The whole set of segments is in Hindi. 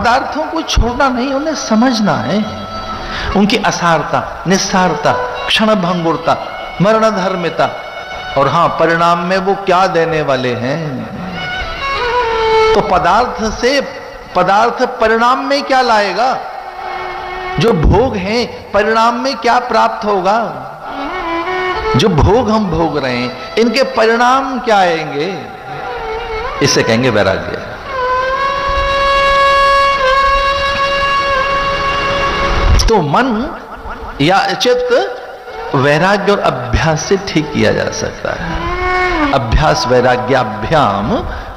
पदार्थों को छोड़ना नहीं, उन्हें समझना है, उनकी असारता, निस्सारता, क्षण भंगुरता, मरण धर्मिता, और हां परिणाम में वो क्या देने वाले हैं। तो पदार्थ परिणाम में क्या लाएगा, जो भोग हैं परिणाम में क्या प्राप्त होगा, जो भोग हम भोग रहे हैं इनके परिणाम क्या आएंगे, इसे कहेंगे वैराग्य। तो मन या चित्त वैराग्य और अभ्यास से ठीक किया जा सकता है। अभ्यास वैराग्याभ्याम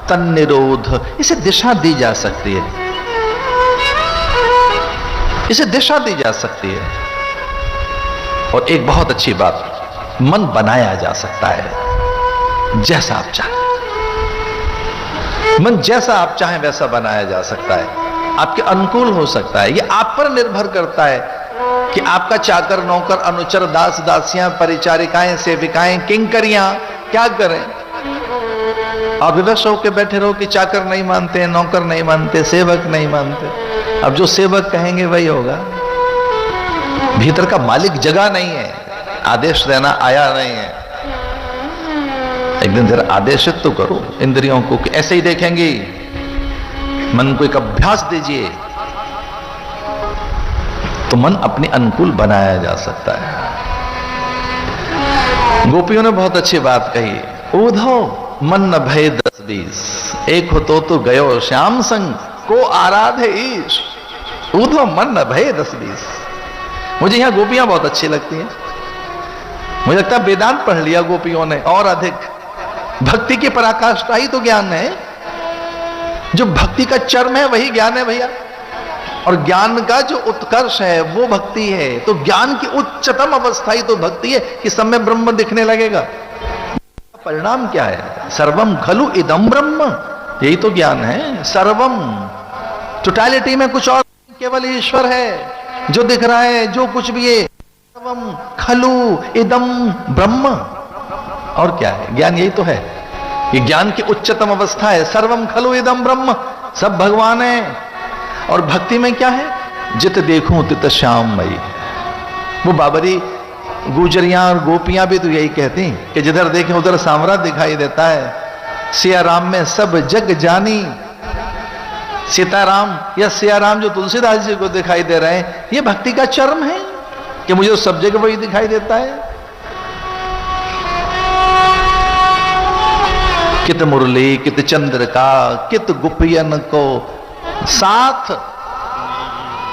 तन्निरोध, इसे दिशा दी जा सकती है, इसे दिशा दी जा सकती है। और एक बहुत अच्छी बात, मन बनाया जा सकता है जैसा आप चाहें। मन जैसा आप चाहें वैसा बनाया जा सकता है, आपके अनुकूल हो सकता है। यह आप पर निर्भर करता है कि आपका चाकर, नौकर, अनुचर, दास, दासियां, परिचारिकाएं, सेविकाएं, किंकरियां क्या करें। आप विवश होकर बैठे रहो कि चाकर नहीं मानते, नौकर नहीं मानते, सेवक नहीं मानते। अब जो सेवक कहेंगे वही होगा। भीतर का मालिक जगह नहीं है, आदेश देना आया नहीं है। एक दिन जरा आदेशित तो करो इंद्रियों को कि ऐसे ही देखेंगे। मन को एक अभ्यास दीजिए तो मन अपने अनुकूल बनाया जा सकता है। गोपियों ने बहुत अच्छी बात कही, ऊधो मन न भय 10-20, एक हो तो गयो श्याम संग को आराधे ईश। ऊधो मन न भय 10-20। मुझे यहां गोपियां बहुत अच्छी लगती हैं। मुझे लगता है वेदांत पढ़ लिया गोपियों ने और अधिक। भक्ति की पराकाष्ठा ही तो ज्ञान है। जो भक्ति का चरम है वही ज्ञान है भैया, और ज्ञान का जो उत्कर्ष है वो भक्ति है। तो ज्ञान की उच्चतम अवस्था ही तो भक्ति है कि सब में ब्रह्म दिखने लगेगा। परिणाम क्या है, सर्वम खलु इदम ब्रह्म, यही तो ज्ञान है। सर्वम टोटलिटी में कुछ और, केवल ईश्वर है जो दिख रहा है, जो कुछ भी है। सर्वम खलु इदम ब्रह्म, और क्या है, ज्ञान यही तो है। ये ज्ञान की उच्चतम अवस्था है। सर्वम खलु इदम ब्रह्म, सब भगवान है। और भक्ति में क्या है, जित देखूं तित श्याममयी। वो बाबरी गुजरियां और गोपियां भी तो यही कहती कि जिधर देखें उधर सांवरा दिखाई देता है। सिया राम में सब जग जानी। सीताराम या सिया राम जो तुलसीदास जी को दिखाई दे रहे हैं, ये भक्ति का चरम है कि मुझे सब जगह वही दिखाई देता है। कित मुरली कित चंद्र का, कित गुपियन को साथ,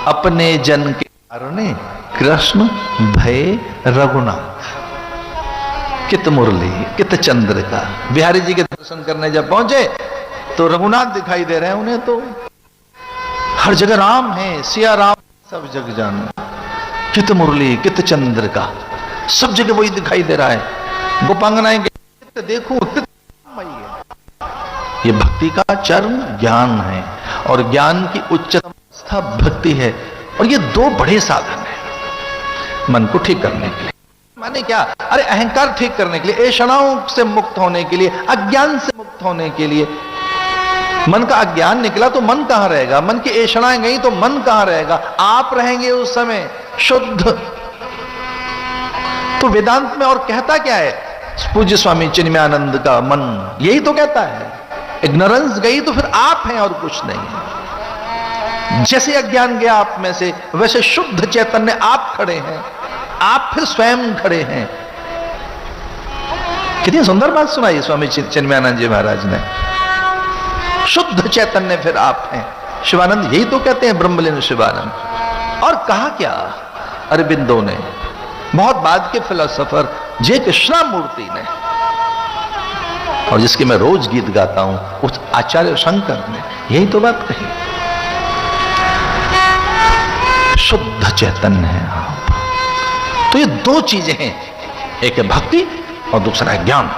अपने जन के कारणे कृष्ण भय रघुनाथ। कित मुरली कित चंद्र का, बिहारी जी के दर्शन करने जब पहुंचे तो रघुनाथ दिखाई दे रहे हैं उन्हें। तो हर जगह राम है, सिया राम सब जग जान। कित मुरली कित चंद्र का, सब जगह वही दिखाई दे रहा है। गोपांगनाएं देखो, ये भक्ति का चरम ज्ञान है, और ज्ञान की उच्चतम अवस्था भक्ति है। और ये दो बड़े साधन हैं मन को ठीक करने के लिए। माने क्या, अरे अहंकार ठीक करने के लिए, ऐषणाओं से मुक्त होने के लिए, अज्ञान से मुक्त होने के लिए। मन का अज्ञान निकला तो मन कहां रहेगा, मन की ऐषणाएं गई तो मन कहां रहेगा। आप रहेंगे उस समय शुद्ध। तो वेदांत में और कहता क्या है पूज्य स्वामी चिन्मयानंद का मन, यही तो कहता है, इग्नोरेंस गई तो फिर आप हैं और कुछ नहीं है। जैसे अज्ञान गया आप में से, वैसे शुद्ध चैतन्य आप खड़े हैं, आप फिर स्वयं खड़े हैं। कितनी सुंदर बात सुनाई स्वामी चिन्मयानंद जी महाराज ने। शुद्ध चैतन्य फिर आप हैं। शिवानंद यही तो कहते हैं, ब्रह्मलीन शिवानंद। और कहा क्या अरबिंदो ने, बहुत बाद के फिलोसोफर जे कृष्णामूर्ति ने, और जिसके मैं रोज गीत गाता हूं, उस आचार्य शंकर ने यही तो बात कही। शुद्ध चैतन्य है आप। तो ये दो चीजें हैं, एक है भक्ति और दूसरा है ज्ञान।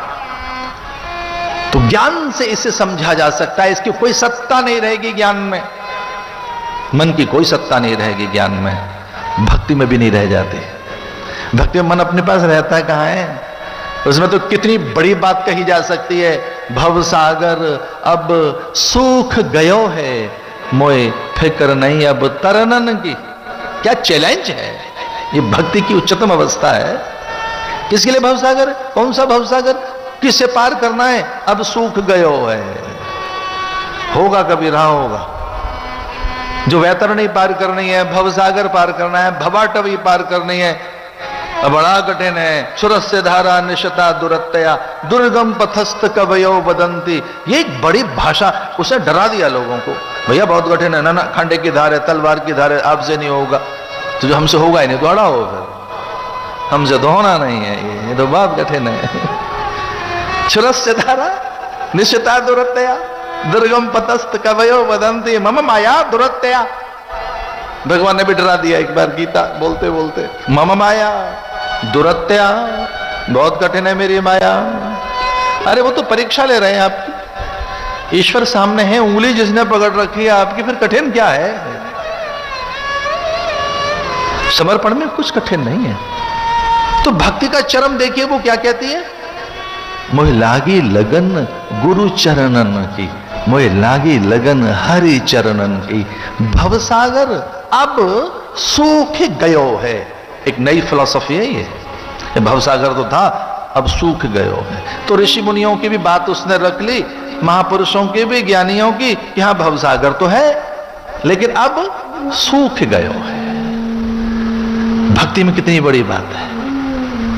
तो ज्ञान से इसे समझा जा सकता है, इसकी कोई सत्ता नहीं रहेगी ज्ञान में। मन की कोई सत्ता नहीं रहेगी ज्ञान में, भक्ति में भी नहीं रह जाती। भक्ति में मन अपने पास रहता है कहां है, उसमें तो कितनी बड़ी बात कही जा सकती है। भव सागर अब सूख गयो है, मोए फिक्र नहीं अब तरनन की। क्या चैलेंज है, ये भक्ति की उच्चतम अवस्था है। किसके लिए भवसागर? कौन सा भवसागर? किससे पार करना है? अब सूख गयो है, होगा कभी रहा होगा। जो वैतरणी पार करनी है, भवसागर पार करना है, भवाटवी पार करनी है, बड़ा कठिन है। सुरस्य धारा निशता दुरत्तया दुर्गम पथस्थ कवयो वदंती। ये एक बड़ी भाषा, उसने डरा दिया लोगों को, भैया बहुत कठिन है। ना खंडे की धार है, तलवार की धार है, आपसे नहीं होगा। तो जो हमसे होगा ही नहीं तो अड़ा हो, फिर हमसे तो होना नहीं है, ये तो बहुत कठिन है। सुरस्य धारा निशता दुरत्तया दुर्गम पथस्थ कवयो वदंती मम माया दुरत्तया। भगवान ने भी डरा दिया एक बार गीता बोलते बोलते, मम माया दुरत्या, बहुत कठिन है मेरी माया। अरे वो तो परीक्षा ले रहे हैं आपकी, ईश्वर सामने है, उंगली जिसने पकड़ रखी है आपकी, फिर कठिन क्या है? समर्पण में कुछ कठिन नहीं है। तो भक्ति का चरम देखिए, वो क्या कहती है? मोह लागी लगन गुरु चरणन की, मोह लागी लगन हरि चरणन की। भवसागर अब सूख गयो है, एक नई फिलॉसफी है ये। भवसागर तो था, अब सूख गयो है। तो ऋषि मुनियों की भी बात उसने रख ली, महापुरुषों की भी, ज्ञानियों की, कि हाँ भवसागर तो है लेकिन अब सूख गयो है। भक्ति में कितनी बड़ी बात है,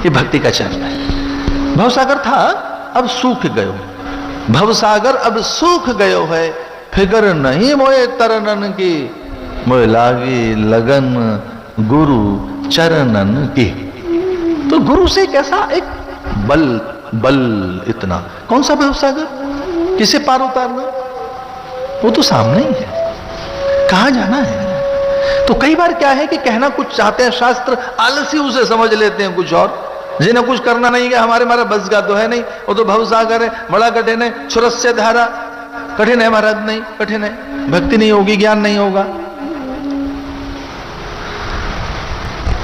ये भक्ति का चरण है। भवसागर था, अब सूख गयो। भवसागर अब सूख गयो है, फिगर नहीं मोए तरनन की, मोए लागी लगन गुरु चरणन की। तो गुरु से कैसा एक बल इतना, कौन सा भवसागर, किसे पार उतारना? वो तो सामने ही है, कहां जाना है? तो कई बार क्या है कि कहना कुछ चाहते हैं शास्त्र, आलसी उसे समझ लेते हैं कुछ और। जिन्हें कुछ करना नहीं है, हमारे बस का तो है नहीं, वो तो भवसागर है, बड़ा कठिन है। सुरस्य धारा कठिन है महाराज, नहीं कठिन है, भक्ति नहीं होगी, ज्ञान नहीं होगा।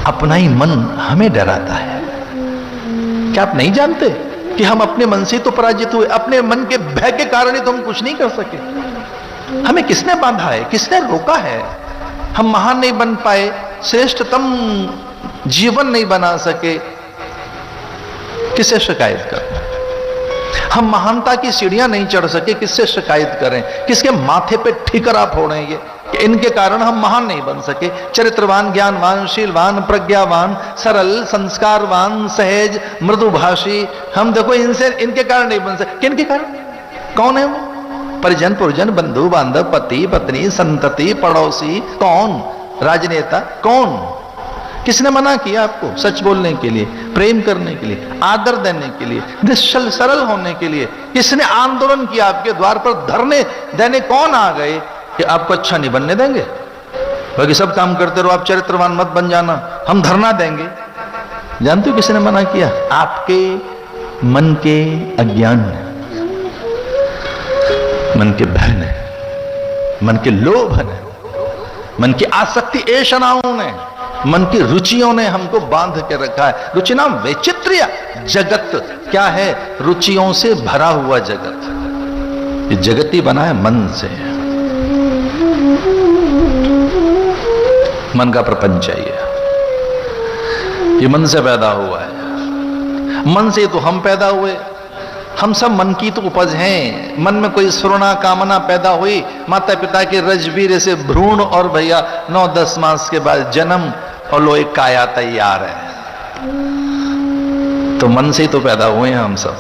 अपना ही मन हमें डराता है। क्या आप नहीं जानते कि हम अपने मन से तो पराजित हुए? अपने मन के भय के कारण ही तो हम कुछ नहीं कर सके। हमें किसने बांधा है, किसने रोका है? हम महान नहीं बन पाए, श्रेष्ठतम जीवन नहीं बना सके, किससे शिकायत करें? हम महानता की सीढ़ियां नहीं चढ़ सके, किससे शिकायत करें? किसके माथे पे ठीकरा फोड़ेंगे कि इनके कारण हम महान नहीं बन सके? चरित्रवान, ज्ञानवान, शीलवान, प्रज्ञावान, सरल, संस्कारवान, सहज, मृदुभाषी, हम देखो इनसे, इनके कारण नहीं बन सके। किनके कारण? कौन है वो? परिजन, पुरजन, बंधु बांधव, पति पत्नी, संतति, पड़ोसी, कौन? राजनेता, कौन? किसने मना किया आपको सच बोलने के लिए, प्रेम करने के लिए, आदर देने के लिए, निश्चल सरल होने के लिए? किसने आंदोलन किया आपके द्वार पर धरने देने? कौन आ गए कि आपको अच्छा नहीं बनने देंगे, बाकी सब काम करते रहो, आप चरित्रवान मत बन जाना, हम धरना देंगे? जानते हो किसने मना किया? आपके मन के अज्ञान ने, मन के भय ने, मन के लोभ ने, मन की आसक्ति ऐशनाओं ने, मन की रुचियों ने हमको बांध के रखा है। रुचि नाम वैचित्र्य जगत क्या है? रुचियों से भरा हुआ जगत। ये जगत ही बना है मन से, मन का प्रपंच है ये मन से पैदा हुआ है। मन से तो हम पैदा हुए, हम सब मन की तो उपज हैं। मन में कोई स्फुरणा कामना पैदा हुई, माता पिता के रजबीरे से भ्रूण, और भैया 9-10 मास के बाद जन्म, और लो एक काया तैयार है। तो मन से ही तो पैदा हुए हैं हम सब,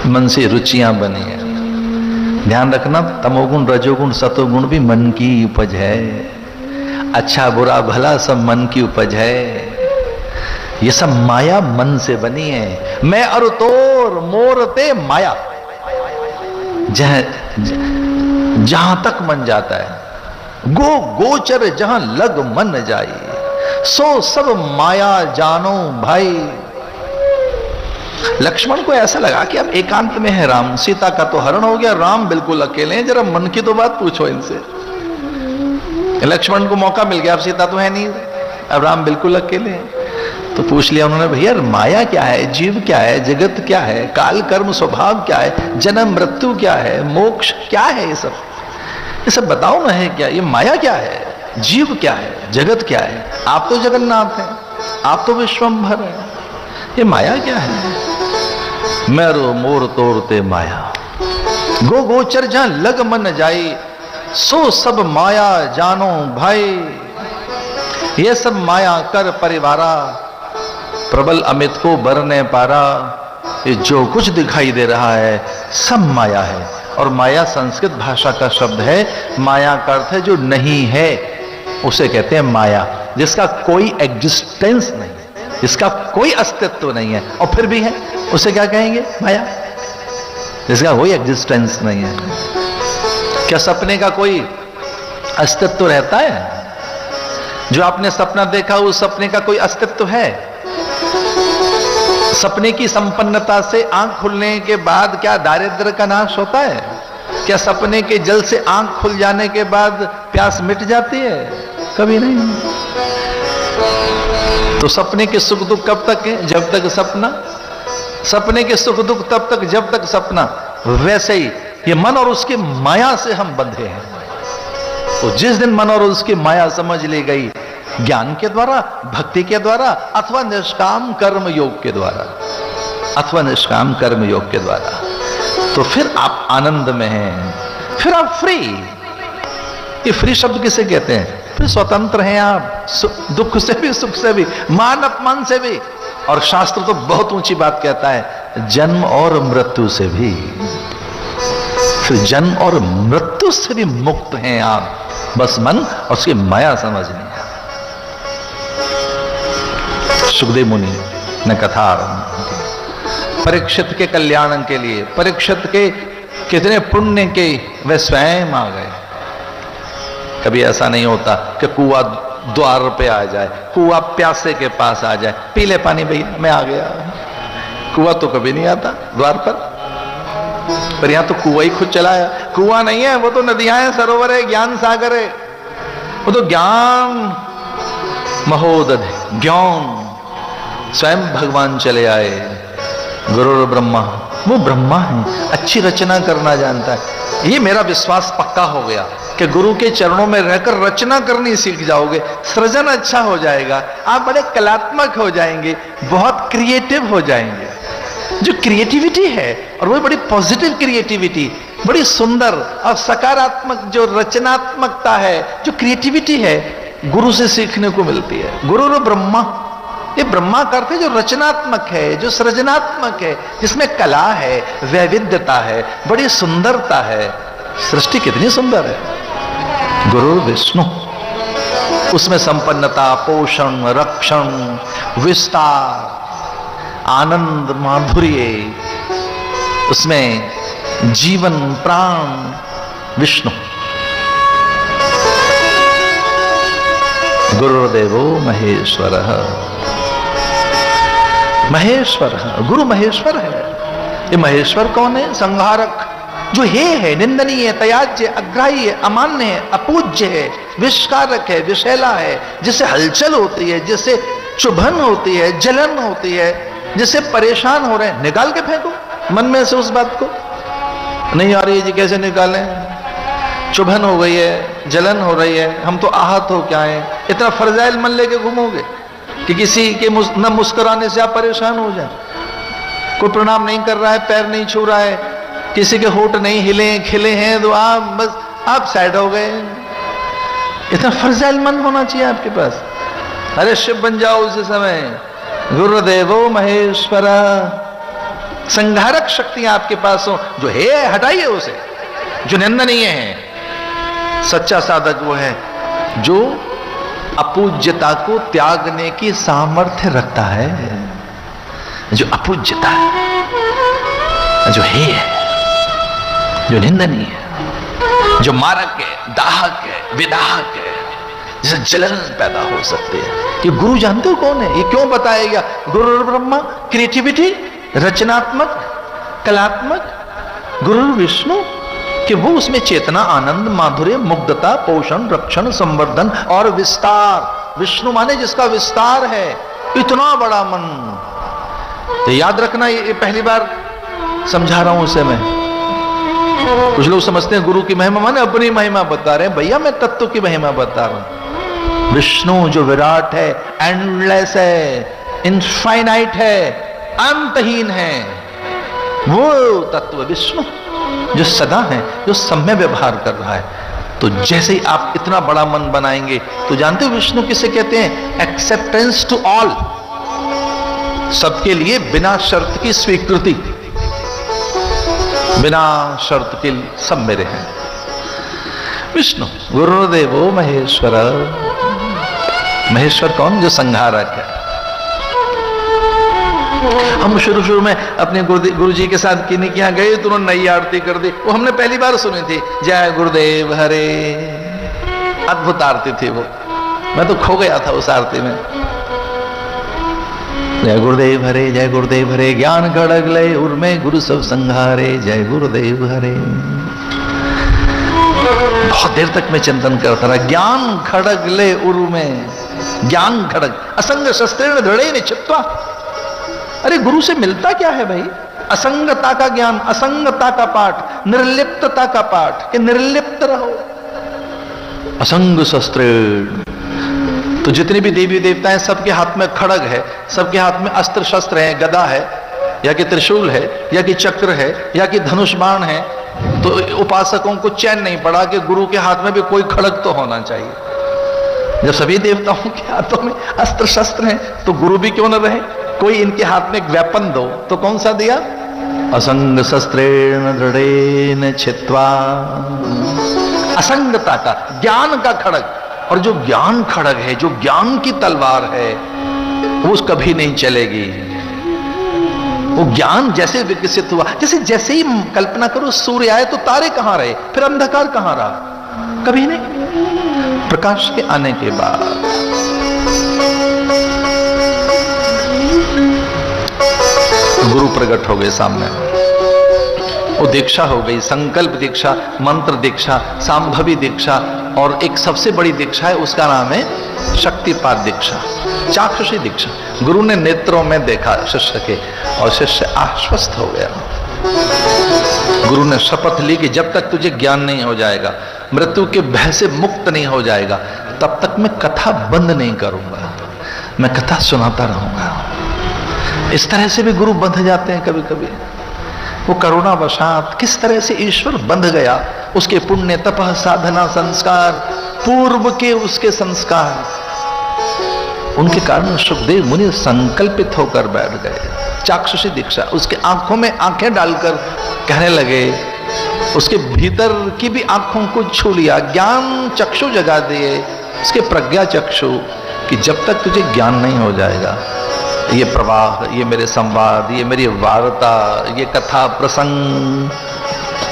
मन से रुचियां बनी है। ध्यान रखना, तमोगुण, रजोगुण, सतोगुण भी मन की उपज है। अच्छा बुरा भला सब मन की उपज है। ये सब माया मन से बनी है। मैं और तोर मोरते माया, जहां तक मन जाता है, गोचर जहां लग मन जाई, सो सब माया जानो भाई। लक्ष्मण को ऐसा लगा कि अब एकांत में है राम, सीता का तो हरण हो गया, राम बिल्कुल अकेले हैं, जरा मन की तो बात पूछो इनसे। लक्ष्मण को मौका मिल गया, अब सीता तो है नहीं, अब राम बिल्कुल अकेले हैं। तो पूछ लिया उन्होंने, भैया माया क्या है, जीव क्या है, जगत क्या है, काल कर्म स्वभाव क्या है, जन्म मृत्यु क्या है, मोक्ष क्या है, ये सब बताओ ना है क्या, ये माया क्या है, जीव क्या है, जगत क्या है। आप तो जगन्नाथ हैं, आप तो विश्वम्भर हैं, ये माया क्या है। मेरो मोर तोड़ते माया, गो गोचर जहां लग मन जाई, सो सब माया जानो भाई। ये सब माया कर परिवारा, प्रबल अमित को बरने पारा। ये जो कुछ दिखाई दे रहा है सब माया है। और माया संस्कृत भाषा का शब्द है। माया का अर्थ है जो नहीं है, उसे कहते हैं माया, जिसका कोई एग्जिस्टेंस नहीं है, जिसका कोई अस्तित्व नहीं है और फिर भी है, उसे क्या कहेंगे, माया। जिसका कोई एग्जिस्टेंस नहीं है। क्या सपने का कोई अस्तित्व रहता है? जो आपने सपना देखा उस सपने का कोई अस्तित्व है? सपने की संपन्नता से आंख खुलने के बाद क्या दारिद्र्य का नाश होता है? क्या सपने के जल से आंख खुल जाने के बाद प्यास मिट जाती है? कभी नहीं। तो सपने के सुख दुख कब तक है? जब तक सपना। सपने के सुख दुख तब तक जब तक सपना। वैसे ही ये मन और उसकी माया से हम बंधे हैं। तो जिस दिन मन और उसकी माया समझ ली गई, ज्ञान के द्वारा, भक्ति के द्वारा, अथवा निष्काम कर्म योग के द्वारा, अथवा निष्काम कर्म योग के द्वारा, तो फिर आप आनंद में हैं, फिर आप फ्री। ये फ्री शब्द किसे कहते हैं? फिर स्वतंत्र हैं आप, दुख से भी, सुख से भी, मान अपमान से भी, और शास्त्र तो बहुत ऊंची बात कहता है, जन्म और मृत्यु से भी। फिर जन्म और मृत्यु से भी मुक्त हैं आप, बस मन और उसकी माया समझनी है। सुखदेव मुनि ने कथा आरंभ की परीक्षित के कल्याण के लिए। परीक्षित के कितने पुण्य के वे स्वयं आ गए। कभी ऐसा नहीं होता कि कुआं द्वार पे आ जाए, कुआं प्यासे के पास आ जाए, पी ले पानी भैया मैं आ गया। कुआं तो कभी नहीं आता द्वार पर यहां तो कुआं ही खुद चलाया। कुआं नहीं है, वो तो नदियां हैं, सरोवर है, ज्ञान सागर है, वो तो ज्ञान महोदध है, ज्ञान। स्वयं भगवान चले आए, गुरु ब्रह्मा, वो ब्रह्मा है, अच्छी रचना करना जानता है। ये मेरा विश्वास पक्का हो गया कि गुरु के चरणों में रहकर रचना करनी सीख जाओगे, सृजन अच्छा हो जाएगा, आप बड़े कलात्मक हो जाएंगे, बहुत क्रिएटिव हो जाएंगे। जो क्रिएटिविटी है, और वो बड़ी पॉजिटिव क्रिएटिविटी, बड़ी सुंदर और सकारात्मक जो रचनात्मकता है, जो क्रिएटिविटी है, गुरु से सीखने को मिलती है। गुरु ब्रह्मा, ये ब्रह्मा का अर्थ है जो रचनात्मक है, जो सृजनात्मक है, जिसमें कला है, वैविध्यता है, बड़ी सुंदरता है। सृष्टि कितनी सुंदर है। गुरु विष्णु, उसमें संपन्नता, पोषण, रक्षण, विस्तार, आनंद, माधुर्य, उसमें जीवन, प्राण विष्णु। गुरुदेवो महेश्वर, महेश्वर, गुरु महेश्वर है। ये महेश्वर कौन है? संहारक, जो है निंदनीय, त्याज्य, अग्राह्य, अमान्य है, अपूज्य है, विषकारक है, विषैला है, जिससे हलचल होती है, जिससे चुभन होती है, जलन होती है, जिससे परेशान हो रहे हैं, निकाल के फेंको मन में से उस बात को। नहीं आ रही है जी, कैसे निकालें? चुभन हो गई है, जलन हो रही है, हम तो आहत हो क्या है। इतना फर्जाइल मन लेके घूमोगे कि किसी के न मुस्कुराने से आप परेशान हो जाए, कोई प्रणाम नहीं कर रहा है, पैर नहीं छू रहा है, किसी के होठ नहीं हिले खिले हैं, तो आप साइड हो गए। इतना फर्जाइल मन होना चाहिए आपके पास। अरे शिव बन जाओ उसी समय। गुरुदेवो महेश्वर, संहारक शक्तियां आपके पास हो, जो है हटाइए उसे, जो निंदनीय है। सच्चा साधक वो है जो अपूज्यता को त्यागने की सामर्थ्य रखता है, जो अपूज्यता है, जो है, जो निंदनीय है, जो मारक है, दाहक है, विदाहक है, जिसे जलन पैदा हो सकती है। ये गुरु जानते हो कौन है? ये क्यों बताया गया? गुरु ब्रह्मा, क्रिएटिविटी, रचनात्मक, कलात्मक, गुरु विष्णु, कि वो उसमें चेतना, आनंद, माधुर्य, मुग्धता, पोषण, रक्षण, संवर्धन और विस्तार। विष्णु माने जिसका विस्तार है, इतना बड़ा मन। तो याद रखना, ये पहली बार समझा रहा हूं उसे मैं। कुछ लोग समझते हैं गुरु की महिमा माने अपनी महिमा बता रहे हैं। भैया मैं तत्व की महिमा बता रहा हूं। विष्णु जो विराट है, एंडलेस है, इनफाइनाइट है, अंतहीन है, वो तत्व विष्णु जो सदा है, जो सम्य व्यवहार कर रहा है। तो जैसे ही आप इतना बड़ा मन बनाएंगे, तो जानते हो विष्णु किसे कहते हैं? एक्सेप्टेंस टू ऑल, सबके लिए बिना शर्त की स्वीकृति, बिना शर्त के सब मेरे हैं। विष्णु गुरुदेवो महेश्वर। महेश्वर कौन? जो संहारक है। हम शुरू में अपने गुरु जी के साथ किन्हीं के यहाँ गए तो उन्होंने नई आरती कर दी, वो हमने पहली बार सुनी थी। जय गुरुदेव हरे, अद्भुत आरती थी वो, मैं तो खो गया था उस आरती में। जय गुरुदेव हरे, जय गुरुदेव हरे, ज्ञान खड़ग लय उर्मे गुरु सब संहारे, जय गुरुदेव हरे। बहुत देर तक मैं चिंतन करता रहा। ज्ञान खड़ग लय उर्मे, ज्ञान खड़ग असंग शस्त्रेण दृढ़ेन छित्त्वा। अरे गुरु से मिलता क्या है भाई? असंगता का ज्ञान, असंगता का पाठ, निर्लिप्तता का पाठ, कि निर्लिप्त रहो। असंग शस्त्रेण, तो जितने भी देवी देवता हैं सबके हाथ में खड़ग है, सबके हाथ में अस्त्र शस्त्र है, गदा है, या कि त्रिशूल है, या कि चक्र है, या कि धनुष बाण है। तो उपासकों को चैन नहीं पड़ा कि गुरु के हाथ में भी कोई खड़ग तो होना चाहिए। जब सभी देवताओं के हाथों में अस्त्र शस्त्र हैं, तो गुरु भी क्यों न रहे? कोई इनके हाथ में एक वेपन दो। तो कौन सा दिया? असंग शस्त्रेण दृढ़ेन छित्त्वा। असंगता का, ज्ञान का खड़ग। और जो ज्ञान खड़ग है, जो ज्ञान की तलवार है, वो कभी नहीं चलेगी। वो ज्ञान जैसे विकसित हुआ, जैसे ही कल्पना करो सूर्य आए तो तारे कहां रहे, फिर अंधकार कहां रहा? कभी नहीं। प्रकाश के आने के बाद गुरु प्रकट हो गए सामने। वो दीक्षा हो गई, संकल्प दीक्षा, मंत्र दीक्षा, सांभवी दीक्षा, और एक सबसे बड़ी दीक्षा है, उसका नाम है शक्तिपात दीक्षा, चाक्षुषी दीक्षा। गुरु ने नेत्रों में देखा शिष्य के, और शिष्य आश्वस्त हो गया। गुरु ने शपथ ली कि जब तक तुझे ज्ञान नहीं हो जाएगा, मृत्यु के भय से मुक्त नहीं हो जाएगा, तब तक मैं कथा बंद नहीं करूंगा, मैं कथा सुनाता रहूंगा। इस तरह से भी गुरु बंध जाते हैं कभी कभी। वो करुणा वशात किस तरह से ईश्वर बंध गया, उसके पुण्य तपह साधना संस्कार, पूर्व के उसके संस्कार, उनके कारण सुखदेव मुनि संकल्पित होकर बैठ गए। चाक्षुषी दीक्षा, उसके आंखों में आंखें डालकर कहने लगे, उसके भीतर की भी आंखों को छू लिया, ज्ञान चक्षु जगा दिए, उसके प्रज्ञा चक्षु, कि जब तक तुझे ज्ञान नहीं हो जाएगा, ये प्रवाह, ये मेरे संवाद, ये मेरी वार्ता, ये कथा प्रसंग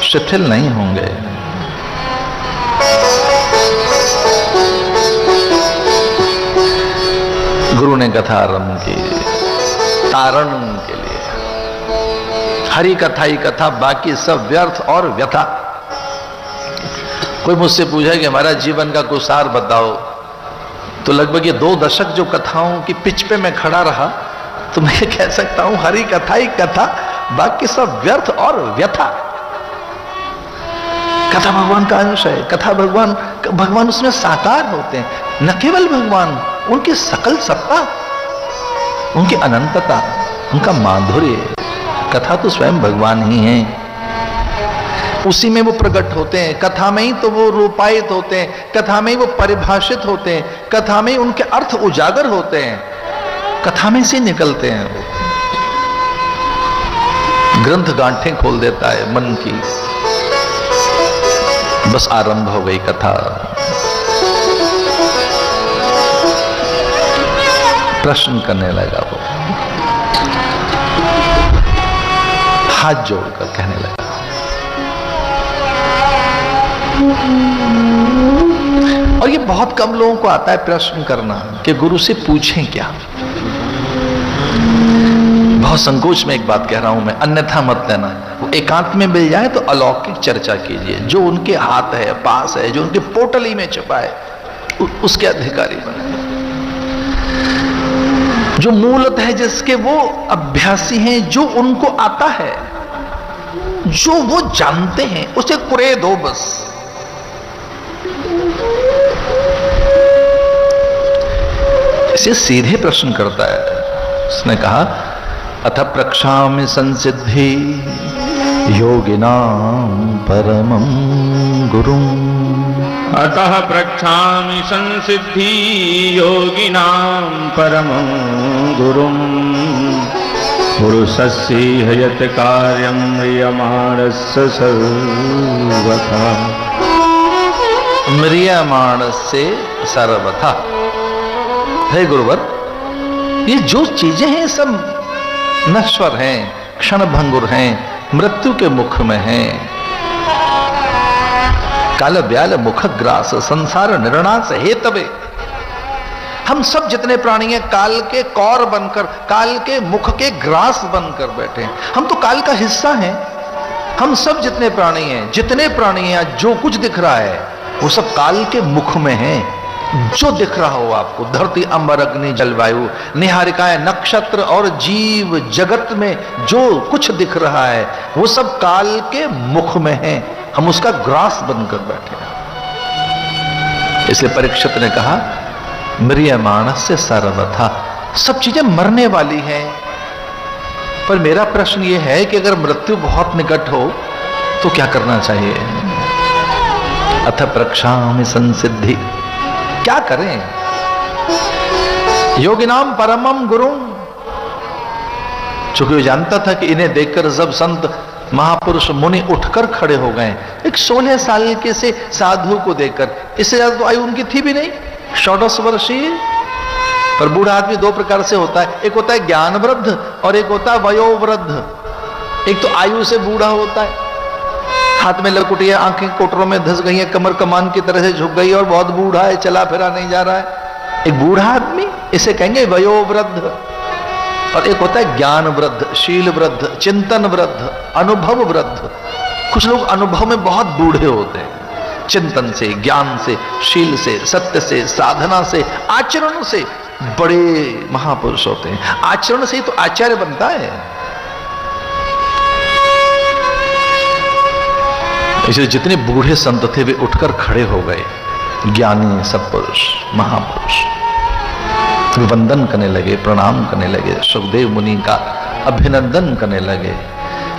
शिथिल नहीं होंगे। गुरु ने कथा आरंभ की तारण के लिए। हरि कथा ही कथा, बाकी सब व्यर्थ और व्यथा। कोई मुझसे पूछा कि हमारा जीवन का कुछ सार बताओ, तो लगभग ये 2 दशक जो कथाओं की पिच पे मैं खड़ा रहा, तो मैं कह सकता हूं हरि कथा ही कथा, बाकी सब व्यर्थ और व्यथा। कथा भगवान का अंश है। कथा भगवान उसमें साकार होते हैं। न केवल भगवान, उनकी सकल सत्ता, उनकी अनंतता, उनका माधुर्य, कथा तो स्वयं भगवान ही है। उसी में वो प्रकट होते हैं, कथा में ही तो वो रूपायित होते हैं, कथा में ही वो परिभाषित होते हैं, कथा में ही उनके अर्थ उजागर होते हैं, कथा में से निकलते हैं। वो ग्रंथ गांठें खोल देता है मन की। बस आरंभ हो गई कथा। प्रश्न करने लगा वो, हाथ जोड़कर कहने लगा, और ये बहुत कम लोगों को आता है प्रश्न करना कि गुरु से पूछें क्या। बहुत संकोच में एक बात कह रहा हूं मैं, अन्यथा मत लेना। वो एकांत में मिल जाए तो अलौकिक चर्चा कीजिए, जो उनके हाथ है, पास है, जो उनके पोटली में छुपा है, उसके अधिकारी बने। जो मूलतः है, जिसके वो अभ्यासी हैं, जो उनको आता है, जो वो जानते हैं, उसे कुरे दो बस। इसे सीधे प्रश्न करता है। उसने कहा अथ प्रक्षामि संसिद्धि योगिनां परमं गुरुं। अतः प्रक्षामि संसिद्धि योगिनां परमं गुरुं। पुरुषस्य यत् कार्यं म्रियमाणस्य सर्वथा। म्रियमाणस्य सर्वथा। हे गुरुवर, ये जो चीजें हैं सब नश्वर हैं, क्षणभंगुर हैं, मृत्यु के मुख में हैं। काल ब्याल मुख ग्रास संसार निर्णास हेतवे। हम सब जितने प्राणी हैं काल के कौर बनकर, काल के मुख के ग्रास बनकर बैठे हैं। हम तो काल का हिस्सा हैं। हम सब जितने प्राणी हैं, जितने प्राणी हैं, जो कुछ दिख रहा है वो सब काल के मुख में है। जो दिख रहा हो आपको, धरती अंबर अग्नि जलवायु निहारिकाएं नक्षत्र और जीव जगत में जो कुछ दिख रहा है वो सब काल के मुख में है। हम उसका ग्रास बनकर बैठे हैं। इसलिए परीक्षित ने कहा म्रियमाणस्य सर्वथा। सब चीजें मरने वाली हैं, पर मेरा प्रश्न यह है कि अगर मृत्यु बहुत निकट हो तो क्या करना चाहिए? अथ प्रक्षामि संसिद्धि। क्या करें? योगिनाम परमम गुरुं। चूंकि वो जानता था कि इन्हें देखकर सब संत महापुरुष मुनि उठकर खड़े हो गए। एक 16 साल के से साधु को देखकर, इससे ज्यादा तो आयु उनकी थी भी नहीं, 16 वर्षीय। पर बूढ़ा आदमी दो प्रकार से होता है, एक होता है ज्ञान वृद्ध और एक होता है वयोवृद्ध। एक तो आयु से बूढ़ा होता है, हाथ में लकुटिया, आंखें कोटरों में धंस गई हैं, कमर कमान की तरह से झुक गई और बहुत बूढ़ा है, चला फिरा नहीं जा रहा है। एक बूढ़ा आदमी, इसे कहेंगे वयोवृद्ध। और एक होता है ज्ञान वृद्ध, शील वृद्ध, चिंतन वृद्ध, अनुभव वृद्ध। कुछ लोग अनुभव में बहुत बूढ़े होते हैं, चिंतन से, ज्ञान से, शील से, सत्य से, साधना से, आचरण से बड़े महापुरुष होते हैं। आचरण से ही तो आचार्य बनता है। इसलिए जितने बूढ़े संत थे वे उठकर खड़े हो गए। ज्ञानी सत्पुरुष महापुरुष वे वंदन करने लगे, प्रणाम करने लगे, सुखदेव मुनि का अभिनंदन करने लगे।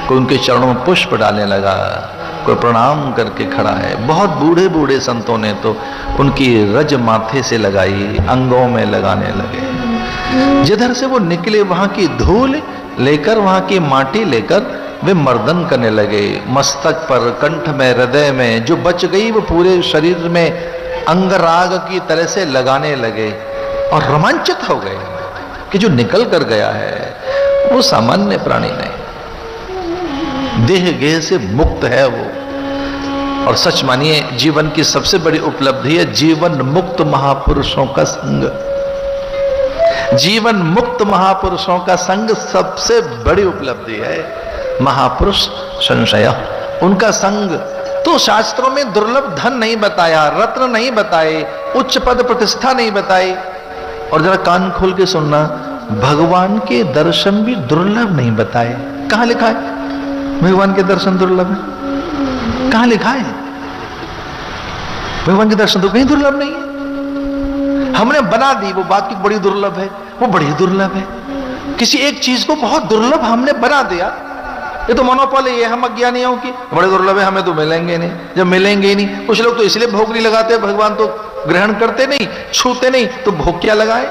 कोई उनके चरणों में पुष्प डालने लगा, कोई प्रणाम करके खड़ा है। बहुत बूढ़े बूढ़े संतों ने तो उनकी रज माथे से लगाई, अंगों में लगाने लगे। जिधर से वो निकले वहां की धूल लेकर, वहां की माटी लेकर वे मर्दन करने लगे। मस्तक पर, कंठ में, हृदय में जो बच गई वो पूरे शरीर में अंगराग की तरह से लगाने लगे और रोमांचित हो गए कि जो निकल कर गया है वो सामान्य प्राणी नहीं, देह गेह से मुक्त है वो। और सच मानिए, जीवन की सबसे बड़ी उपलब्धि है जीवन मुक्त महापुरुषों का संग। जीवन मुक्त महापुरुषों का संग सबसे बड़ी उपलब्धि है। महापुरुष संशय, उनका संग। तो शास्त्रों में दुर्लभ धन नहीं बताया, रत्न नहीं बताए, उच्च पद प्रतिष्ठा नहीं बताई। और जरा कान खोल के सुनना, भगवान के दर्शन भी दुर्लभ नहीं बताए। कहां लिखा है भगवान के दर्शन दुर्लभ है? कहां लिखा है? भगवान के दर्शन तो कहीं दुर्लभ नहीं है। हमने बना दी वो बात की बड़ी दुर्लभ है, वो बड़ी दुर्लभ है। किसी एक चीज को बहुत दुर्लभ हमने बना दिया। ये तो मोनोपोली है हम अज्ञानियों की, बड़े दुर्लभ है, हमें तो मिलेंगे नहीं। जब मिलेंगे ही नहीं, कुछ लोग तो इसलिए भोग नहीं लगाते, भगवान तो ग्रहण करते नहीं, छूते नहीं, तो भोग क्या लगाए?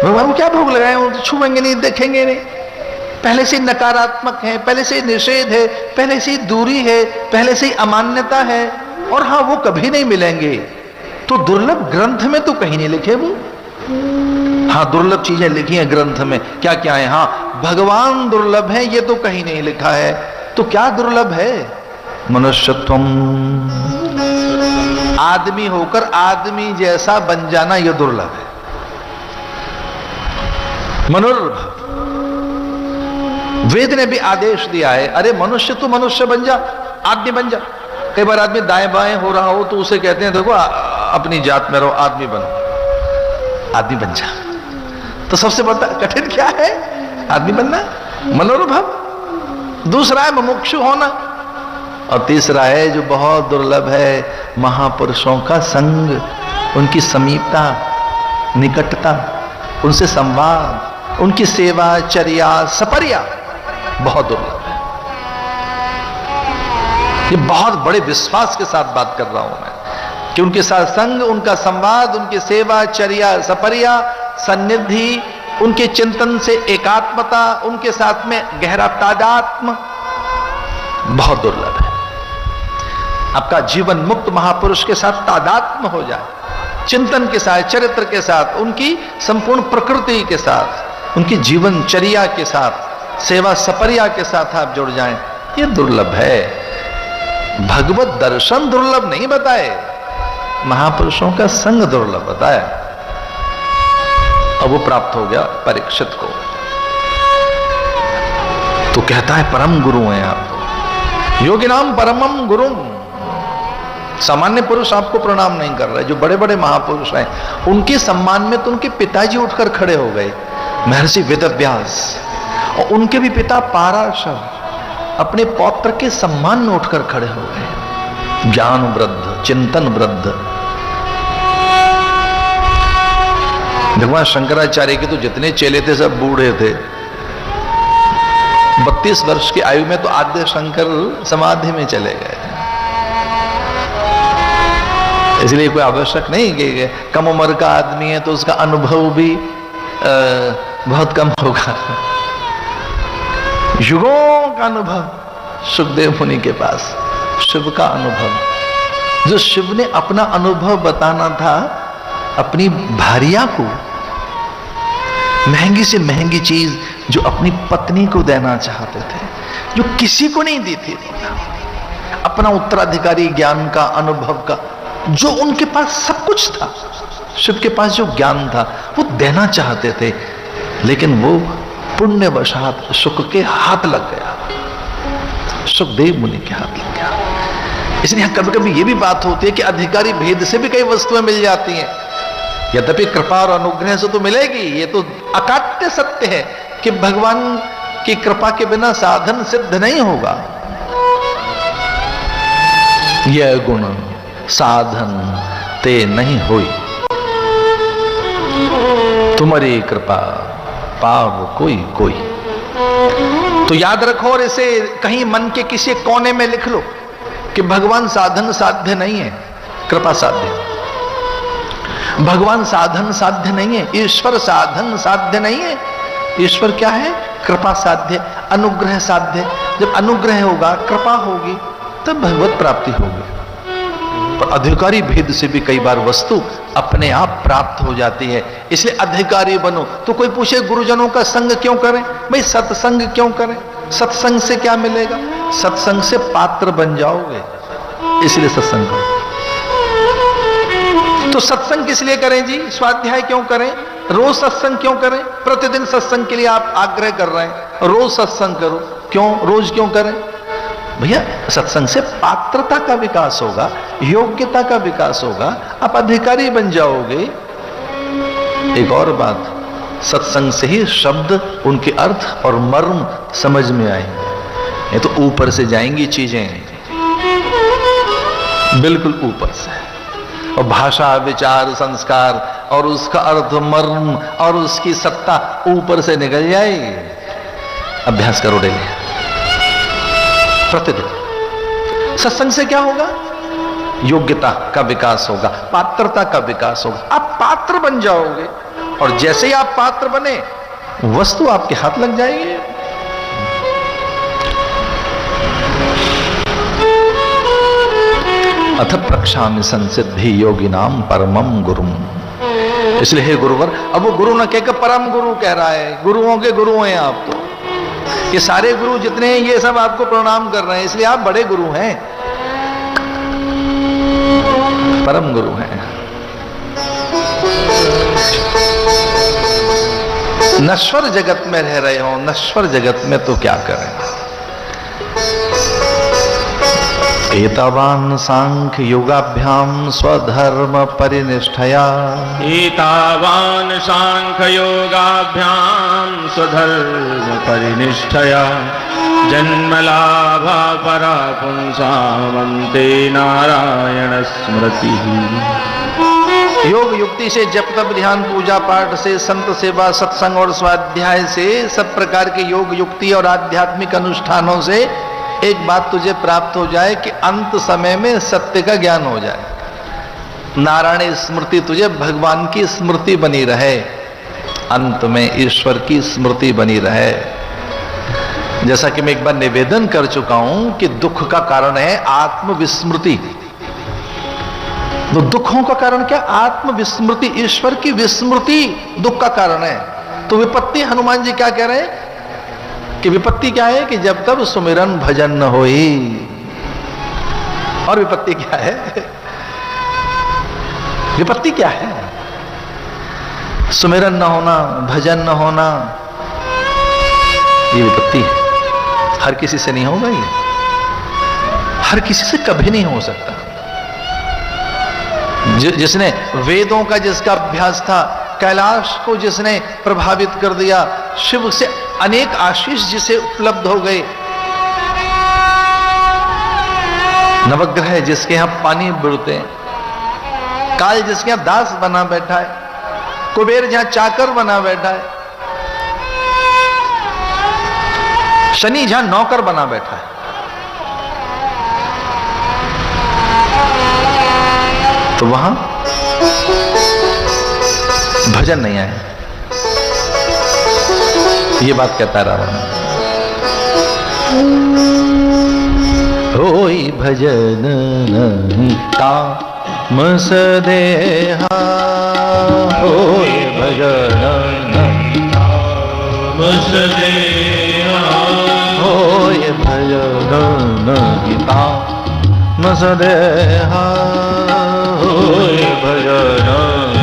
भगवान को क्या भोग लगाए? वो तो छूएंगे नहीं, देखेंगे नहीं। पहले से नकारात्मक है, पहले से निषेध है, पहले से दूरी है, पहले से अमान्यता है। और हाँ, वो कभी नहीं मिलेंगे। तो दुर्लभ ग्रंथ में तो कहीं नहीं लिखे वो। हाँ, दुर्लभ चीजें लिखी हैं ग्रंथ में, क्या क्या है? हाँ, भगवान दुर्लभ है, ये तो कहीं नहीं लिखा है। तो क्या दुर्लभ है? मनुष्यत्वम, आदमी होकर आदमी जैसा बन जाना, यह दुर्लभ है। मनुर्भ, वेद ने भी आदेश दिया है, अरे मनुष्य तू मनुष्य बन जा, आदमी बन जा। कई बार आदमी दाएं बाएं हो रहा हो तो उसे कहते हैं देखो अपनी जात में रहो, आदमी बनो, आदमी बन जा। तो सबसे बड़ा कठिन क्या है? आदमी बनना, मनोरभव। दूसरा है मुमुक्षु होना, और तीसरा है जो बहुत दुर्लभ है, महापुरुषों का संग, उनकी समीपता, निकटता, उनसे संवाद, उनकी सेवा, चर्या, सपर्या बहुत दुर्लभ है। ये बहुत बड़े विश्वास के साथ बात कर रहा हूं मैं कि उनके साथ संग, उनका संवाद, उनकी सेवा, चर्या, सपर्या, सन्निधि, उनके चिंतन से एकात्मता, उनके साथ में गहरा तादात्म्य बहुत दुर्लभ है। आपका जीवन मुक्त महापुरुष के साथ तादात्म्य हो जाए, चिंतन के साथ, चरित्र के साथ, उनकी संपूर्ण प्रकृति के साथ, उनकी जीवनचर्या के साथ, सेवा सपर्या के साथ आप जुड़ जाएं, ये दुर्लभ है। भगवत दर्शन दुर्लभ नहीं बताए, महापुरुषों का संग दुर्लभ बताया। अब वो प्राप्त हो गया परीक्षित को, तो कहता है परम गुरु हैं आप, योगी नाम परमम गुरुम। सामान्य पुरुष आपको प्रणाम नहीं कर रहे, जो बड़े बड़े महापुरुष हैं उनके सम्मान में तो उनके पिताजी उठकर खड़े हो गए, महर्षि वेदव्यास, और उनके भी पिता पाराशर अपने पौत्र के सम्मान में उठकर खड़े हो गए। ज्ञान वृद्ध, चिंतन वृद्ध। भगवान शंकराचार्य के तो जितने चेले थे सब बूढ़े थे। 32 वर्ष की आयु में तो आद्य शंकर समाधि में चले गए। इसलिए कोई आवश्यक नहीं कि कम उम्र का आदमी है तो उसका अनुभव भी बहुत कम होगा। युगों का अनुभव सुखदेव मुनि के पास, शिव का अनुभव। जो शिव ने अपना अनुभव बताना था अपनी भार्या को, महंगी से महंगी चीज जो अपनी पत्नी को देना चाहते थे, जो किसी को नहीं दी थी, अपना उत्तराधिकारी ज्ञान का, अनुभव का, जो उनके पास सब कुछ था, शिव के पास जो ज्ञान था वो देना चाहते थे, लेकिन वो पुण्यवशात शुक के हाथ लग गया, सुखदेव मुनि के हाथ लग गया। इसलिए कभी कभी ये भी बात होती है कि अधिकारी भेद से भी कई वस्तुएं मिल जाती हैं, यद्यपि कृपा और अनुग्रह से तो मिलेगी। ये तो अकाट्य सत्य है कि भगवान की कृपा के बिना साधन सिद्ध नहीं होगा। यह गुण साधन ते नहीं होई, तुम्हारी कृपा पाव कोई कोई। तो याद रखो और इसे कहीं मन के किसी कोने में लिख लो कि भगवान साधन साध्य नहीं है, कृपा साध्य। भगवान साधन साध्य नहीं है, ईश्वर साधन साध्य नहीं है। ईश्वर क्या है? कृपा साध्य, अनुग्रह साध्य। जब अनुग्रह होगा, कृपा होगी, तब भगवत प्राप्ति होगी। पर अधिकारी भेद से भी कई बार वस्तु अपने आप प्राप्त हो जाती है। इसलिए अधिकारी बनो। तो कोई पूछे गुरुजनों का संग क्यों करें? भाई सत्संग क्यों करें? सत्संग से क्या मिलेगा? सत्संग से पात्र बन जाओगे, इसलिए सत्संग करो। तो सत्संग किस लिए करें जी? स्वाध्याय क्यों करें? रोज सत्संग क्यों करें? प्रतिदिन सत्संग के लिए आप आग्रह कर रहे हैं, रोज सत्संग करो। क्यों रोज क्यों करें? भैया सत्संग से पात्रता का विकास होगा, योग्यता का विकास होगा, आप अधिकारी बन जाओगे। एक और बात, सत्संग से ही शब्द, उनके अर्थ और मर्म समझ में आएंगे। ये तो ऊपर से जाएंगी चीजें, बिल्कुल ऊपर से, और भाषा, विचार, संस्कार और उसका अर्थ, मर्म और उसकी सत्ता ऊपर से निकल जाएगी। अभ्यास करो डेली, प्रतिदिन। सत्संग से क्या होगा? योग्यता का विकास होगा, पात्रता का विकास होगा, आप पात्र बन जाओगे। और जैसे ही आप पात्र बने, वस्तु आपके हाथ लग जाएगी। अथ प्रक्षामि संसिद्धि योगिनाम परमम गुरुम। इसलिए हे गुरुवर, अब वो गुरु न कहकर परम गुरु कह रहा है। गुरुओं के गुरु हैं आप। तो ये सारे गुरु जितने हैं ये सब आपको प्रणाम कर रहे हैं, इसलिए आप बड़े गुरु हैं, परम गुरु हैं। नश्वर जगत में रह रहे हो, नश्वर जगत में तो क्या करें? एतावान सांख्य योगाभ्याम स्वधर्म परिनिष्ठया एतावान सांख्ययोगाभ्याम स्वधर्म परिनिष्ठया जन्मलाभा परा पुंसामन्ते नारायण स्मृति। योग युक्ति से जप तप ध्यान पूजा पाठ से संत सेवा सत्संग और स्वाध्याय से सब प्रकार के योग युक्ति और आध्यात्मिक अनुष्ठानों से एक बात तुझे प्राप्त हो जाए कि अंत समय में सत्य का ज्ञान हो जाए, नारायण स्मृति तुझे भगवान की स्मृति बनी रहे, अंत में ईश्वर की स्मृति बनी रहे। जैसा कि मैं एक बार निवेदन कर चुका हूं कि दुख का कारण है आत्मविस्मृति। तो दुखों का कारण क्या? आत्मविस्मृति, ईश्वर की विस्मृति दुख का कारण है। तो विपत्ति, हनुमान जी क्या कह रहे हैं कि विपत्ति क्या है कि जब तक सुमिरन भजन न होई। और विपत्ति क्या है? विपत्ति क्या है? सुमिरन न होना, भजन न होना, ये विपत्ति है। हर किसी से नहीं होगा ये, हर किसी से कभी नहीं हो सकता। जिसने वेदों का जिसका अभ्यास था, कैलाश को जिसने प्रभावित कर दिया, शिव से अनेक आशीष जिसे उपलब्ध हो गए, नवग्रह जिसके यहां पानी बिड़ते हैं, काल जिसके यहां दास बना बैठा है, कुबेर जहां चाकर बना बैठा है, शनि जहां नौकर बना बैठा है, तो वहां भजन नहीं आए। ये बात कहता रहा होई भजन नहीं तामस देहा, होई भजन नहीं तामस देहा, होई भजन नहीं तामस देहा, होई भजन नहीं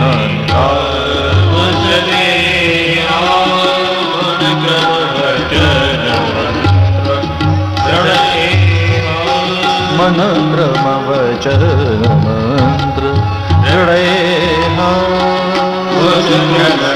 तामस देहा, मन क्रम वचन मंत्र दृढ़ेहा, भजन नहीं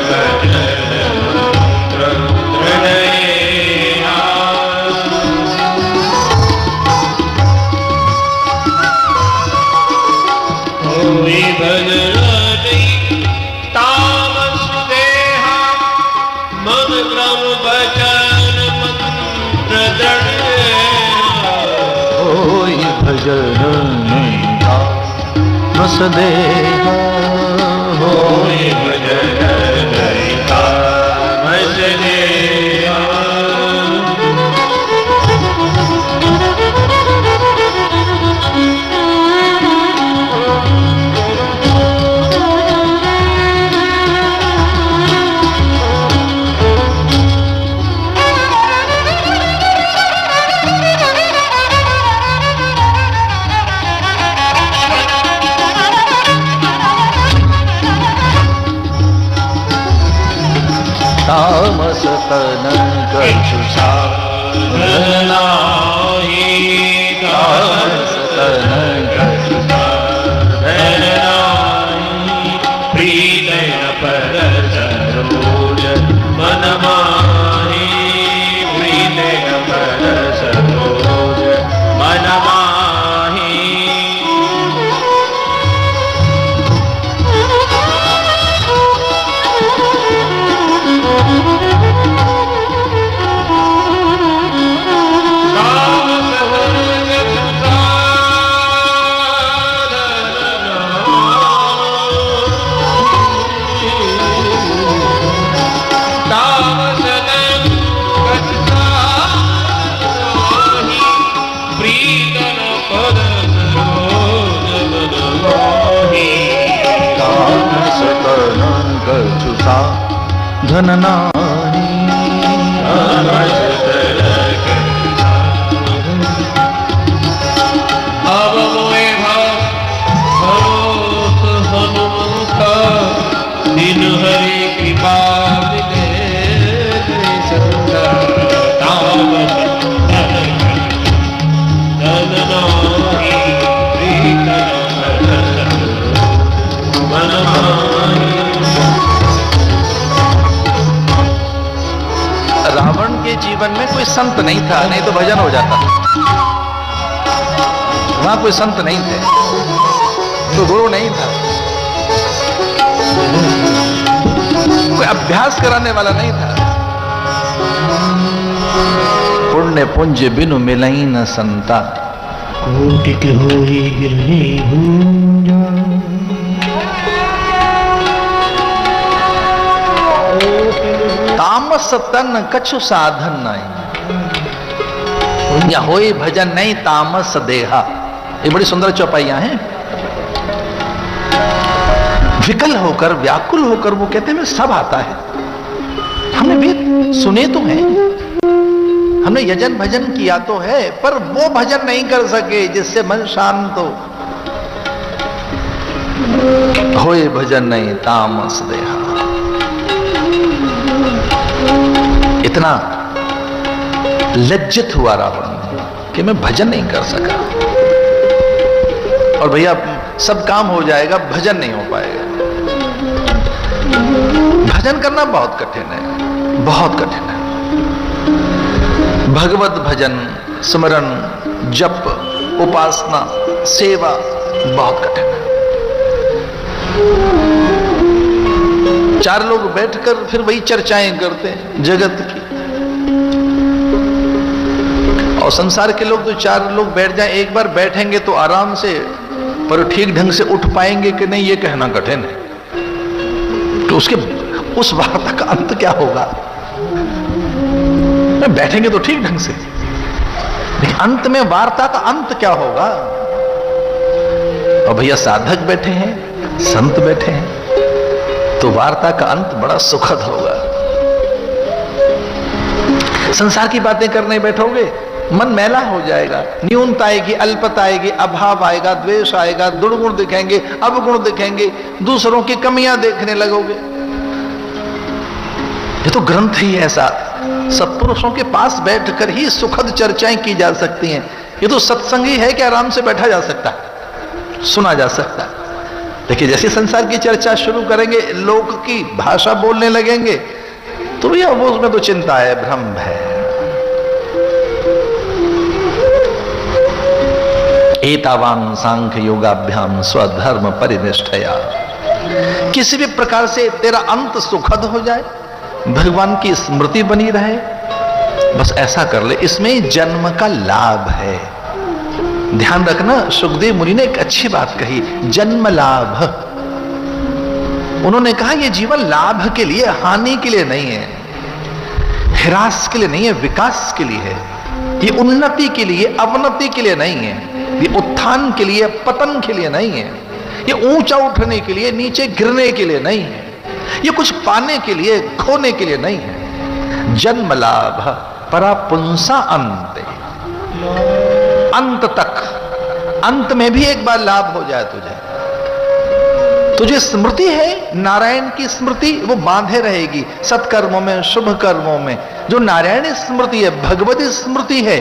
तामस देहा, होई भजन नहीं तामस देहा। तामस तन कछु साधन नाहि, तामस तन कछु साधन नाहि, प्रीत पर सरोज मन माहि, प्रीत पर सरोज मन माहि। धन नाही, अब मोए भरोस हनुमंत, दिन हरि कृपा मिले तामस धन नाही। कोई संत नहीं था, नहीं तो भजन हो जाता। वहां कोई संत नहीं थे, कोई गुरु नहीं था, कोई अभ्यास कराने वाला नहीं था। पुण्य पुंज बिनु मिलई न संता, कोटिक होई गिरही भूंजा। तामस तन कछु साधन नहीं, या होई भजन नहीं तामस देहा। ये बड़ी सुंदर चौपाइयां हैं। विकल होकर, व्याकुल होकर वो कहते हैं सब आता है। हमने वेद सुने तो हैं, हमने यजन भजन किया तो है, पर वो भजन नहीं कर सके जिससे मन शांत हो। होए भजन नहीं तामस देहा। इतना लज्जित हुआ रावण कि मैं भजन नहीं कर सका। और भैया सब काम हो जाएगा, भजन नहीं हो पाएगा। भजन करना बहुत कठिन है, बहुत कठिन है। भगवत भजन, स्मरण, जप, उपासना, सेवा बहुत कठिन है। चार लोग बैठकर फिर वही चर्चाएं करते हैं जगत की, और संसार के लोग तो चार लोग बैठ जाएं, एक बार बैठेंगे तो आराम से, पर ठीक ढंग से उठ पाएंगे कि नहीं ये कहना कठिन है। तो उस वार्ता का अंत क्या होगा? बैठेंगे तो ठीक ढंग से, लेकिन अंत में वार्ता का अंत क्या होगा? और भैया साधक बैठे हैं, संत बैठे हैं, तो वार्ता का अंत बड़ा सुखद होगा। संसार की बातें करने बैठोगे, मन मैला हो जाएगा, न्यूनता आएगी, अल्पता आएगी, अभाव आएगा, द्वेष आएगा, दुर्गुण दिखेंगे, अवगुण दिखेंगे, दूसरों की कमियां देखने लगोगे। ये तो ग्रंथ ही ऐसा, सत्पुरुषों के पास बैठकर ही सुखद चर्चाएं की जा सकती हैं। ये तो सत्संग ही है कि आराम से बैठा जा सकता है, सुना जा सकता है। लेकिन जैसे संसार की चर्चा शुरू करेंगे, लोक की भाषा बोलने लगेंगे, तो भैया वो उसमें तो चिंता है, भ्रम है। एतावान सांख्य योगाभ्याम स्वधर्म परिनिष्ठया। किसी भी प्रकार से तेरा अंत सुखद हो जाए, भगवान की स्मृति बनी रहे, बस ऐसा कर ले। इसमें जन्म का लाभ है। ध्यान रखना, सुखदेव मुनि ने एक अच्छी बात कही, जन्म लाभ। उन्होंने कहा ये जीवन लाभ के लिए, हानि के लिए नहीं है, ह्रास के लिए नहीं है, विकास के लिए है। ये उन्नति के लिए, अवनति के लिए नहीं है, ये उत्थान के लिए, पतन के लिए नहीं है, ये ऊंचा उठने के लिए, नीचे गिरने के लिए नहीं है, ये कुछ पाने के लिए, खोने के लिए नहीं है। जन्म लाभ परापुंसा अंत, अंत तक, अंत में भी एक बार लाभ हो जाए तुझे स्मृति है, नारायण की स्मृति, वो बांधे रहेगी सत्कर्मों में, शुभ कर्मों में। जो नारायण स्मृति है, भगवती स्मृति है।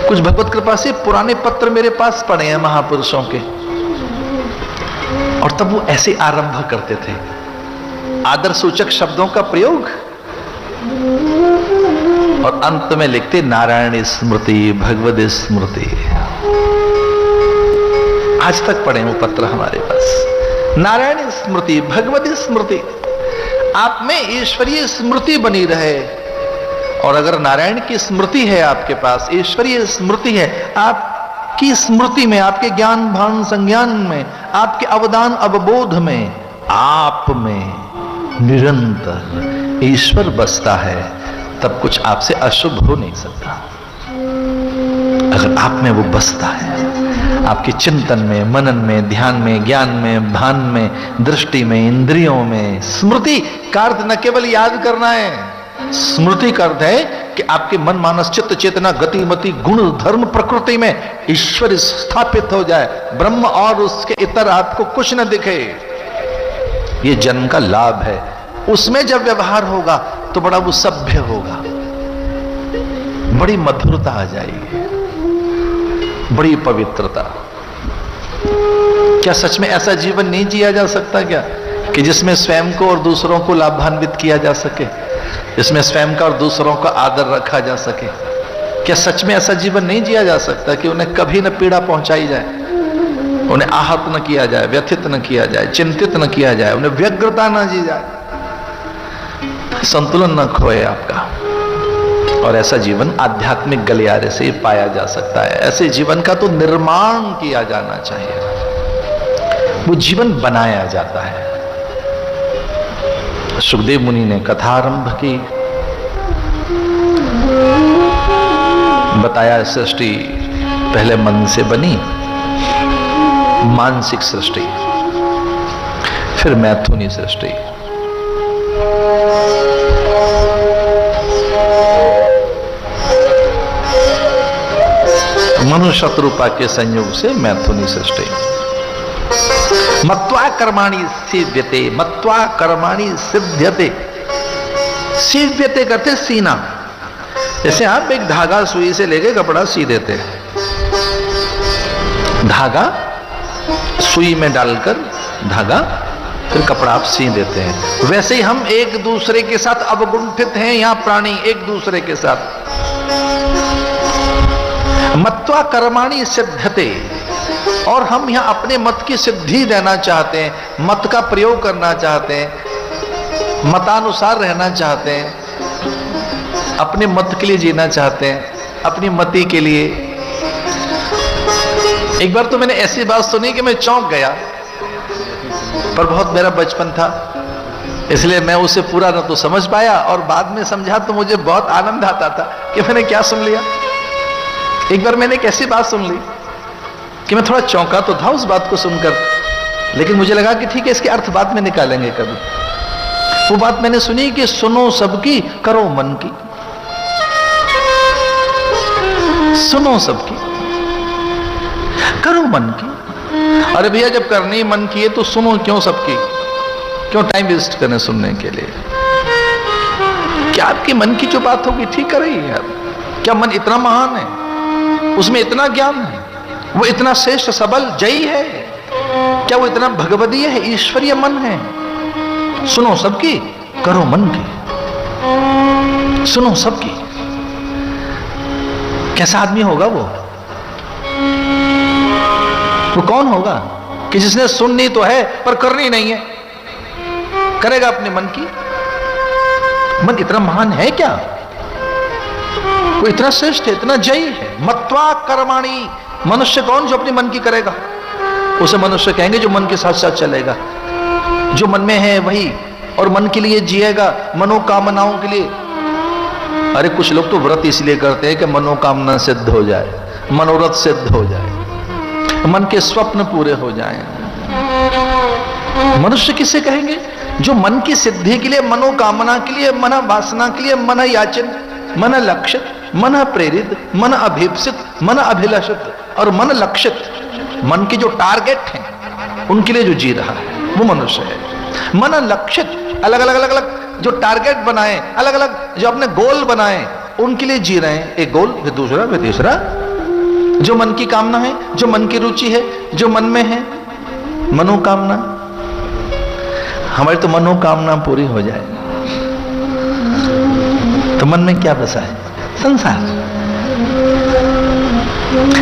कुछ भगवत कृपा से पुराने पत्र मेरे पास पड़े हैं महापुरुषों के, और तब वो ऐसे आरंभ करते थे, आदर सूचक शब्दों का प्रयोग, और अंत में लिखते नारायण स्मृति, भगवत स्मृति। आज तक पढ़े वो पत्र हमारे पास। नारायण स्मृति, भगवत स्मृति, आप में ईश्वरीय स्मृति बनी रहे। और अगर नारायण की स्मृति है आपके पास, ईश्वरीय स्मृति है आपकी स्मृति में, आपके ज्ञान भान संज्ञान में, आपके अवदान अवबोध में, आप में निरंतर ईश्वर बसता है, तब कुछ आपसे अशुभ हो नहीं सकता। अगर आप में वो बसता है, आपके चिंतन में, मनन में, ध्यान में, ज्ञान में, भान में, दृष्टि में, इंद्रियों में। स्मृति का अर्थ न केवल याद करना है, स्मृति का अर्थ है कि आपके मन, मानस, चित्त, चेतना, गतिमति, गुण, धर्म, प्रकृति में ईश्वर स्थापित हो जाए, ब्रह्म और उसके इतर आपको कुछ न दिखे। ये जन्म का लाभ है। उसमें जब व्यवहार होगा तो बड़ा वो सभ्य होगा, बड़ी मधुरता आ जाएगी, बड़ी पवित्रता। क्या सच में ऐसा जीवन नहीं जिया जा सकता क्या कि जिसमें स्वयं को और दूसरों को लाभान्वित किया जा सके? इसमें स्वयं का और दूसरों का आदर रखा जा सके। क्या सच में ऐसा जीवन नहीं जिया जा सकता कि उन्हें कभी न पीड़ा पहुंचाई जाए, उन्हें आहत न किया जाए, व्यथित न किया जाए, चिंतित न किया जाए, उन्हें व्यग्रता न जी जाए, संतुलन न खोए आपका। और ऐसा जीवन आध्यात्मिक गलियारे से ही पाया जा सकता है। ऐसे जीवन का तो निर्माण किया जाना चाहिए, वो जीवन बनाया जाता है। सुखदेव मुनि ने कथा आरंभ की, बताया सृष्टि पहले मन से बनी, मानसिक सृष्टि, फिर मैथुनी सृष्टि, मनुष्य शत्रुपा के संयोग से मैथुनी सृष्टि। मत्वा कर्माणि सिद्ध्यते, मत्वा कर्माणि सिद्ध्यते। सिद्ध्यते करते सीना, जैसे आप एक धागा सुई से लेके कपड़ा सी देते हैं, धागा सुई में डालकर धागा फिर कपड़ा आप सी देते हैं, वैसे ही हम एक दूसरे के साथ अवगुंठित हैं यहां प्राणी एक दूसरे के साथ। मत्वा कर्माणि सिद्ध्यते, और हम यहां अपने मत की सिद्धि देना चाहते हैं, मत का प्रयोग करना चाहते हैं, मतानुसार रहना चाहते हैं, अपने मत के लिए जीना चाहते हैं, अपनी मति के लिए। एक बार तो मैंने ऐसी बात सुनी कि मैं चौंक गया, पर बहुत मेरा बचपन था इसलिए मैं उसे पूरा न तो समझ पाया, और बाद में समझा तो मुझे बहुत आनंद आता था कि मैंने क्या सुन लिया। एक बार मैंने एक ऐसी बात सुन ली कि मैं थोड़ा चौंका तो था उस बात को सुनकर, लेकिन मुझे लगा कि ठीक है, इसके अर्थ बाद में निकालेंगे कभी। वो बात मैंने सुनी कि सुनो सबकी, करो मन की। सुनो सबकी, करो मन की। अरे भैया, जब करनी मन की है तो सुनो क्यों सबकी? क्यों टाइम वेस्ट करने सुनने के लिए? क्या आपके मन की जो बात होगी ठीक कर रही है आप? क्या मन इतना महान है, उसमें इतना ज्ञान है, वो इतना श्रेष्ठ सबल जयी है? क्या वो इतना भगवदीय है, ईश्वरीय मन है? सुनो सबकी, करो मन की। सुनो सबकी। कैसा आदमी होगा वो कौन होगा कि जिसने सुननी तो है पर करनी नहीं है? करेगा अपने मन की? मन इतना महान है क्या? वो इतना श्रेष्ठ है, इतना जयी है। मत्वा कर्माणि, मनुष्य कौन जो अपने मन की करेगा? उसे मनुष्य कहेंगे जो मन के साथ साथ चलेगा, जो मन में है वही, और मन के लिए जिएगा, मनोकामनाओं के लिए। अरे कुछ लोग तो व्रत इसलिए करते हैं कि मनोकामना सिद्ध हो जाए, मनोरथ सिद्ध हो जाए, मन के स्वप्न पूरे हो जाएं। मनुष्य किसे कहेंगे? जो मन की सिद्धि के लिए, मनोकामना के लिए, मन वासना के लिए, मन याचन, मन लक्षित, मन प्रेरित, मन अभीप्सित, मन अभिलषित और मन लक्षित, मन के जो टारगेट हैं उनके लिए जो जी रहा है वो मनुष्य है। मन लक्षित, अलग अलग अलग अलग जो टारगेट बनाए, अलग अलग जो अपने गोल बनाए, उनके लिए जी रहे हैं। एक गोल, फिर दूसरा, फिर तीसरा। जो मन की कामना है, जो मन की रुचि है, जो मन में है, मनोकामना। हमारी तो मनोकामना पूरी हो जाए तो मन में क्या बसा है? संसार।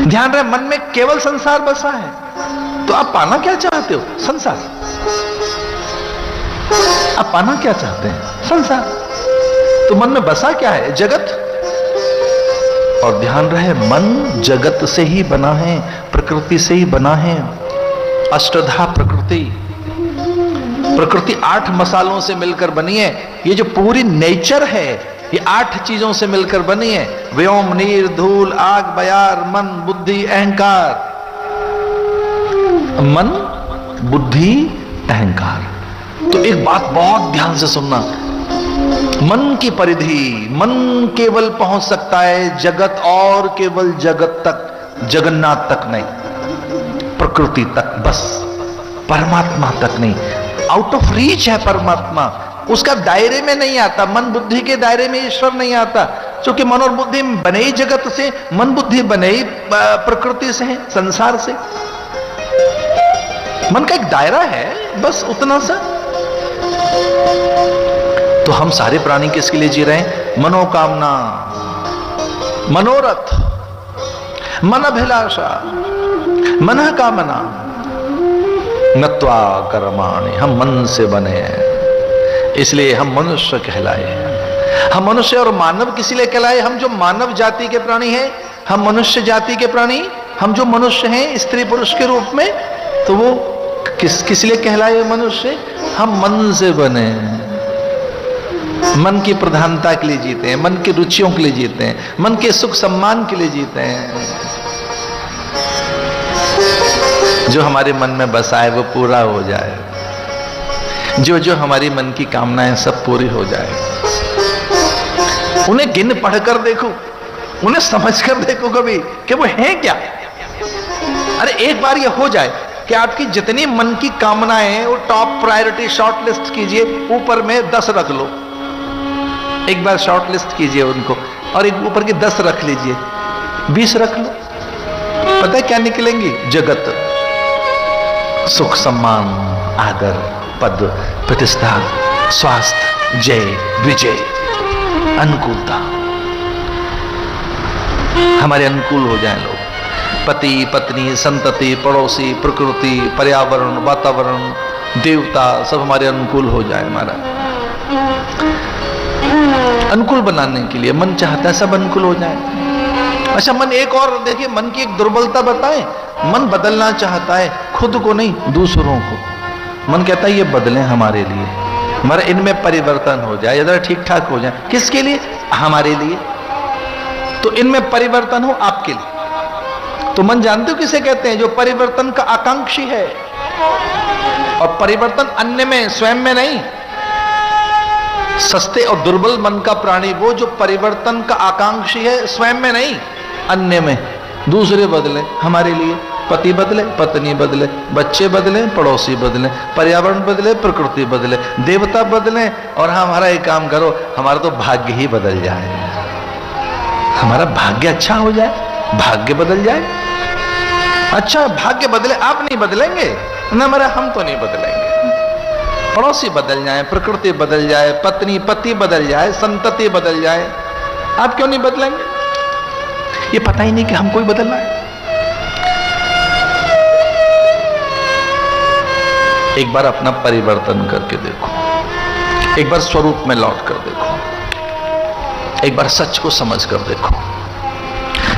ध्यान रहे, मन में केवल संसार बसा है। तो आप पाना क्या चाहते हो? संसार। आप पाना क्या चाहते हैं? संसार। तो मन में बसा क्या है? जगत। और ध्यान रहे, मन जगत से ही बना है, प्रकृति से ही बना है। अष्टधा प्रकृति, प्रकृति 8 मसालों से मिलकर बनी है। ये जो पूरी नेचर है ये 8 चीजों से मिलकर बनी है। व्योम, नीर, धूल, आग, बयार, मन, बुद्धि, अहंकार। मन, बुद्धि, अहंकार। तो एक बात बहुत ध्यान से सुनना, मन की परिधि, मन केवल पहुंच सकता है जगत, और केवल जगत तक, जगन्नाथ तक नहीं, प्रकृति तक बस, परमात्मा तक नहीं। आउट ऑफ रीच है परमात्मा, उसका दायरे में नहीं आता। मन बुद्धि के दायरे में ईश्वर नहीं आता, क्योंकि मन और बुद्धि बने ही जगत से, मन बुद्धि बने ही प्रकृति से है, संसार से। मन का एक दायरा है, बस उतना सा। तो हम सारे प्राणी किसके लिए जी रहे हैं? मनोकामना, मनोरथ, मन अभिलाषा, मन कामना, नत्वा कर्माणि, हम मन से बने हैं, इसलिए हम मनुष्य कहलाए हैं। हम मनुष्य और मानव किस लिए कहलाए? हम जो मानव जाति के प्राणी हैं, हम मनुष्य जाति के प्राणी, हम जो मनुष्य हैं स्त्री पुरुष के रूप में, तो वो किस लिए कहलाए मनुष्य? हम मन से बने हैं, मन की प्रधानता के लिए जीते हैं, मन की रुचियों के लिए जीते हैं, मन के सुख सम्मान के लिए जीते हैं। जो हमारे मन में बसा है वो पूरा हो जाए, जो जो हमारी मन की कामनाएं सब पूरी हो जाए। उन्हें गिन पढ़कर देखो, उन्हें समझकर देखो कभी कि वो है क्या। अरे एक बार ये हो जाए कि आपकी जितनी मन की कामनाएं हैं वो टॉप प्रायोरिटी शॉर्ट लिस्ट कीजिए, ऊपर में 10 रख लो। एक बार शॉर्ट लिस्ट कीजिए उनको और एक ऊपर की 10 रख लीजिए, 20 रख लो। पता है क्या निकलेंगी? जगत, सुख सम्मान, आदर, पद, प्रतिष्ठा, स्वास्थ्य, जय, विजय, अनुकूलता। हमारे अनुकूल हो जाएं लोग, पति पत्नी, संतति, पड़ोसी, प्रकृति, पर्यावरण, वातावरण, देवता, सब हमारे अनुकूल हो जाए। हमारा अनुकूल बनाने के लिए मन चाहता है सब अनुकूल हो जाए। अच्छा, मन एक और देखिए, मन की एक दुर्बलता बताएं, मन बदलना चाहता है, खुद को नहीं दूसरों को। मन कहता है ये बदलें हमारे लिए, हमारा इनमें परिवर्तन हो जाए, इधर ठीक ठाक हो जाए। किसके लिए? हमारे लिए। तो इनमें परिवर्तन हो आपके लिए। तो मन जानते हो किसे कहते हैं? जो परिवर्तन का आकांक्षी है। और परिवर्तन अन्य में, स्वयं में नहीं। सस्ते और दुर्बल मन का प्राणी वो जो परिवर्तन का आकांक्षी है, स्वयं में नहीं, अन्य में। दूसरे बदले हमारे लिए, पति बदले, पत्नी बदले, बच्चे बदले, पड़ोसी बदले, पर्यावरण बदले, प्रकृति बदले, देवता बदले, और हमारा एक काम करो, हमारा तो भाग्य ही बदल जाए, हमारा भाग्य अच्छा हो जाए, भाग्य बदल जाए। अच्छा, भाग्य बदले, आप नहीं बदलेंगे ना, हमारा हम तो नहीं बदलेंगे। पड़ोसी बदल जाए, प्रकृति बदल जाए, पत्नी पति बदल जाए, संतति बदल जाए, आप क्यों नहीं बदलेंगे? ये पता ही नहीं कि हमको ही बदलना है। एक बार अपना परिवर्तन करके देखो, एक बार स्वरूप में लौट कर देखो, एक बार सच को समझ कर देखो,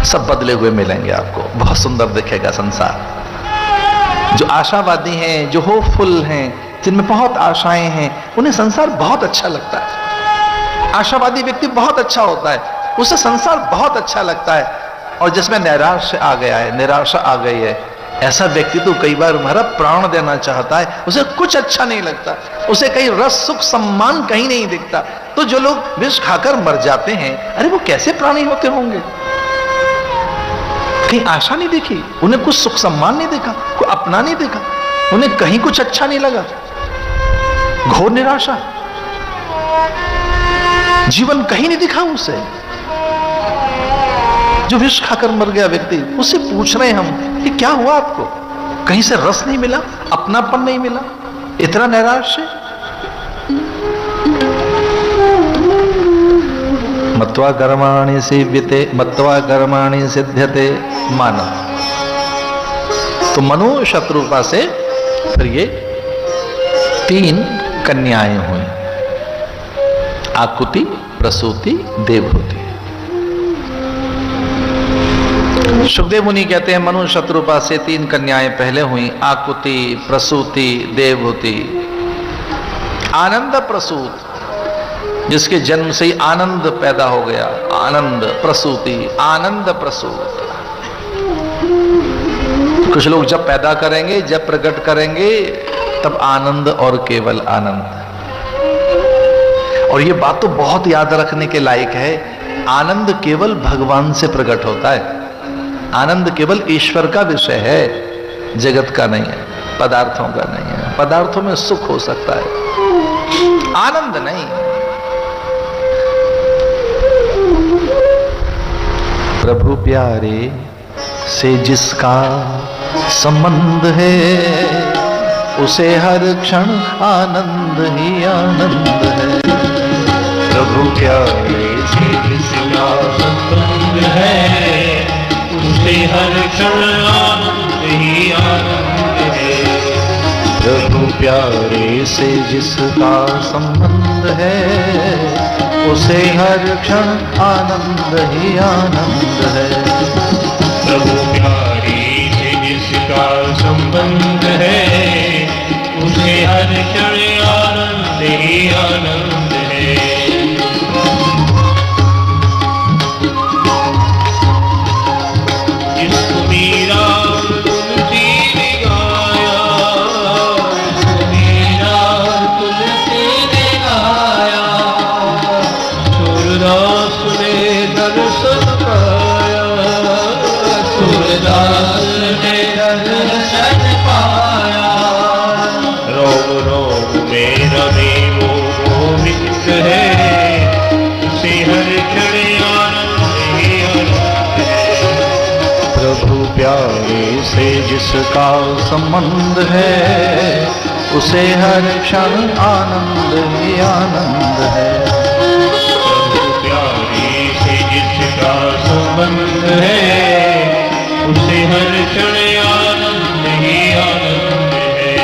सब बदले हुए मिलेंगे आपको। बहुत सुंदर दिखेगा संसार। जो आशावादी हैं, जो होपफुल हैं, जिनमें बहुत आशाएं हैं, उन्हें संसार बहुत अच्छा लगता है। आशावादी व्यक्ति बहुत अच्छा होता है, उसे संसार बहुत अच्छा लगता है। और जिसमें नैराश्य आ गया है, निराशा आ गई है, ऐसा व्यक्ति तो कई बार हमारा प्राण देना चाहता है, उसे कुछ अच्छा नहीं लगता, उसे कहीं रस सुख सम्मान कहीं नहीं दिखता। तो जो लोग विष खाकर मर जाते हैं, अरे वो कैसे प्राणी होते होंगे? कहीं आशा नहीं दिखी, उन्हें कुछ सुख सम्मान नहीं दिखा, कोई अपना नहीं दिखा, उन्हें कहीं कुछ अच्छा नहीं लगा, घोर निराशा, जीवन कहीं नहीं दिखा उसे। जो विष खाकर मर गया व्यक्ति, उससे पूछ रहे हैं हम कि क्या हुआ आपको? कहीं से रस नहीं मिला, अपनापन नहीं मिला, इतना नैराश्य। मत्वा कर्माणि सेव्यते मत्वा कर्माणि सिद्ध्यते मानव। तो मनो शत्रुपा से फिर ये 3 कन्याएं हुई, आकुति, प्रसूति, देवहूति। सुखदेव मुनि कहते हैं मनु शत्रुपा से 3 कन्याएं पहले हुई, आकुति, प्रसूति, देवहूति। आनंद प्रसूत, जिसके जन्म से ही आनंद पैदा हो गया, आनंद प्रसूति, आनंद प्रसूत। कुछ लोग जब पैदा करेंगे, जब प्रकट करेंगे, तब आनंद और केवल आनंद। और ये बात तो बहुत याद रखने के लायक है, आनंद केवल भगवान से प्रकट होता है, आनंद केवल ईश्वर का विषय है, जगत का नहीं है, पदार्थों का नहीं है। पदार्थों में सुख हो सकता है, आनंद नहीं। प्रभु प्यारे से जिसका संबंध है, उसे हर क्षण आनंद ही आनंद है। प्रभु प्यारे से जिसका संबंध है उसे हर क्षण आनंद ही आनंद है। प्रभु प्यारे से जिसका संबंध है उसे हर क्षण आनंद ही आनंद है। प्रभु प्यारे से जिसका संबंध है उसे हर क्षण आनंद ही आनंद है। जिसको मीरा तुलसी ने गाया, जिसको मीरा तुलसी ने गाया, सूरदास ने दर्शन पाया, सूरदास ने दर्शन पाया। रोम रोम में रवि वो गोविंद है उसे हर क्षण आनंद ही आनंद है। प्रभु प्यारे से जिसका संबंध है उसे हर क्षण आनंद ही आनंद है। प्रभु प्यारे से जिसका संबंध है उसे हर क्षण आनंद ही आनंद है।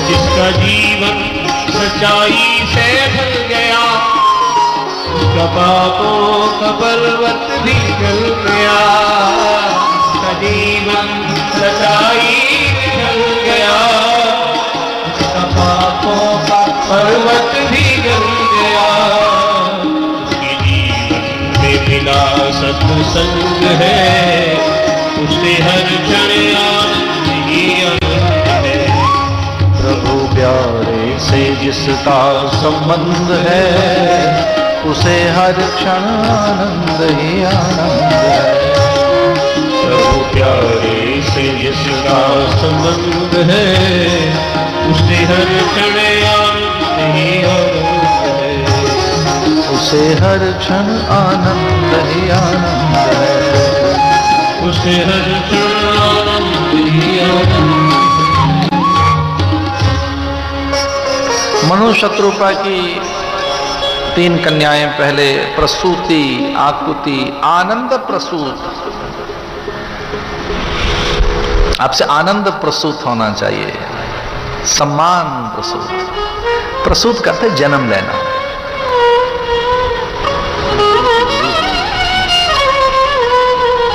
जिसका जीवन सच्चाई से भर गया उसका पापों का पर्वत भी गल गया। उसका जीवन सच्चाई में ढल गया उसका पापों का पर्वत भी गल गया। उसके जीवन में मिला सत्संग है उसे हर क्षण आनंद ही आनंद है। प्रभु प्यारे से जिसका संबंध है उसे हर क्षण आनंद ही आनंद है। प्रभु प्यारे से जिसका संबंध है उसे हर क्षण आनंद ही आनंद है। उसे हर क्षण आनंद ही आनंद है। उसे हर क्षण आनंद ही आनंद। मनु शत्रुपा की 3 कन्याएं पहले प्रसूति, आकुति, आनंद प्रसूत। आपसे आनंद प्रसूत होना चाहिए, सम्मान प्रसूत। प्रसूत करते जन्म लेना।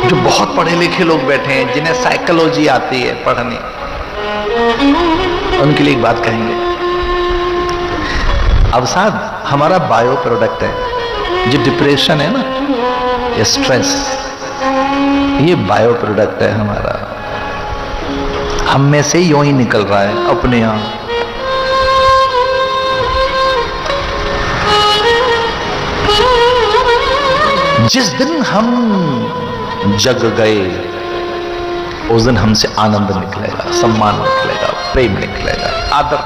जो बहुत पढ़े लिखे लोग बैठे हैं जिन्हें साइकोलॉजी आती है पढ़ने, उनके लिए एक बात कहेंगे। अवसाद हमारा बायो प्रोडक्ट है। जो डिप्रेशन है ना, ये स्ट्रेस, ये बायो प्रोडक्ट है हमारा। हम में से यूं ही निकल रहा है अपने आप। जिस दिन हम जग गए उस दिन हमसे आनंद निकलेगा, सम्मान निकलेगा, प्रेम निकलेगा, आदर।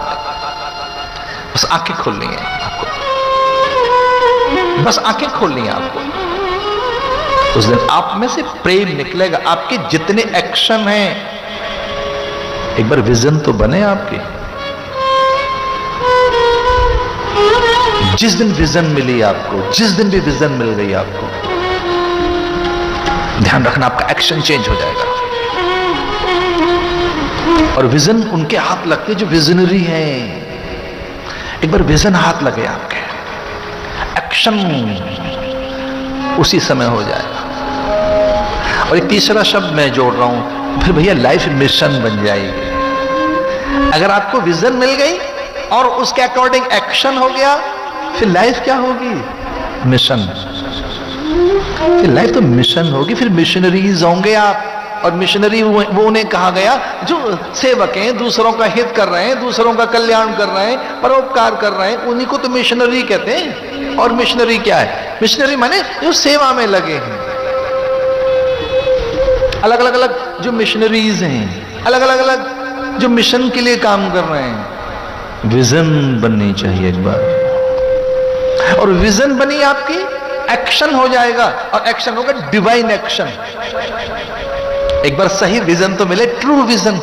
बस आंखें खोलनी है आपको, बस आंखें खोलनी है आपको। उस दिन आप में से प्रेम निकलेगा। आपके जितने एक्शन हैं, एक बार विजन तो बने आपके। जिस दिन विजन मिली आपको, जिस दिन भी विजन मिल गई आपको, ध्यान रखना आपका एक्शन चेंज हो जाएगा। और विजन उनके हाथ लगते जो विजनरी हैं। एक बार विजन हाथ लगे आपके, एक्शन उसी समय हो जाएगा। और एक तीसरा शब्द मैं जोड़ रहा हूं, फिर भैया लाइफ मिशन बन जाएगी। अगर आपको विजन मिल गई और उसके अकॉर्डिंग एक्शन हो गया, फिर लाइफ क्या होगी? मिशन। फिर लाइफ तो मिशन होगी। फिर मिशनरीज होंगे आप। और मिशनरी वो उन्हें कहा गया जो सेवक हैं, दूसरों का हित कर रहे हैं, दूसरों का कल्याण कर रहे हैं, परोपकार कर रहे हैं, उन्हीं को तो मिशनरी कहते हैं। और मिशनरी क्या है? मिशनरी माने जो सेवा में लगे हैं। अलग अलग जो मिशनरीज हैं, अलग अलग जो मिशन के लिए काम कर रहे हैं। विजन बननी चाहिए एक बार। और विजन बनी आपकी, एक्शन हो जाएगा। और एक्शन होगा डिवाइन एक्शन। एक बार सही विजन तो मिले, ट्रू विजन,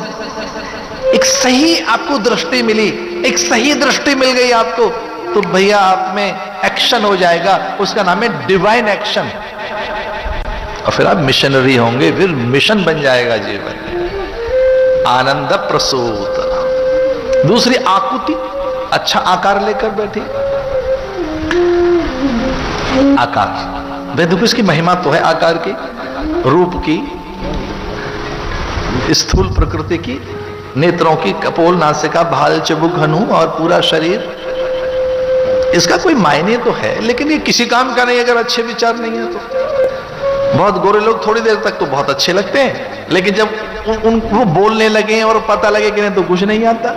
एक सही आपको दृष्टि मिली, एक सही दृष्टि मिल गई आपको, तो भैया आप में एक्शन हो जाएगा, उसका नाम है डिवाइन एक्शन। और फिर आप मिशनरी होंगे, फिर मिशन बन जाएगा जीवन। आनंद प्रसूत। दूसरी आकृति, अच्छा आकार लेकर बैठी। आकार, वे देखो इसकी महिमा तो है, आकार की, रूप की, स्थूल प्रकृति की, नेत्रों की, कपोल, नासिका, भाल, चबुक, हनु और पूरा शरीर। इसका कोई मायने तो है, लेकिन ये किसी काम का नहीं अगर अच्छे विचार नहीं है तो। बहुत गोरे लोग थोड़ी देर तक तो बहुत अच्छे लगते हैं, लेकिन जब वो बोलने लगे और पता लगे कि नहीं तो कुछ नहीं आता।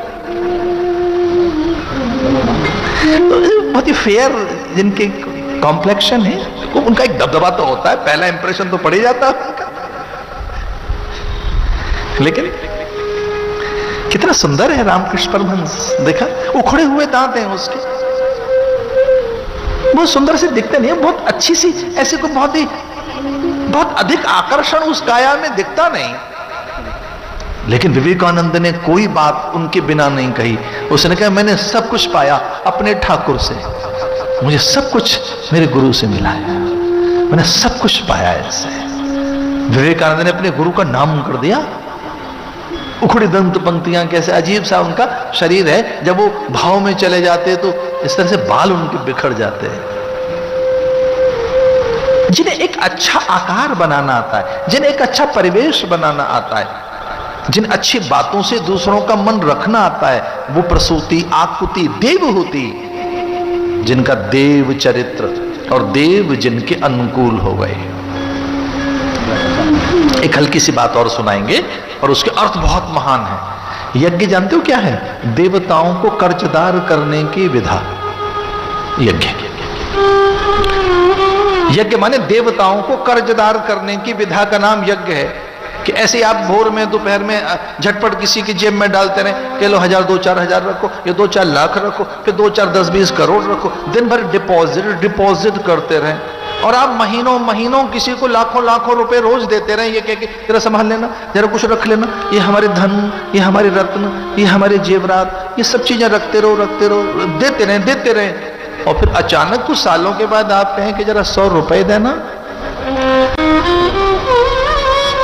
तो बहुत ही फेयर जिनके कॉम्प्लेक्शन है, उनका एक दबदबा तो होता है, पहला इंप्रेशन तो पड़ ही जाता है उनका। लेकिन कितना सुंदर है रामकृष्ण परमहंस, देखा उखड़े हुए दांत हैं उसके, बहुत सुंदर से दिखते नहीं, बहुत अच्छी सी, ऐसे को बहुत अधिक आकर्षण उस काया में दिखता नहीं। लेकिन विवेकानंद ने कोई बात उनके बिना नहीं कही। उसने कहा मैंने सब कुछ पाया अपने ठाकुर से, मुझे सब कुछ मेरे गुरु से मिला है, मैंने सब कुछ पाया ऐसे। विवेकानंद ने अपने गुरु का नाम कर दिया। उखड़ी दंत पंक्तियां, कैसे अजीब सा उनका शरीर है, जब वो भाव में चले जाते तो इस तरह से बाल उनके बिखर जाते हैं। जिन्हें एक अच्छा आकार बनाना आता है, जिन्हें एक अच्छा परिवेश बनाना आता है, जिन अच्छी बातों से दूसरों का मन रखना आता है, वो प्रसूति, आकृति, देवहूति, जिनका देव चरित्र और देव जिनके अनुकूल हो गए। एक हल्की सी बात और सुनाएंगे और उसके अर्थ बहुत महान है। यज्ञ जानते हो क्या है? देवताओं को कर्जदार करने की विधा। यज्ञ माने देवताओं को कर्जदार करने की विधा का नाम यज्ञ है। कि ऐसे आप भोर में दोपहर में झटपट किसी की जेब में डालते रहे कि लो 1000 2-4 हजार रखो, या 2-4 लाख रखो, फिर 2-4 10-20 करोड़ रखो, दिन भर डिपॉजिट करते रहे, और आप महीनों महीनों किसी को लाखों रुपए रोज देते रहे, ये कह के जरा संभाल लेना, जरा कुछ रख लेना, ये हमारे धन, ये हमारे रत्न, ये हमारे जेवरात, ये सब चीजें रखते रहो, देते रहे, और फिर अचानक कुछ सालों के बाद आप कहें कि जरा 100 रुपए देना,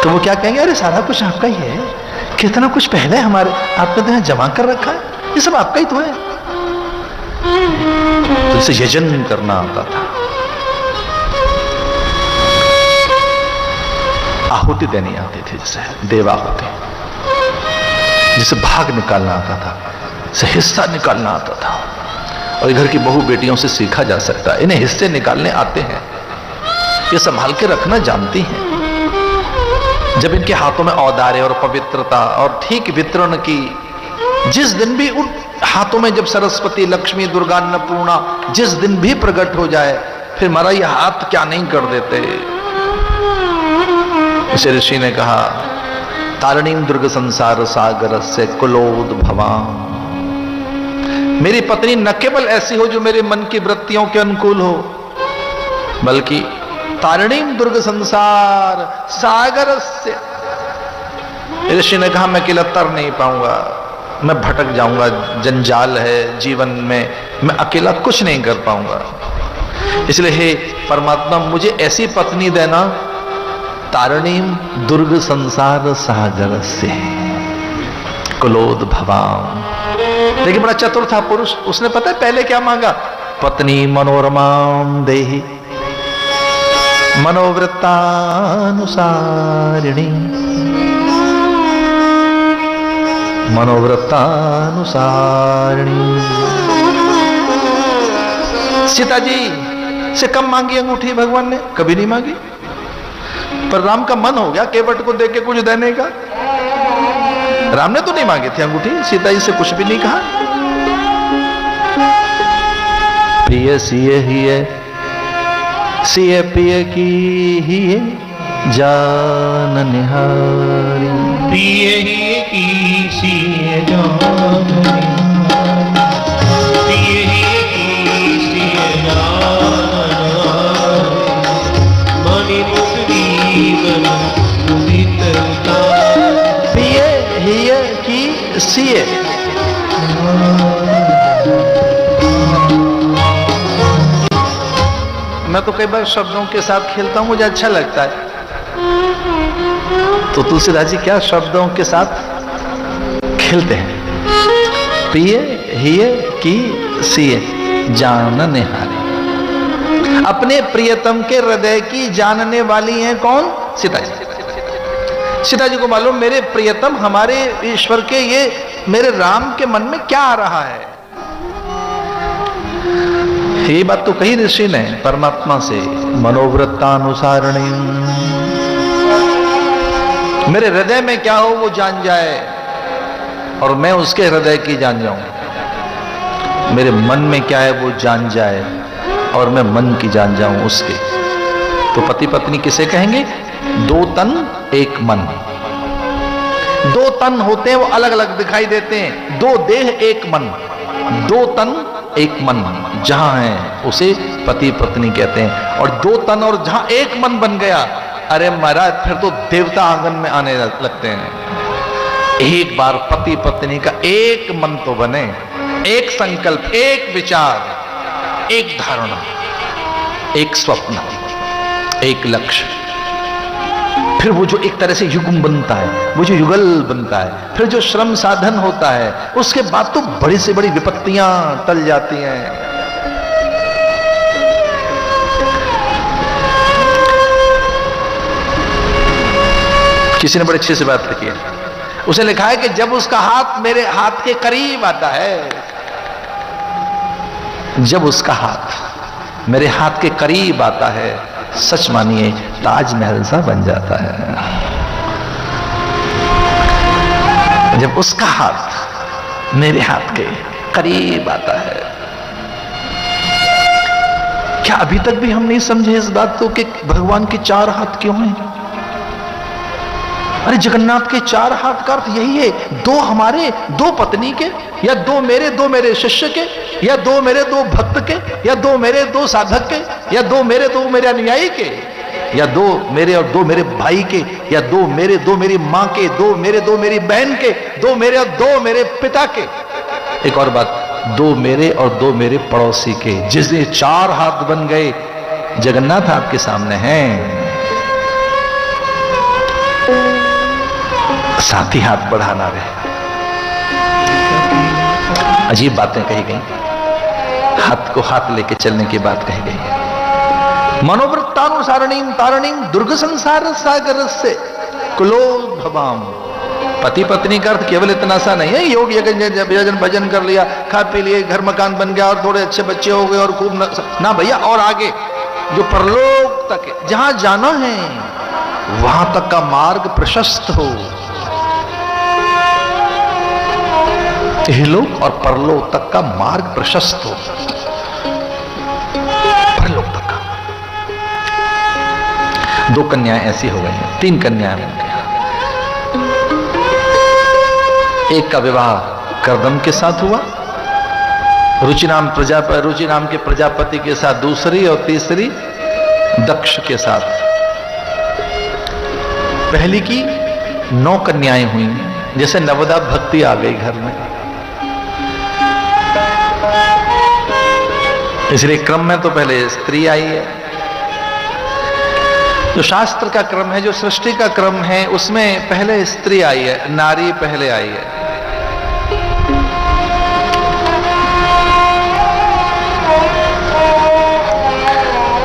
तो वो क्या कहेंगे? अरे सारा कुछ आपका ही है, कितना कुछ पहले हमारे आपने तो यहाँ जमा कर रखा है, ये सब आपका ही तो है। तो इसे यजन करना आता था, आहुति देनी आती थी, जैसे देवाहुति, जिसे भाग निकालना आता था, जिसे हिस्सा निकालना आता था। और घर की बहू बेटियों से सीखा जा सकता है, इन्हें हिस्से निकालने आते हैं, ये संभाल के रखना जानती हैं। जब इनके हाथों में औदार्य और पवित्रता और ठीक वितरण की, जिस दिन भी उन हाथों में जब सरस्वती, लक्ष्मी, दुर्गा, अन्नपूर्णा जिस दिन भी प्रकट हो जाए, फिर हमारा ये हाथ क्या नहीं कर देते। इसे ऋषि ने कहा, तारिणीं दुर्ग संसार सागर से कुलोद्भवा। मेरी पत्नी न केवल ऐसी हो जो मेरे मन की वृत्तियों के अनुकूल हो, बल्कि तारिणीं दुर्ग संसार सागर से। ऋषि ने कहा मैं अकेला तर नहीं पाऊंगा, मैं भटक जाऊंगा, जंजाल है जीवन में, मैं अकेला कुछ नहीं कर पाऊंगा। इसलिए हे परमात्मा, मुझे ऐसी पत्नी देना, तारिणीं दुर्ग संसार सागर से कुलोद्भवाम। लेकिन बड़ा चतुर था पुरुष, उसने पता है पहले क्या मांगा? पत्नी मनोरमां देहि मनोवृत्तानुसारिणी। सीता जी से कम मांगी अंगूठी भगवान ने, कभी नहीं मांगी। पर राम का मन हो गया केवट को देके कुछ देने का। राम ने तो नहीं मांगी थी अंगूठी, सीता जी से कुछ भी नहीं कहा। प्रिय सिय ही है, सिय प्रिय की ही है जान निहारी। प्रिय ही की सिय जान निहारी, प्रिय ही की सिय जान निहारी। मणि मुक्ति मन मुदित मैं तो कई बार शब्दों के साथ खेलता हूं, मुझे अच्छा लगता है। तो तुलसीदास जी क्या शब्दों के साथ खेलते हैं। प्रिय हिय की सिए जानने हारे, अपने प्रियतम के हृदय की जानने वाली हैं कौन? सीता जी। सीता जी को मालूम मेरे प्रियतम हमारे ईश्वर के, ये मेरे राम के मन में क्या आ रहा है। ये बात तो कही ऋषि ने परमात्मा से, मनोवृत्तानुसारिणी, मेरे हृदय में क्या हो वो जान जाए और मैं उसके हृदय की जान जाऊं। मेरे मन में क्या है वो जान जाए और मैं मन की जान जाऊं उसके। तो पति पत्नी किसे कहेंगे? दो तन एक मन। दो तन होते हैं वो अलग अलग दिखाई देते हैं, दो देह एक मन, दो तन एक मन जहां है उसे पति पत्नी कहते हैं। और दो तन और जहां एक मन बन गया, अरे महाराज फिर तो देवता आंगन में आने लगते हैं। एक बार पति पत्नी का एक मन तो बने, एक संकल्प, एक विचार, एक धारणा, एक स्वप्न, एक लक्ष्य, फिर वो जो एक तरह से युग्म बनता है, वो जो युगल बनता है, फिर जो श्रम साधन होता है, उसके बाद तो बड़ी से बड़ी विपत्तियां टल जाती हैं। किसी ने बड़े अच्छे से बात लिखी है, उसे लिखा है कि जब उसका हाथ मेरे हाथ के करीब आता है, जब उसका हाथ मेरे हाथ के करीब आता है, सच मानिए ताजमहल सा बन जाता है। जब उसका हाथ मेरे हाथ के करीब आता है। क्या अभी तक भी हम नहीं समझे इस बात को कि भगवान के चार हाथ क्यों हैं? अरे जगन्नाथ के चार हाथ का अर्थ यही है, दो हमारे, दो पत्नी के, या दो मेरे शिष्य के, या दो मेरे दो भक्त के, या दो मेरे दो साधक के, या दो मेरे अनुयायी के, या दो मेरे और दो मेरे भाई के, या दो मेरी मां के, दो मेरी बहन के, दो मेरे पिता के। एक और बात, दो मेरे और दो मेरे पड़ोसी के। जिसने चार हाथ बन गए, जगन्नाथ आपके सामने हैं, साथ ही हाथ बढ़ाना रहे। अजीब बातें कही गई, हाथ को हाथ लेके चलने की बात कही गई। मनोवृत्तानुसारणीम तारणीम दुर्ग संसार सागर से कुलो भवाम। पति पत्नी का अर्थ केवल इतना सा नहीं है, योग यजन भजन कर लिया, खा पी लिए, घर मकान बन गया और थोड़े अच्छे बच्चे हो गए और खूब ना भैया, और आगे जो परलोक तक है, जहां जाना है वहां तक का मार्ग प्रशस्त हो। इहलोक और परलोक तक का मार्ग प्रशस्त हो, परलोक तक का। दो कन्याएं ऐसी हो गई हैं, तीन कन्याएं बन गई। एक का विवाह कर्दम के साथ हुआ, रुचि नाम के प्रजापति के साथ दूसरी, और तीसरी दक्ष के साथ। पहली की 9 कन्याएं हुई, जैसे नवदा भक्ति आ गई घर में। इसलिए क्रम में तो पहले स्त्री आई है। जो शास्त्र का क्रम है, जो सृष्टि का क्रम है, उसमें पहले स्त्री आई है, नारी पहले आई है।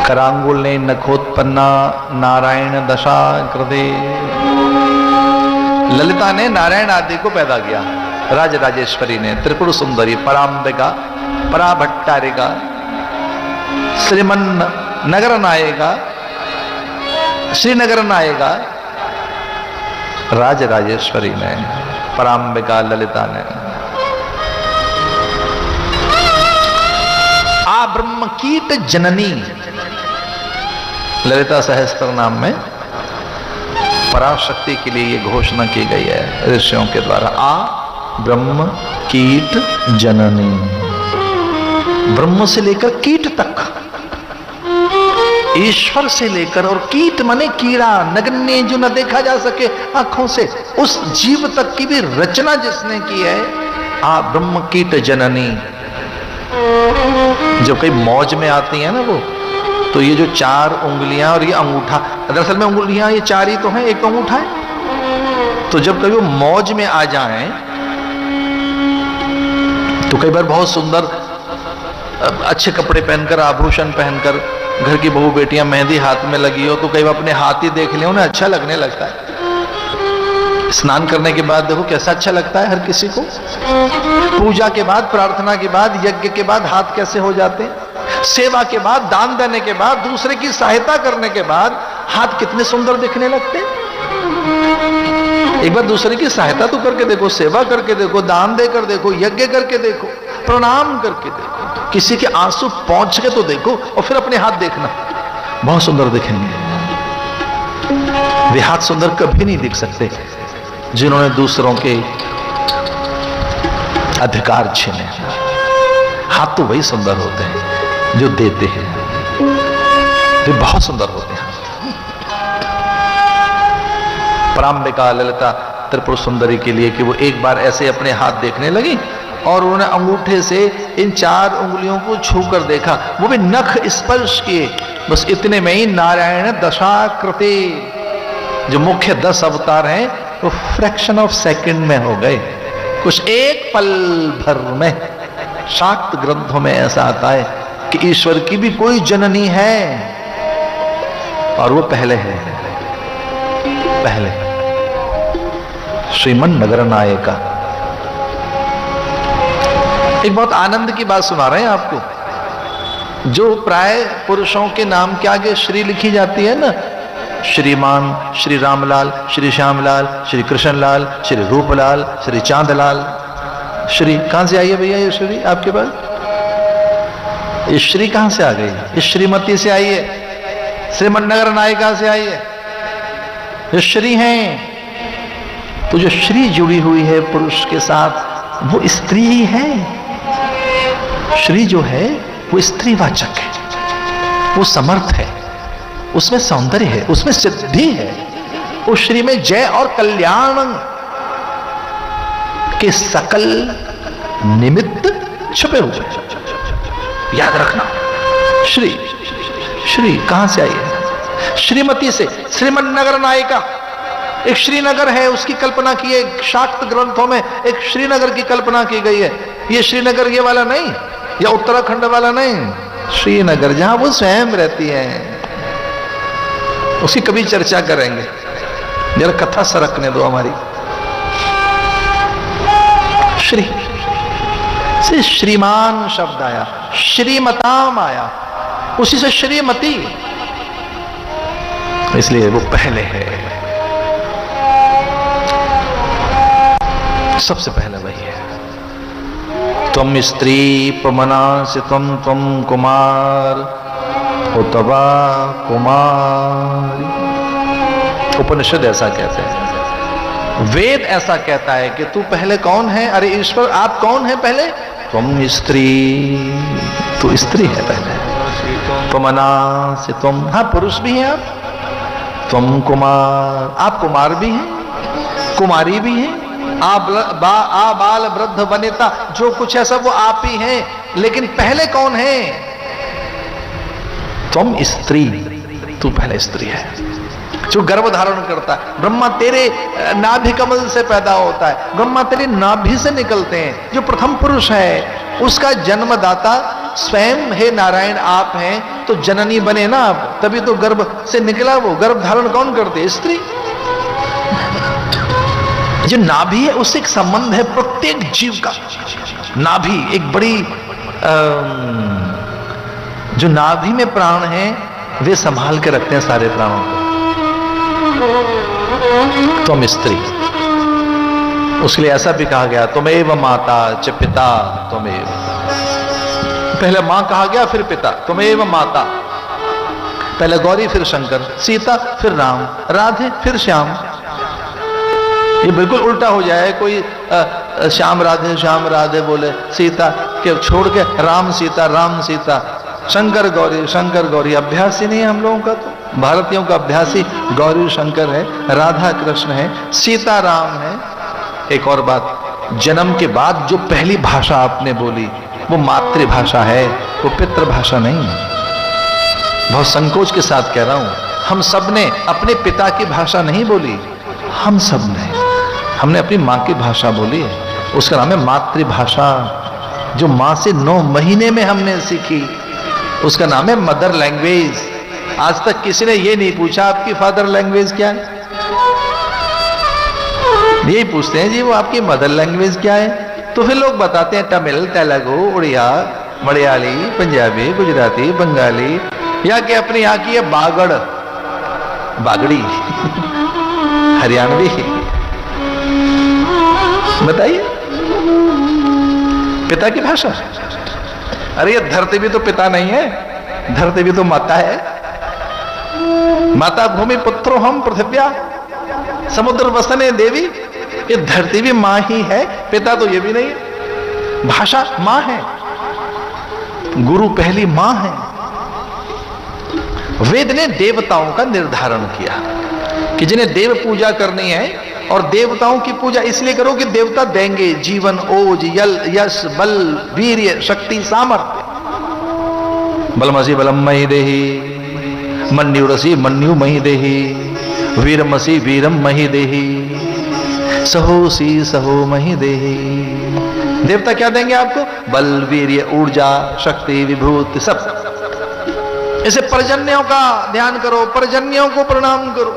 करांगुल ने नखोत्पन्ना नारायण दशा कृते। ललिता ने नारायण आदि को पैदा किया, राजराजेश्वरी ने त्रिपुर सुंदरी, परांबिका, पराभट्टारिका, श्रीमन नगर नायिका, श्रीनगर नायिका राजराजेश्वरी ने, परांबिका ललिता ने। आ ब्रह्म कीट जननी, ललिता सहस्त्र नाम में पराशक्ति के लिए ये घोषणा की गई है ऋषियों के द्वारा। आ ब्रह्म कीट जननी, ब्रह्म से लेकर कीट तक, ईश्वर से लेकर, और कीट माने कीड़ा, नगण्य जो न देखा जा सके आंखों से, उस जीव तक की भी रचना जिसने की है। आ ब्रह्म कीट जननी, जो कई मौज में आती है ना, वो तो ये जो 4 उंगलियां और ये अंगूठा, दरअसल में उंगलियां ये 4 ही तो हैं, एक तो अंगूठा है। तो जब कभी वो मौज में आ जाएं तो कई बार बहुत सुंदर अच्छे कपड़े पहनकर, आभूषण पहनकर, घर की बहू बेटियां मेहंदी हाथ में लगी हो तो कई बार अपने हाथ ही देख ले, उन्हें अच्छा लगने लगता है। स्नान करने के बाद देखो कैसा अच्छा लगता है हर किसी को। पूजा के बाद, प्रार्थना के बाद, यज्ञ के बाद हाथ कैसे हो जाते हैं। सेवा के बाद, दान देने के बाद, दूसरे की सहायता करने के बाद हाथ कितने सुंदर दिखने लगते हैं। एक बार दूसरे की सहायता तो करके देखो, सेवा करके देखो, दान देकर देखो, यज्ञ करके देखो, प्रणाम करके देखो, किसी के आंसू पहुंच के तो देखो, और फिर अपने हाथ देखना, बहुत सुंदर दिखेंगे। वे हाथ सुंदर कभी नहीं दिख सकते जिन्होंने दूसरों के अधिकार छीने। हाथ तो वही सुंदर होते हैं जो देते हैं, वे बहुत सुंदर होते हैं। परांबिका ललिता त्रिपुर सुंदरी के लिए कि वो एक बार ऐसे अपने हाथ देखने लगी और उन्होंने अंगूठे से इन 4 उंगलियों को छूकर देखा, वो भी नख स्पर्श किए। बस इतने में ही नारायण दशाकृति, जो मुख्य 10 अवतार हैं, वो फ्रैक्शन ऑफ सेकंड में हो गए, कुछ एक पल भर में। शाक्त ग्रंथों में ऐसा आता है कि ईश्वर की भी कोई जननी है और वो पहले है, पहले श्रीमन नगर नायका। एक बहुत आनंद की बात सुना रहे हैं आपको। जो प्राय पुरुषों के नाम के आगे श्री लिखी जाती है ना, श्रीमान, श्री रामलाल, श्री श्यामलाल, श्री कृष्णलाल, श्री रूपलाल, श्री चांदलाल, श्री कहां से आई है भैया ये श्री आपके पास? ये श्री कहां से आ गई? ये श्रीमती से आई है, श्रीमन नगर नायिका से आई है, ये श्री हैं। तो जो श्री जुड़ी हुई है पुरुष के साथ वो स्त्री ही है। श्री जो है वो स्त्रीवाचक है, वो समर्थ है, उसमें सौंदर्य है, उसमें सिद्धि है। उस श्री में जय और कल्याण के सकल निमित्त छुपे हुए। याद रखना, श्री श्री कहां से आई है? श्रीमती से। श्रीमन नगर नायिका, एक श्रीनगर है, उसकी कल्पना की है। शाक्त ग्रंथों में एक श्रीनगर की कल्पना की गई है। ये श्रीनगर ये वाला नहीं, या उत्तराखंड वाला नहीं, श्रीनगर जहां वो स्वयं रहती है। उसकी कभी चर्चा करेंगे, जरा कथा सरकने दो हमारी। श्री से श्रीमान शब्द आया, श्रीमताम आया, उसी से श्रीमती, इसलिए वो पहले है, सबसे पहले वही है। तुम स्त्री पमनासि तुम कुमार उतवा कुमारी। उपनिषद ऐसा कहते हैं, वेद ऐसा कहता है कि तू पहले कौन है? अरे ईश्वर आप कौन है पहले? तुम स्त्री, तू स्त्री है पहले। पमनासि तुम, हाँ पुरुष भी हैं आप। तुम कुमार, आप कुमार भी हैं, कुमारी भी हैं। आ बाल वृद्ध वनिता, जो कुछ है सब वो आप ही हैं, लेकिन पहले कौन है? तुम स्त्री, तू पहले स्त्री है जो गर्भ धारण करता है। ब्रह्मा तेरे नाभि कमल से पैदा होता है, ब्रह्मा तेरे नाभि से निकलते हैं। जो प्रथम पुरुष है उसका जन्मदाता स्वयं है नारायण आप हैं, तो जननी बने ना आप, तभी तो गर्भ से निकला वो। गर्भ धारण कौन करते है? स्त्री। जो नाभि है उससे एक संबंध है प्रत्येक जीव का। नाभि एक बड़ी जो नाभि में प्राण है वे संभाल के रखते हैं सारे प्राणों को। तुम स्त्री, उसके लिए ऐसा भी कहा गया, तुमेव माता च पिता तुमेव। पहले मां कहा गया, फिर पिता। तुमेव माता, पहले गौरी, फिर शंकर, सीता, फिर राम, राधे, फिर श्याम। ये बिल्कुल उल्टा हो जाए, कोई श्याम राधे बोले, सीता के छोड़ के राम सीता, शंकर गौरी। अभ्यास ही नहीं है हम लोगों का, तो भारतीयों का अभ्यास ही गौरी शंकर है, राधा कृष्ण है, सीता राम है। एक और बात, जन्म के बाद जो पहली भाषा आपने बोली वो मातृभाषा है, वो पितृभाषा नहीं है। बहुत संकोच के साथ कह रहा हूं, हम सब ने अपने पिता की भाषा नहीं बोली, हम सब ने हमने अपनी मां की भाषा बोली है। उसका नाम है मातृभाषा, जो मां से 9 महीने में हमने सीखी, उसका नाम है मदर लैंग्वेज। आज तक किसी ने ये नहीं पूछा आपकी फादर लैंग्वेज क्या है, यही पूछते हैं जी वो आपकी मदर लैंग्वेज क्या है। तो फिर लोग बताते हैं तमिल, तेलुगु, उड़िया, मलयाली, पंजाबी, गुजराती, बंगाली, या कि अपनी यहाँ की है बागड़, बागड़ी, हरियाणवी। बताइए पिता की भाषा। अरे ये धरती भी तो पिता नहीं है, धरती भी तो माता है। माता भूमि पुत्रो हम पृथिव्या समुद्र वसने देवी, ये धरती भी मां ही है, पिता तो ये भी नहीं है। भाषा मां है, गुरु पहली मां है। वेद ने देवताओं का निर्धारण किया कि जिन्हें देव पूजा करनी है, और देवताओं की पूजा इसलिए करो कि देवता देंगे जीवन, ओज, यल, यश, बल, वीर्य, शक्ति, सामर्थ्य। बलमसी बलमयि देहि, मन्युरसी मन्यु मयि देहि, वीरमसी वीरम मयि देहि, सहोसी सहो मयि देहि। देवता क्या देंगे आपको? बल, वीर्य, ऊर्जा, शक्ति, विभूति, सब। इसे पर्जन्यों का ध्यान करो, पर्जन्यों को प्रणाम करो।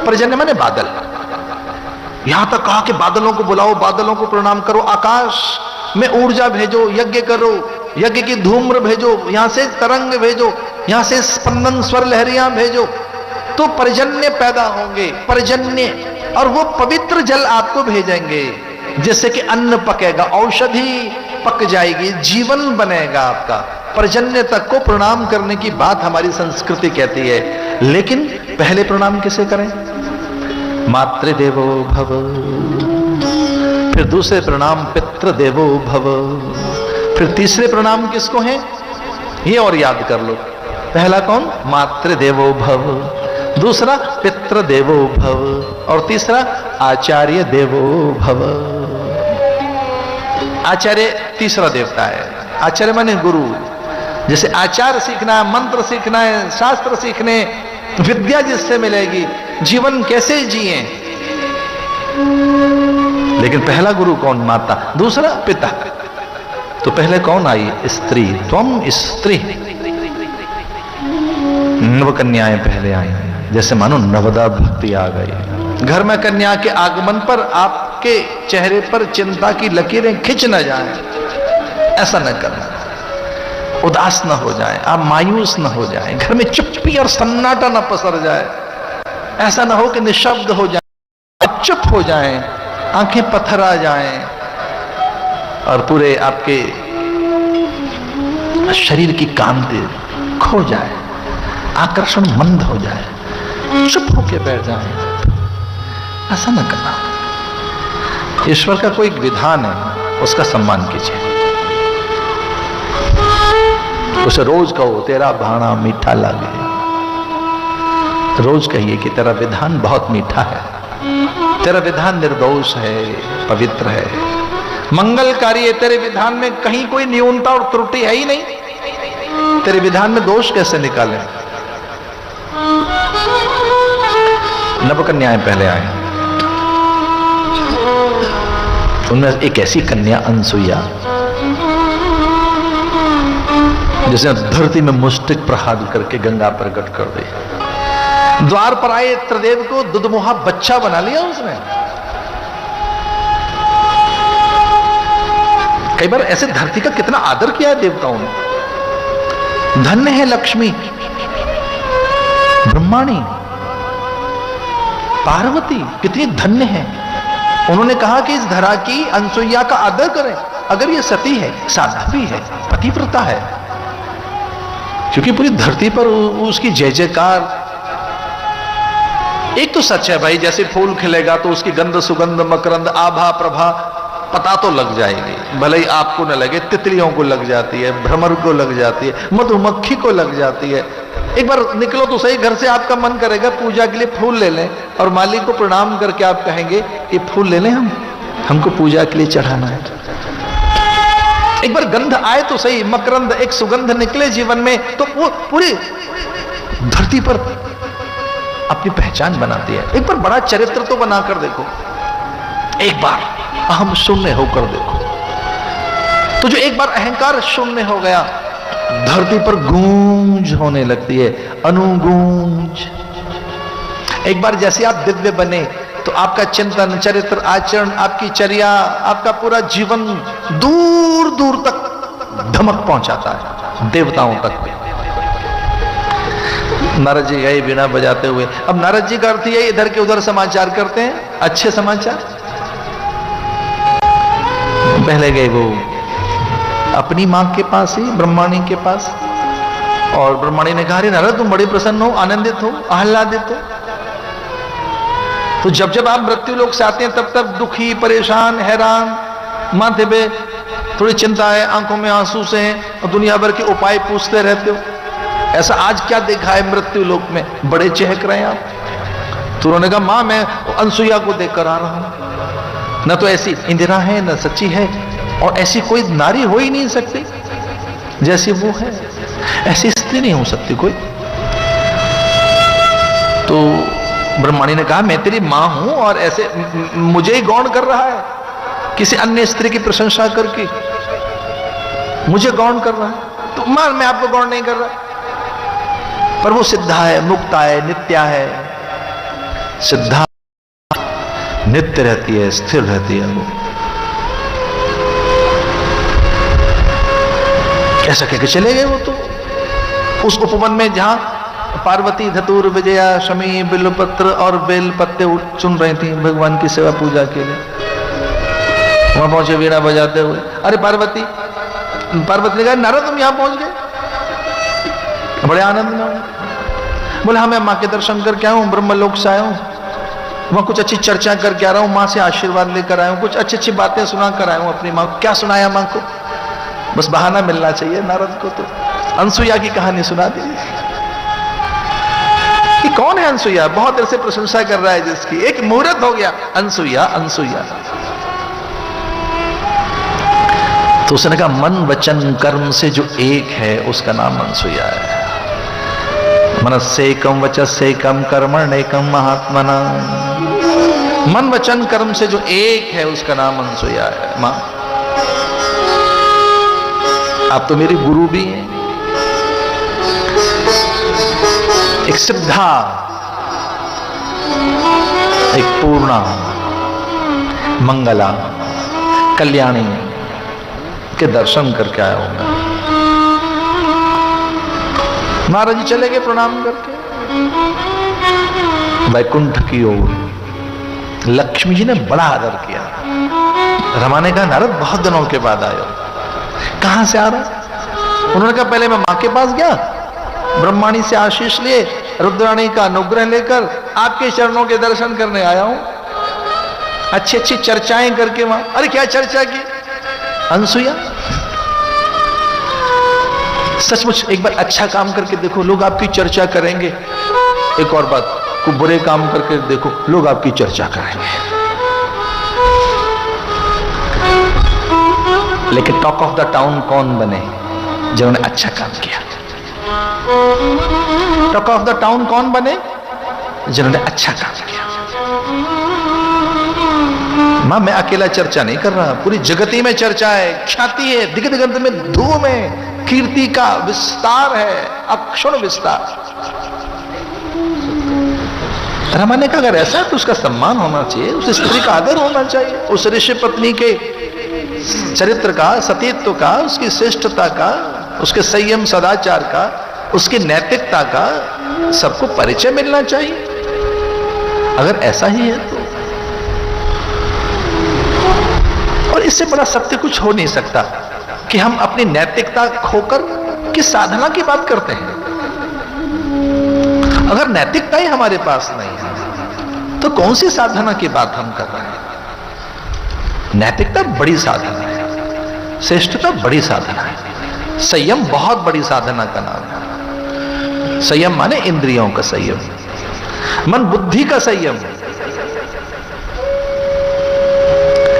पर्जन्य माने बादल। यहां तक कहा कि बादलों को बुलाओ, बादलों को प्रणाम करो, आकाश में ऊर्जा भेजो, यज्ञ करो, यज्ञ की धूम्र भेजो, यहां से तरंग भेजो, यहां से स्पंदन स्वर लहरियां भेजो, तो पर्जन्य पैदा होंगे। पर्जन्य, और वो पवित्र जल आपको भेजेंगे, जिससे कि अन्न पकेगा, औषधि पक जाएगी, जीवन बनेगा आपका। पर्जन्य तक को प्रणाम करने की बात हमारी संस्कृति कहती है। लेकिन पहले प्रणाम किसे करें? मातृदेवो भव। फिर दूसरे प्रणाम पितृदेवो भव। फिर तीसरे प्रणाम किसको हैं? ये और याद कर लो। पहला कौन? मातृदेवो भव, दूसरा पितृदेवो भव, और तीसरा आचार्य देवो भव। आचार्य तीसरा देवता है। आचार्य माने गुरु। जैसे आचार सीखना है, मंत्र सीखना है, शास्त्र सीखने, विद्या जिससे मिलेगी, जीवन कैसे जिए। लेकिन पहला गुरु कौन? माता। दूसरा पिता। तो पहले कौन आई? स्त्री। त्वम स्त्री। नव कन्याएं पहले आई, जैसे मानो नवदा भक्ति आ गई। घर में कन्या के आगमन पर आपके चेहरे पर चिंता की लकीरें खिंच न जाए, ऐसा न करना। उदास न हो जाए, आप मायूस न हो जाए, घर में चुप्पी और सन्नाटा न पसर जाए। ऐसा न हो कि निशब्द हो जाए, चुप हो जाए, आंखें पत्थर आ जाएं, और पूरे आपके शरीर की कांति खो जाए, आकर्षण मंद हो जाए, चुप होके बैठ जाए। ऐसा न करना। ईश्वर का कोई विधान है, उसका सम्मान कीजिए। उसे रोज कहो तेरा भाना मीठा लागे। रोज कहिए कि तेरा विधान बहुत मीठा है, तेरा विधान निर्दोष है, पवित्र है, मंगलकारी है। तेरे विधान में कहीं कोई न्यूनता और त्रुटि है ही नहीं। तेरे विधान में दोष कैसे निकालें? नवकन्याएं पहले आए। उनमें एक ऐसी कन्या अनसुईया, जिसने धरती में मुष्टिक प्रहार करके गंगा प्रकट कर दी। द्वार पर आए त्रिदेव को दुधमुहा बच्चा बना लिया उसने। कई बार ऐसे धरती का कितना आदर किया है देवताओं ने। धन्य है लक्ष्मी, ब्रह्माणी, पार्वती, कितनी धन्य है। उन्होंने कहा कि इस धरा की अनसुईया का आदर करें। अगर ये सती है, साध्वी है, पतिव्रता है, क्योंकि पूरी धरती पर उसकी जय जयकार। एक तो सच है भाई, जैसे फूल खिलेगा तो उसकी गंध, सुगंध, मकरंद, आभा, प्रभा पता तो लग जाएगी। भले ही आपको न लगे, तितलियों को लग जाती है, भ्रमर को लग जाती है, मधुमक्खी को लग जाती है। एक बार निकलो तो सही, घर से आपका मन करेगा पूजा के लिए फूल ले लें, और मालिक को प्रणाम करके आप कहेंगे ये फूल ले लें, हमको पूजा के लिए चढ़ाना है। एक बार गंध आए तो सही, मकरंद एक सुगंध निकले जीवन में, तो वो पूरी धरती पर अपनी पहचान बनाती है। एक बार बड़ा चरित्र तो बनाकर देखो, एक बार अहम शून्य होकर देखो, तो जो एक बार अहंकार शून्य हो गया, धरती पर गूंज होने लगती है, अनुगूंज। एक बार जैसे आप दिव्य बने तो आपका चिंतन, चरित्र, आचरण, आपकी चर्या, आपका पूरा जीवन दूर दूर तक धमक पहुंचाता है, देवताओं तक। नारद जी गए बीना बजाते हुए। अब नारद जी का अर्थ यही, इधर के उधर समाचार करते हैं, अच्छे समाचार। पहले गए वो अपनी मां के पास ही, ब्रह्माणी के पास, और ब्रह्माणी ने कहा, अरे नारद तुम बड़े प्रसन्न हो, आनंदित हो, आह्लादित हो। तो जब जब आप मृत्यु लोक से आते हैं तब तब दुखी, परेशान, हैरान, माथे पे थोड़ी चिंता है, आंखों में आंसू से हैं, और दुनिया भर के उपाय पूछते रहते हो। ऐसा आज क्या देखा है मृत्यु लोक में, बड़े चहक रहे हैं आप। तो उन्होंने कहा, मां मैं अनसुईया को देखकर आ रहा हूं, न तो ऐसी इंदिरा है न सच्ची है, और ऐसी कोई नारी हो ही नहीं सकती जैसी वो है, ऐसी स्त्री नहीं हो सकती कोई। तो ब्रह्माणी ने कहा, मैं तेरी मां हूं और ऐसे मुझे ही गौण कर रहा है, किसी अन्य स्त्री की प्रशंसा करके मुझे गौण कर रहा है। तो मां मैं आपको गौण नहीं कर रहा, पर वो सिद्धा है, मुक्ता है, नित्या है। सिद्धा नित्य रहती है, स्थिर रहती है। वो ऐसा कहकर चले गए वो तो उस उपवन में जहां पार्वती धतूर, विजया, शमी, बिल्वपत्र और बेल पत्ते चुन रही थी भगवान की सेवा पूजा के लिए। वहां पहुंचे वीणा बजाते हुए। अरे पार्वती ने कहा, नारद तुम यहां पहुंच गए, बड़े आनंद में हूं। बोले हाँ मैं मां के दर्शन करके आया हूं, ब्रह्मलोक से आया हूं, वहां कुछ अच्छी चर्चा करके आ रहा हूं, मां से आशीर्वाद लेकर आया हूं, कुछ अच्छी अच्छी बातें सुना कर आया हूं अपनी मां को। क्या सुनाया मां को, बस बहाना मिलना चाहिए नारद को, तो अनसुईया की कहानी सुना दी। कि कौन है अनसुईया, बहुत देर से प्रशंसा कर रहा है जिसकी, एक मुहूर्त हो गया, अनसुईया अनसुईया। तो उसने कहा, मन वचन कर्म से जो एक है उसका नाम अनसुईया है। मनस्सेकम वचस्सेकम कर्मण्येकम महात्मना। मन वचन कर्म से जो एक है उसका नाम अनसुईया है। मां आप तो मेरी गुरु भी हैं, एक सिद्धा, एक पूर्णा, मंगला, कल्याणी के दर्शन करके आया हूं मैं। नारद जी चले गए प्रणाम करके वैकुंठ की ओर। लक्ष्मी जी ने बड़ा आदर किया। रमा ने कहा, नारद बहुत दिनों के बाद आए हो, कहां से आ रहा? उन्होंने कहा, पहले मैं मां के पास गया, ब्रह्माणी से आशीष लिए, रुद्राणी का अनुग्रह लेकर आपके चरणों के दर्शन करने आया हूं। अच्छी अच्छी चर्चाएं करके वहां। अरे क्या चर्चा की? अनसुईया सचमुच एक बार अच्छा काम करके देखो, लोग आपकी चर्चा करेंगे। एक और बात, कोई बुरे काम करके देखो, लोग आपकी चर्चा करेंगे। लेकिन टॉक ऑफ द टाउन कौन बने? जिन्होंने अच्छा काम किया। टॉक ऑफ द टाउन कौन बने? जिन्होंने अच्छा काम किया। मां मैं अकेला चर्चा नहीं कर रहा, पूरी जगती में चर्चा है, ख्याति है, दिग्गज ग्रंथ में धूम है, कीर्ति का विस्तार है, अक्षुण विस्तार। रमा ने कहा, अगर ऐसा है तो उसका सम्मान होना चाहिए, उस स्त्री का आदर होना चाहिए, उस ऋषि पत्नी के चरित्र का, सतीत्व का, उसकी श्रेष्ठता का, उसके संयम सदाचार का, उसकी नैतिकता का सबको परिचय मिलना चाहिए। अगर ऐसा ही है तो, और इससे बड़ा सत्य कुछ हो नहीं सकता कि हम अपनी नैतिकता खोकर किस साधना की बात करते हैं। अगर नैतिकता ही हमारे पास नहीं है तो कौन सी साधना की बात हम कर रहे हैं? नैतिकता बड़ी साधना है, श्रेष्ठता बड़ी साधना है, संयम बहुत बड़ी साधना का नाम है। संयम माने इंद्रियों का संयम, मन बुद्धि का संयम।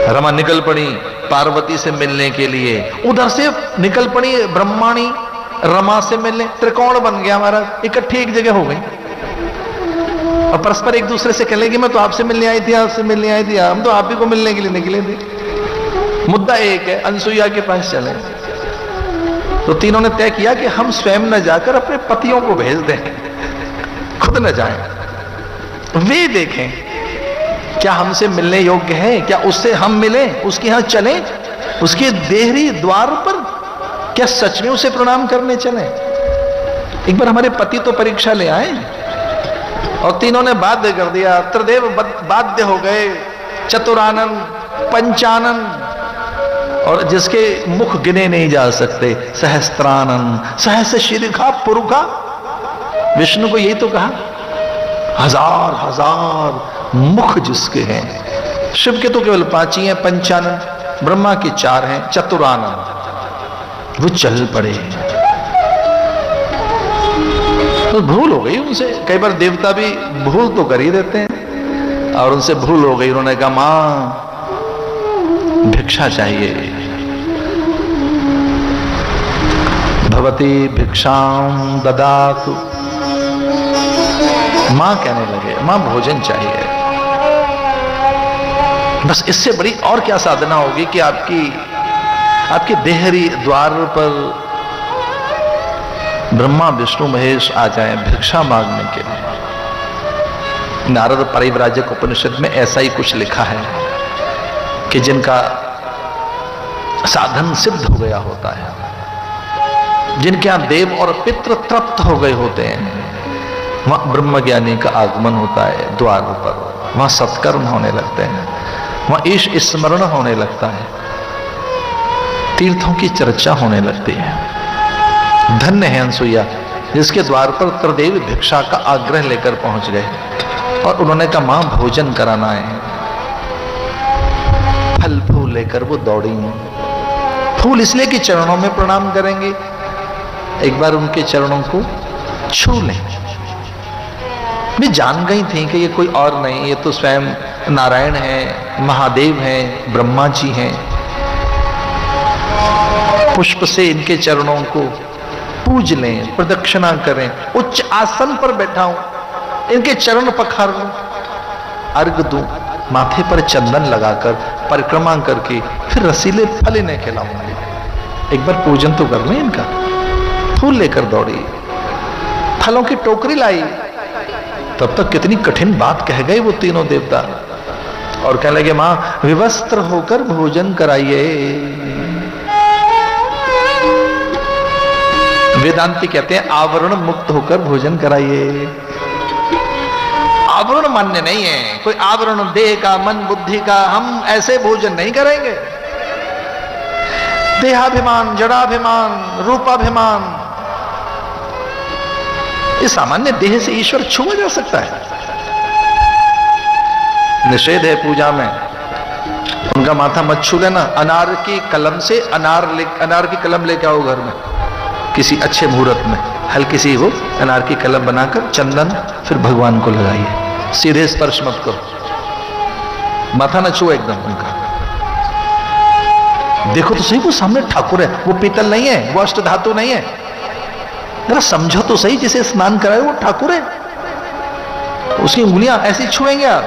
रमा निकल पड़ी पार्वती से मिलने के लिए, उधर से निकल पड़ी ब्रह्माणी रमा से मिलने, त्रिकोण बन गया हमारा, इकट्ठी एक जगह हो गई और परस्पर एक दूसरे से कह लेगी मैं तो आपसे मिलने आई थी, आपसे मिलने आई थी, हम तो आप ही को मिलने के लिए निकले थे। मुद्दा एक है, अनसुईया के पास चले तो तीनों ने तय किया कि हम स्वयं न जाकर अपने पतियों को भेज दें, खुद न जाएं, वे देखें क्या हमसे मिलने योग्य है, क्या उससे हम मिले, उसके यहां चलें, उसके देहरी द्वार पर क्या सच में उसे प्रणाम करने चले। एक बार हमारे पति तो परीक्षा ले आए और तीनों ने बाध्य कर दिया, त्रिदेव बाध्य हो गए, चतुरानन पंचानन, और जिसके मुख गिने नहीं जा सकते, सहस्त्रानन, सहस्र शीर्षा पुरुखा, विष्णु को यही तो कहा, हजार हजार मुख जिसके हैं। शिव के तो केवल 5 ही हैं, पंचानन, ब्रह्मा के 4 हैं, चतुरानन, वो चल पड़े। तो भूल हो गई उनसे, कई बार देवता भी भूल तो कर ही देते हैं, और उनसे भूल हो गई, उन्होंने कहा मां भिक्षा चाहिए, भवती भिक्षाम ददातु, मां कहने लगे मां भोजन चाहिए। बस इससे बड़ी और क्या साधना होगी कि आपके देहरी द्वार पर ब्रह्मा विष्णु महेश आ जाएं भिक्षा मांगने के लिए। नारद परिव्राजक उपनिषद में ऐसा ही कुछ लिखा है कि जिनका साधन सिद्ध हो गया होता है, जिनके यहां देव और पितृ तृप्त हो गए होते हैं, वहां ब्रह्मज्ञानी का आगमन होता है द्वार पर, वहां सत्कर्म होने लगते हैं, वहां ईश स्मरण होने लगता है, तीर्थों की चर्चा होने लगती है। धन्य है अनसुईया जिसके द्वार पर त्रिदेव भिक्षा का आग्रह लेकर पहुंच गए और उन्होंने कहा मां भोजन कराना है। फल फूल लेकर वो दौड़ी, फूल इसलिए कि चरणों में प्रणाम करेंगे, एक बार उनके चरणों को छू लें। वे जान गई थी कि ये कोई और नहीं, ये तो स्वयं नारायण है, महादेव हैं, ब्रह्मा जी हैं। पुष्प से इनके चरणों को पूज लें, प्रदक्षिणा करें, उच्च आसन पर बैठा हूं, इनके चरण पखार लूं, अर्घ दूं, माथे पर चंदन लगाकर परिक्रमा करके फिर रसीले फल इन्हें खिलाऊंगी। एक बार पूजन तो कर लें इनका। फूल लेकर दौड़ी, फलों की टोकरी लाई, तब तक कितनी कठिन बात कह गए वो तीनों देवता, और कहने लगे मां विवस्त्र होकर भोजन कराइए। वेदांती कहते हैं आवरण मुक्त होकर भोजन कराइए। आवरण मान्य नहीं है, कोई आवरण देह का, मन बुद्धि का, हम ऐसे भोजन नहीं करेंगे। देहाभिमान, जड़ाभिमान, रूपाभिमान, इस सामान्य देह से ईश्वर छुआ जा सकता है? निषेध है पूजा में, उनका माथा मत छू लेना। अनार की कलम से अनार की कलम लेके आओ घर में, किसी अच्छे मुहूर्त में हल्की सी वो अनार की कलम बनाकर चंदन फिर भगवान को लगाइए, सीधे स्पर्श मत करो, माथा न छुओ एकदम उनका। देखो तो सही, वो सामने ठाकुर है, वो पीतल नहीं है, वो अष्ट धातु नहीं है, जरा समझो तो सही, जिसे स्नान कराए वो ठाकुर है, उसकी उंगलियां ऐसी छुएंगे आप,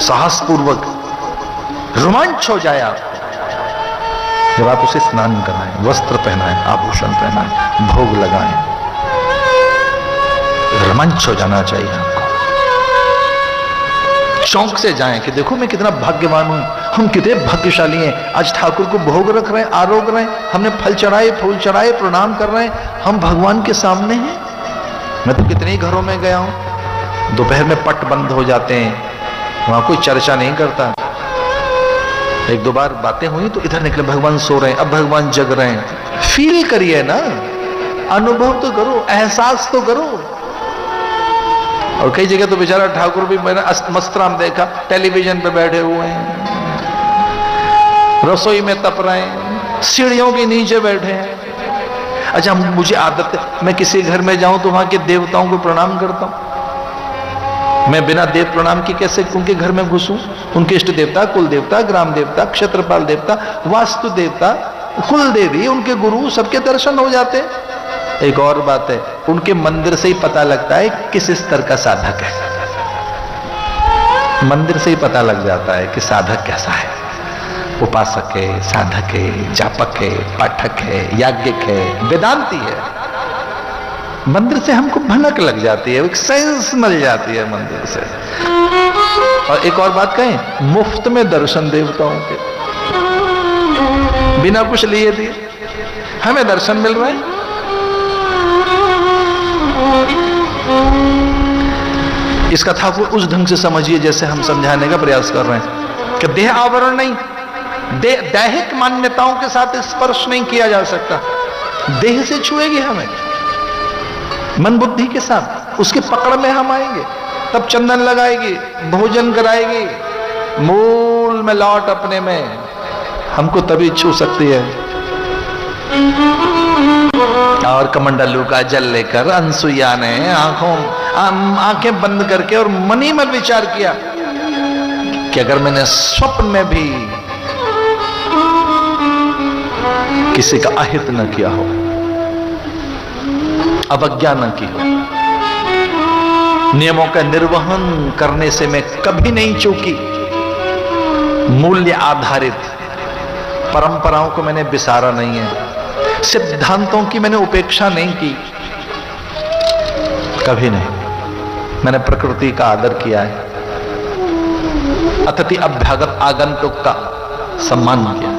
साहस पूर्वक रोमांच हो जाए आप जब आप उसे स्नान कराएं, वस्त्र पहनाएं, आभूषण पहनाएं, भोग लगाएं, रोमांच हो जाना चाहिए आपको। शौक से जाएं कि देखो मैं कितना भाग्यवान हूं, हम कितने भाग्यशाली हैं, आज ठाकुर को भोग रख रहे हैं, आरोग रहे हैं, हमने फल चढ़ाए, फूल चढ़ाए, प्रणाम कर रहे हैं, हम भगवान के सामने हैं। मैं तो कितने ही घरों में गया हूं, दोपहर में पट बंद हो जाते हैं, वहां कोई चर्चा नहीं करता। एक दो बार बातें हुई तो इधर निकले, भगवान सो रहे हैं, अब भगवान जग रहे हैं। फील करिए ना, अनुभव तो करो, एहसास तो करो। और कई जगह तो बेचारा ठाकुर भी मैंने मस्तराम देखा, टेलीविजन पे बैठे हुए हैं, रसोई में तप रहे हैं, सीढ़ियों के नीचे बैठे हैं। अच्छा, मुझे आदत है, मैं किसी घर में जाऊं तो वहां के देवताओं को प्रणाम करता हूं, मैं बिना देव प्रणाम की कैसे उनके घर में घुसूं? उनके इष्ट देवता, कुल देवता, ग्राम देवता, क्षेत्रपाल देवता, वास्तु देवता, कुल देवी, उनके गुरु, सबके दर्शन हो जाते हैं। एक और बात है, उनके मंदिर से ही पता लगता है किस स्तर का साधक है। मंदिर से ही पता लग जाता है कि साधक कैसा है। उपासक है, साधक है, जापक है, पाठक है, याज्ञिक है, वेदांती है। मंदिर से हमको भनक लग जाती है, एक सेंस मिल जाती है मंदिर से। और एक और बात कहें, मुफ्त में दर्शन देवताओं के, बिना कुछ लिए दिए हमें दर्शन मिल रहा है। इस कथा को उस ढंग से समझिए जैसे हम समझाने का प्रयास कर रहे हैं कि देह आवरण नहीं, दैहिक मान्यताओं के साथ स्पर्श नहीं किया जा सकता। देह से छुएगी हमें, मन बुद्धि के साथ उसके पकड़ में हम आएंगे, तब चंदन लगाएगी, भोजन कराएगी, मूल में लौट अपने में हमको तभी छू सकती है। और कमंडलू का जल लेकर अनसुईया ने आंखें बंद करके और मन ही मन विचार किया कि अगर मैंने स्वप्न में भी किसी का अहित न किया हो, अवज्ञा न की हो, नियमों का निर्वहन करने से मैं कभी नहीं चूकी, मूल्य आधारित परंपराओं को मैंने बिसारा नहीं है, सिद्धांतों की मैंने उपेक्षा नहीं की, कभी नहीं। मैंने प्रकृति का आदर किया है, अतिथि अभ्यागत आगंतुक का सम्मान किया,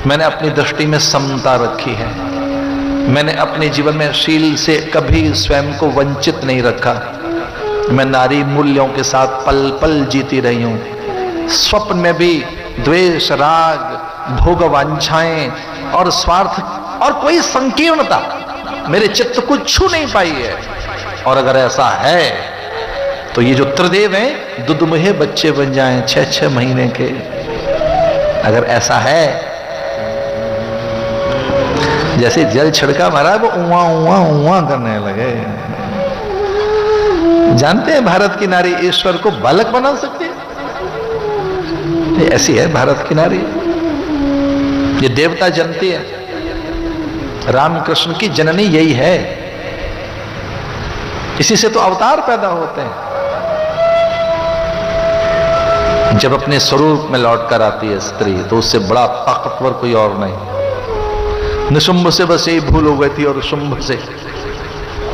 मैंने अपनी दृष्टि में समता रखी है, मैंने अपने जीवन में शील से कभी स्वयं को वंचित नहीं रखा, मैं नारी मूल्यों के साथ पल पल जीती रही हूं। स्वप्न में भी द्वेष, राग, भोग वांछाएं और स्वार्थ और कोई संकीर्णता मेरे चित्त को छू नहीं पाई है। और अगर ऐसा है तो ये जो त्रिदेव हैं दुधमुहे बच्चे बन जाएं 6-6 महीने के, अगर ऐसा है, जैसे जल छिड़का मारा वो उवा उवा उवा करने लगे। जानते हैं भारत की नारी ईश्वर को बालक बना सकती है, ऐसी है भारत की नारी। ये देवता जनती है, रामकृष्ण की जननी यही है, इसी से तो अवतार पैदा होते हैं। जब अपने स्वरूप में लौट कर आती है स्त्री तो उससे बड़ा ताकतवर कोई और नहीं। निशुंभ से बस यही भूल हो गई थी, और शुंभ से,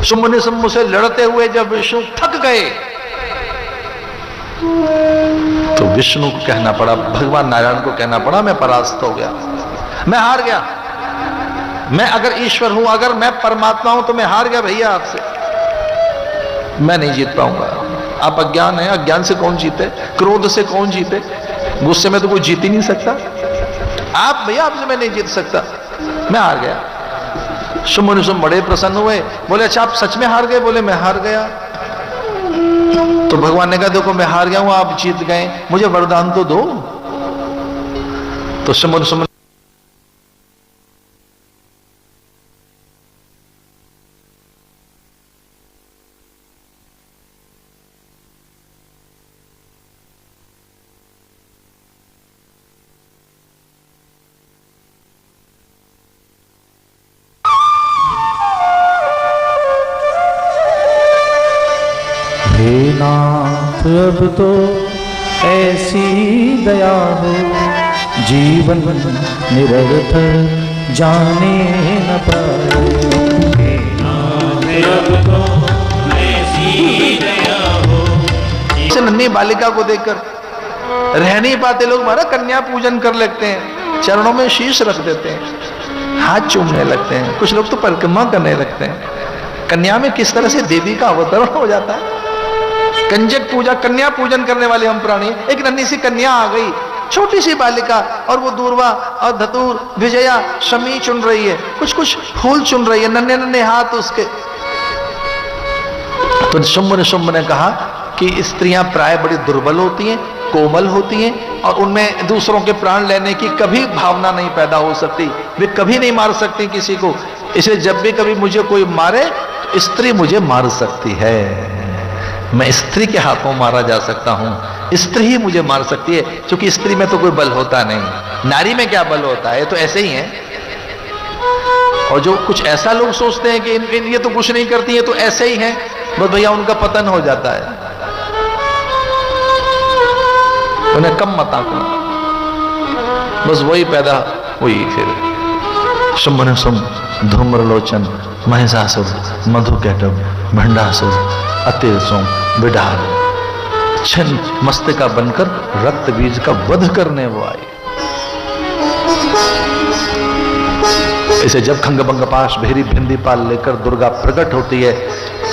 शुंभ निशुंभ से लड़ते हुए जब विष्णु थक गए तो विष्णु को कहना पड़ा, भगवान नारायण को कहना पड़ा, मैं परास्त हो गया, मैं हार गया। मैं अगर ईश्वर हूं, अगर मैं परमात्मा हूं तो मैं हार गया भैया आपसे, मैं नहीं जीत पाऊंगा। आप अज्ञान है, अज्ञान से कौन जीते, क्रोध से कौन जीते, गुस्से में तो कोई जीत ही नहीं सकता। आप भैया आपसे मैं नहीं जीत सकता, मैं हार गया। शुंभ निशुंभ बड़े प्रसन्न हुए, बोले अच्छा आप सच में हार गए? बोले मैं हार गया। तो भगवान ने कहा देखो मैं हार गया हूं, आप जीत गए, मुझे वरदान तो दो। तो शुंभ निशुंभ अब तो ऐसी दया हो, जीवन निरर्थक जाने न पाए। अब तो ऐसी दया हो। इस नन्ही बालिका को देखकर रह नहीं पाते लोग, हमारा कन्या पूजन कर लेते हैं, चरणों में शीश रख देते हैं, हाथ चूमने लगते हैं, कुछ लोग तो परिक्रमा करने लगते हैं। कन्या में किस तरह से देवी का अवतरण हो जाता है। कंजक पूजा, कन्या पूजन करने वाले हम प्राणी। एक नन्ही सी कन्या आ गई, छोटी सी बालिका, और वो दूर्वा और धतूर, विजया, शमी चुन रही है, कुछ कुछ फूल चुन रही है, नन्हे नन्हे हाथ उसके। तो शुंभ ने कहा कि स्त्रियां प्राय बड़ी दुर्बल होती हैं, कोमल होती हैं, और उनमें दूसरों के प्राण लेने की कभी भावना नहीं पैदा हो सकती, वे कभी नहीं मार सकती किसी को। इसलिए जब भी कभी मुझे कोई मारे, स्त्री मुझे मार सकती है। मैं स्त्री के हाथों मारा जा सकता हूं, स्त्री ही मुझे मार सकती है, क्योंकि स्त्री में तो कोई बल होता नहीं, नारी में क्या बल होता है, तो ऐसे ही है। और जो कुछ ऐसा लोग सोचते हैं कि ये तो कुछ नहीं करती है, तो ऐसे ही है, बस भैया उनका पतन हो जाता है, उन्हें कम मत आंकना, बस वही पैदा हुई। फिर शुंभन शुंभ, धूम्रलोचन, महिषासुर, मधुकैटभ, भंडासुर, अतिसोम, विडाल, छिन्न मस्तिका बनकर रक्त बीज का वध करने वो आई। इसे जब खंगभंग पाश भेरी भिंदी पाल लेकर दुर्गा प्रकट होती है,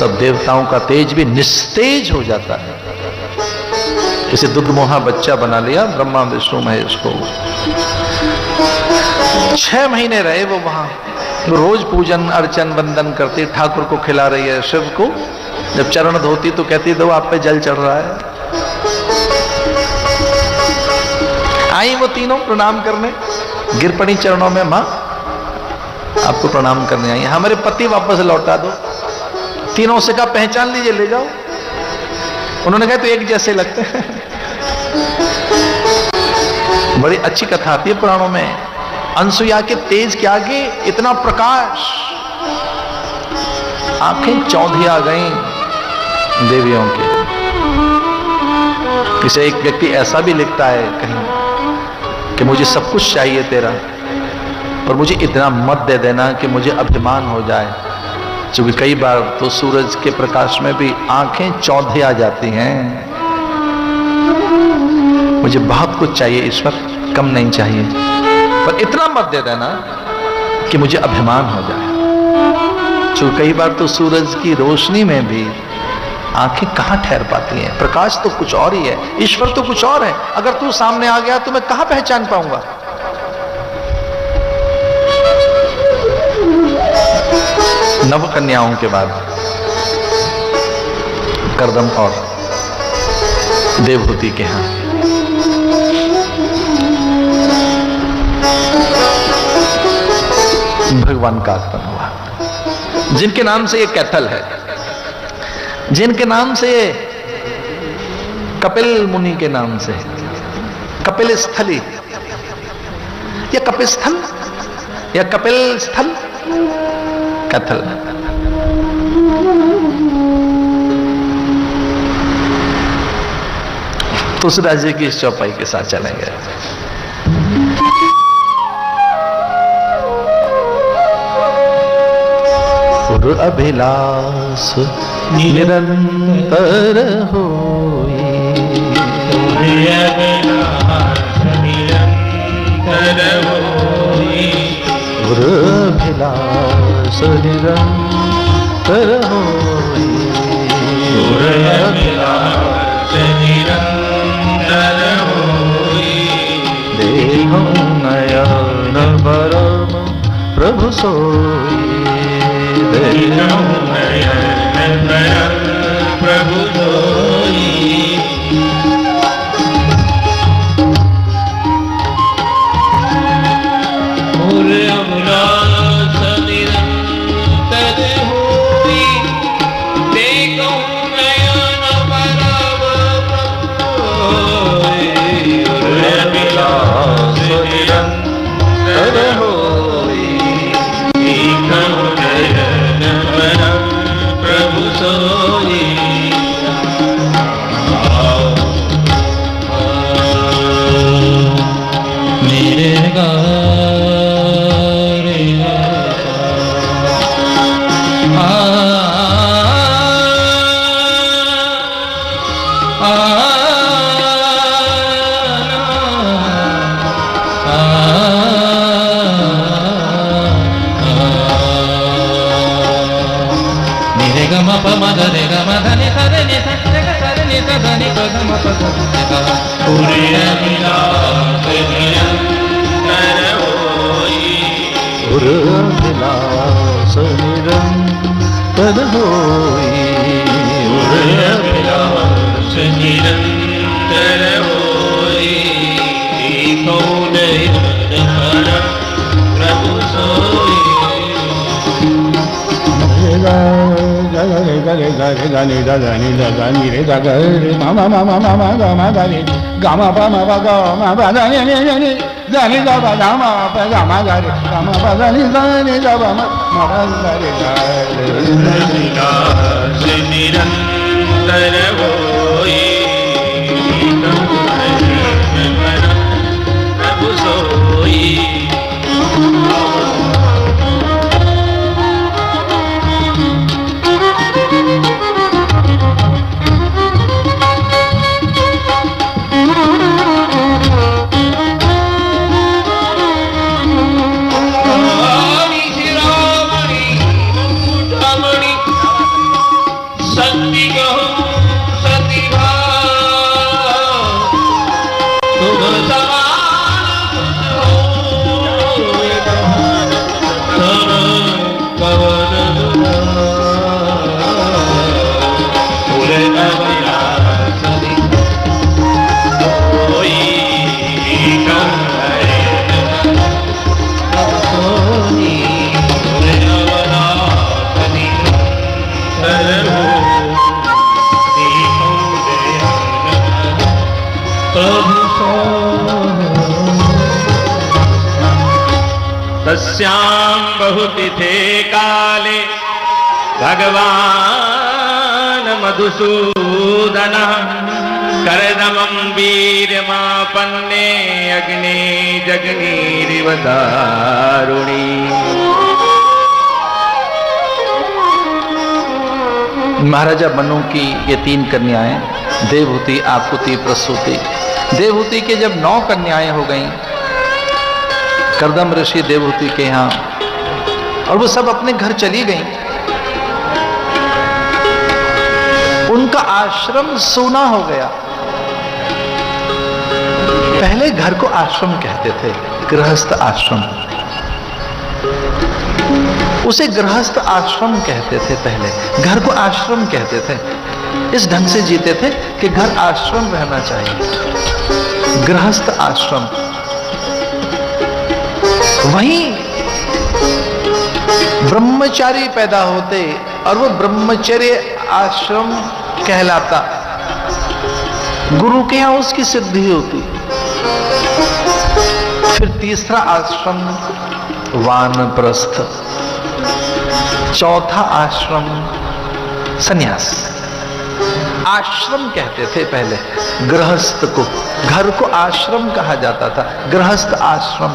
तब देवताओं का तेज भी निस्तेज हो जाता है। इसे दुग्धमोहा बच्चा बना लिया ब्रह्मा विष्णु महेश को। 6 महीने रहे वो वहां, रोज पूजन अर्चन वंदन करती, ठाकुर को खिला रही है शिव को। जब चरण धोती तो कहती दो आप पे जल चढ़ रहा है। आई वो तीनों प्रणाम करने, गिर पड़ी चरणों में, मां आपको प्रणाम करने आई, हमारे पति वापस लौटा दो। तीनों से कहा पहचान लीजिए, ले जाओ। उन्होंने कहा तो एक जैसे लगते हैं। बड़ी अच्छी कथा आती है पुराणों में, अनसुईया के तेज के आगे इतना प्रकाश, आंखें चौंधी आ गई देवियों के। किसी एक व्यक्ति ऐसा भी लिखता है कहीं कि मुझे सब कुछ चाहिए तेरा, पर मुझे इतना मत दे देना कि मुझे अभिमान हो जाए, क्योंकि कई बार तो सूरज के प्रकाश में भी आंखें चौंधी आ जाती हैं। मुझे बहुत कुछ चाहिए ईश्वर, कम नहीं चाहिए, पर इतना मत दे देना कि मुझे अभिमान हो जाए। क्योंकि कई बार तो सूरज की रोशनी में भी आंखें कहां ठहर पाती हैं, प्रकाश तो कुछ और ही है, ईश्वर तो कुछ और है। अगर तू सामने आ गया तो मैं कहां पहचान पाऊंगा। नव कन्याओं के बाद करदम और देवहूति के यहां भगवान का आगमन हुआ, जिनके नाम से ये कैथल है, जिनके नाम से ये कपिल मुनि के नाम से कपिल स्थली या कपिस्थल या कपिल स्थल कैथल। तुलसीदास जी की इस चौपाई के साथ चलेंगे। पुर अभिलाष निरंतर होई, पुर अभिलाष निरंतर होई, पुर अभिलाष निरंतर होई, देखो नयन परम प्रभु सोई, देखो नयन परम प्रभु सोई। अभिलाष निरंतर होई, अभिलाष निरंतर होई, देखो नयन परम प्रभु सोई। गरे गरे गनि दनि दनि रे गरे मामा मामा मामा गामा गरे गामा पामा गामा बदनि नि दनि दबा गामा प गामा गरे गामा बदनि दनि दबा मामा गरे गरे निरंतर होई प्रभु सोई तस्यां बहुतिथे काले भगवान मधुसूदनः करदमं वीर्यमापन्ने अग्ने जग्नीरिव दारुणी। महाराजा मनु की ये 3 कन्याएं, देवहूति, आकुति, प्रसूति। देवहूति के जब 9 कन्याएं हो गईं करदम ऋषि देवहूति के यहाँ, और वो सब अपने घर चली गईं, उनका आश्रम सूना हो गया। पहले घर को आश्रम कहते थे, गृहस्थ आश्रम, उसे गृहस्थ आश्रम कहते थे। पहले घर को आश्रम कहते थे, इस ढंग से जीते थे कि घर आश्रम रहना चाहिए, गृहस्थ आश्रम। वहीं ब्रह्मचारी पैदा होते और वो ब्रह्मचर्य आश्रम कहलाता, गुरु के यहां उसकी सिद्धि होती। फिर तीसरा आश्रम वानप्रस्थ, चौथा आश्रम सन्यास। आश्रम कहते थे पहले गृहस्थ को, घर को आश्रम कहा जाता था, गृहस्थ आश्रम,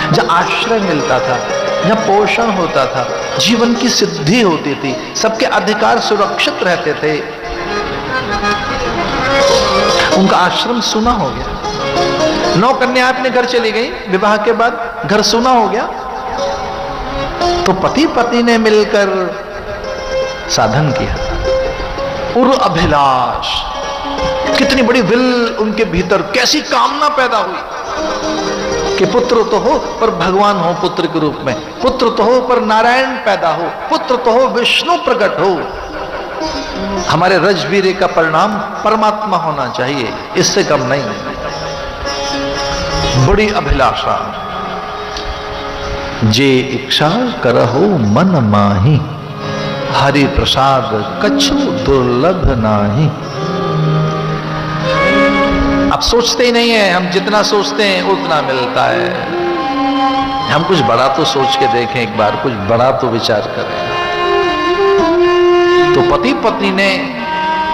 जहां आश्रय मिलता था, जहां पोषण होता था, जीवन की सिद्धि होती थी, सबके अधिकार सुरक्षित रहते थे। उनका आश्रम सूना हो गया। 9 कन्या अपने घर चली गई, विवाह के बाद घर सूना हो गया। तो पति पत्नी ने मिलकर साधन किया, उर अभिलाष, कितनी बड़ी विल उनके भीतर, कैसी कामना पैदा हुई कि पुत्र तो हो पर भगवान हो पुत्र के रूप में, पुत्र तो हो पर नारायण पैदा हो, पुत्र तो हो विष्णु प्रकट हो। हमारे रजवीर का परिणाम परमात्मा होना चाहिए, इससे कम नहीं। बड़ी अभिलाषा, जे इच्छा करहो मन माही, हरि प्रसाद कछु दुर्लभ नाही। अब सोचते ही नहीं है, हम जितना सोचते हैं उतना मिलता है। हम कुछ बड़ा तो सोच के देखें एक बार, कुछ बड़ा तो विचार करें। तो पति पत्नी ने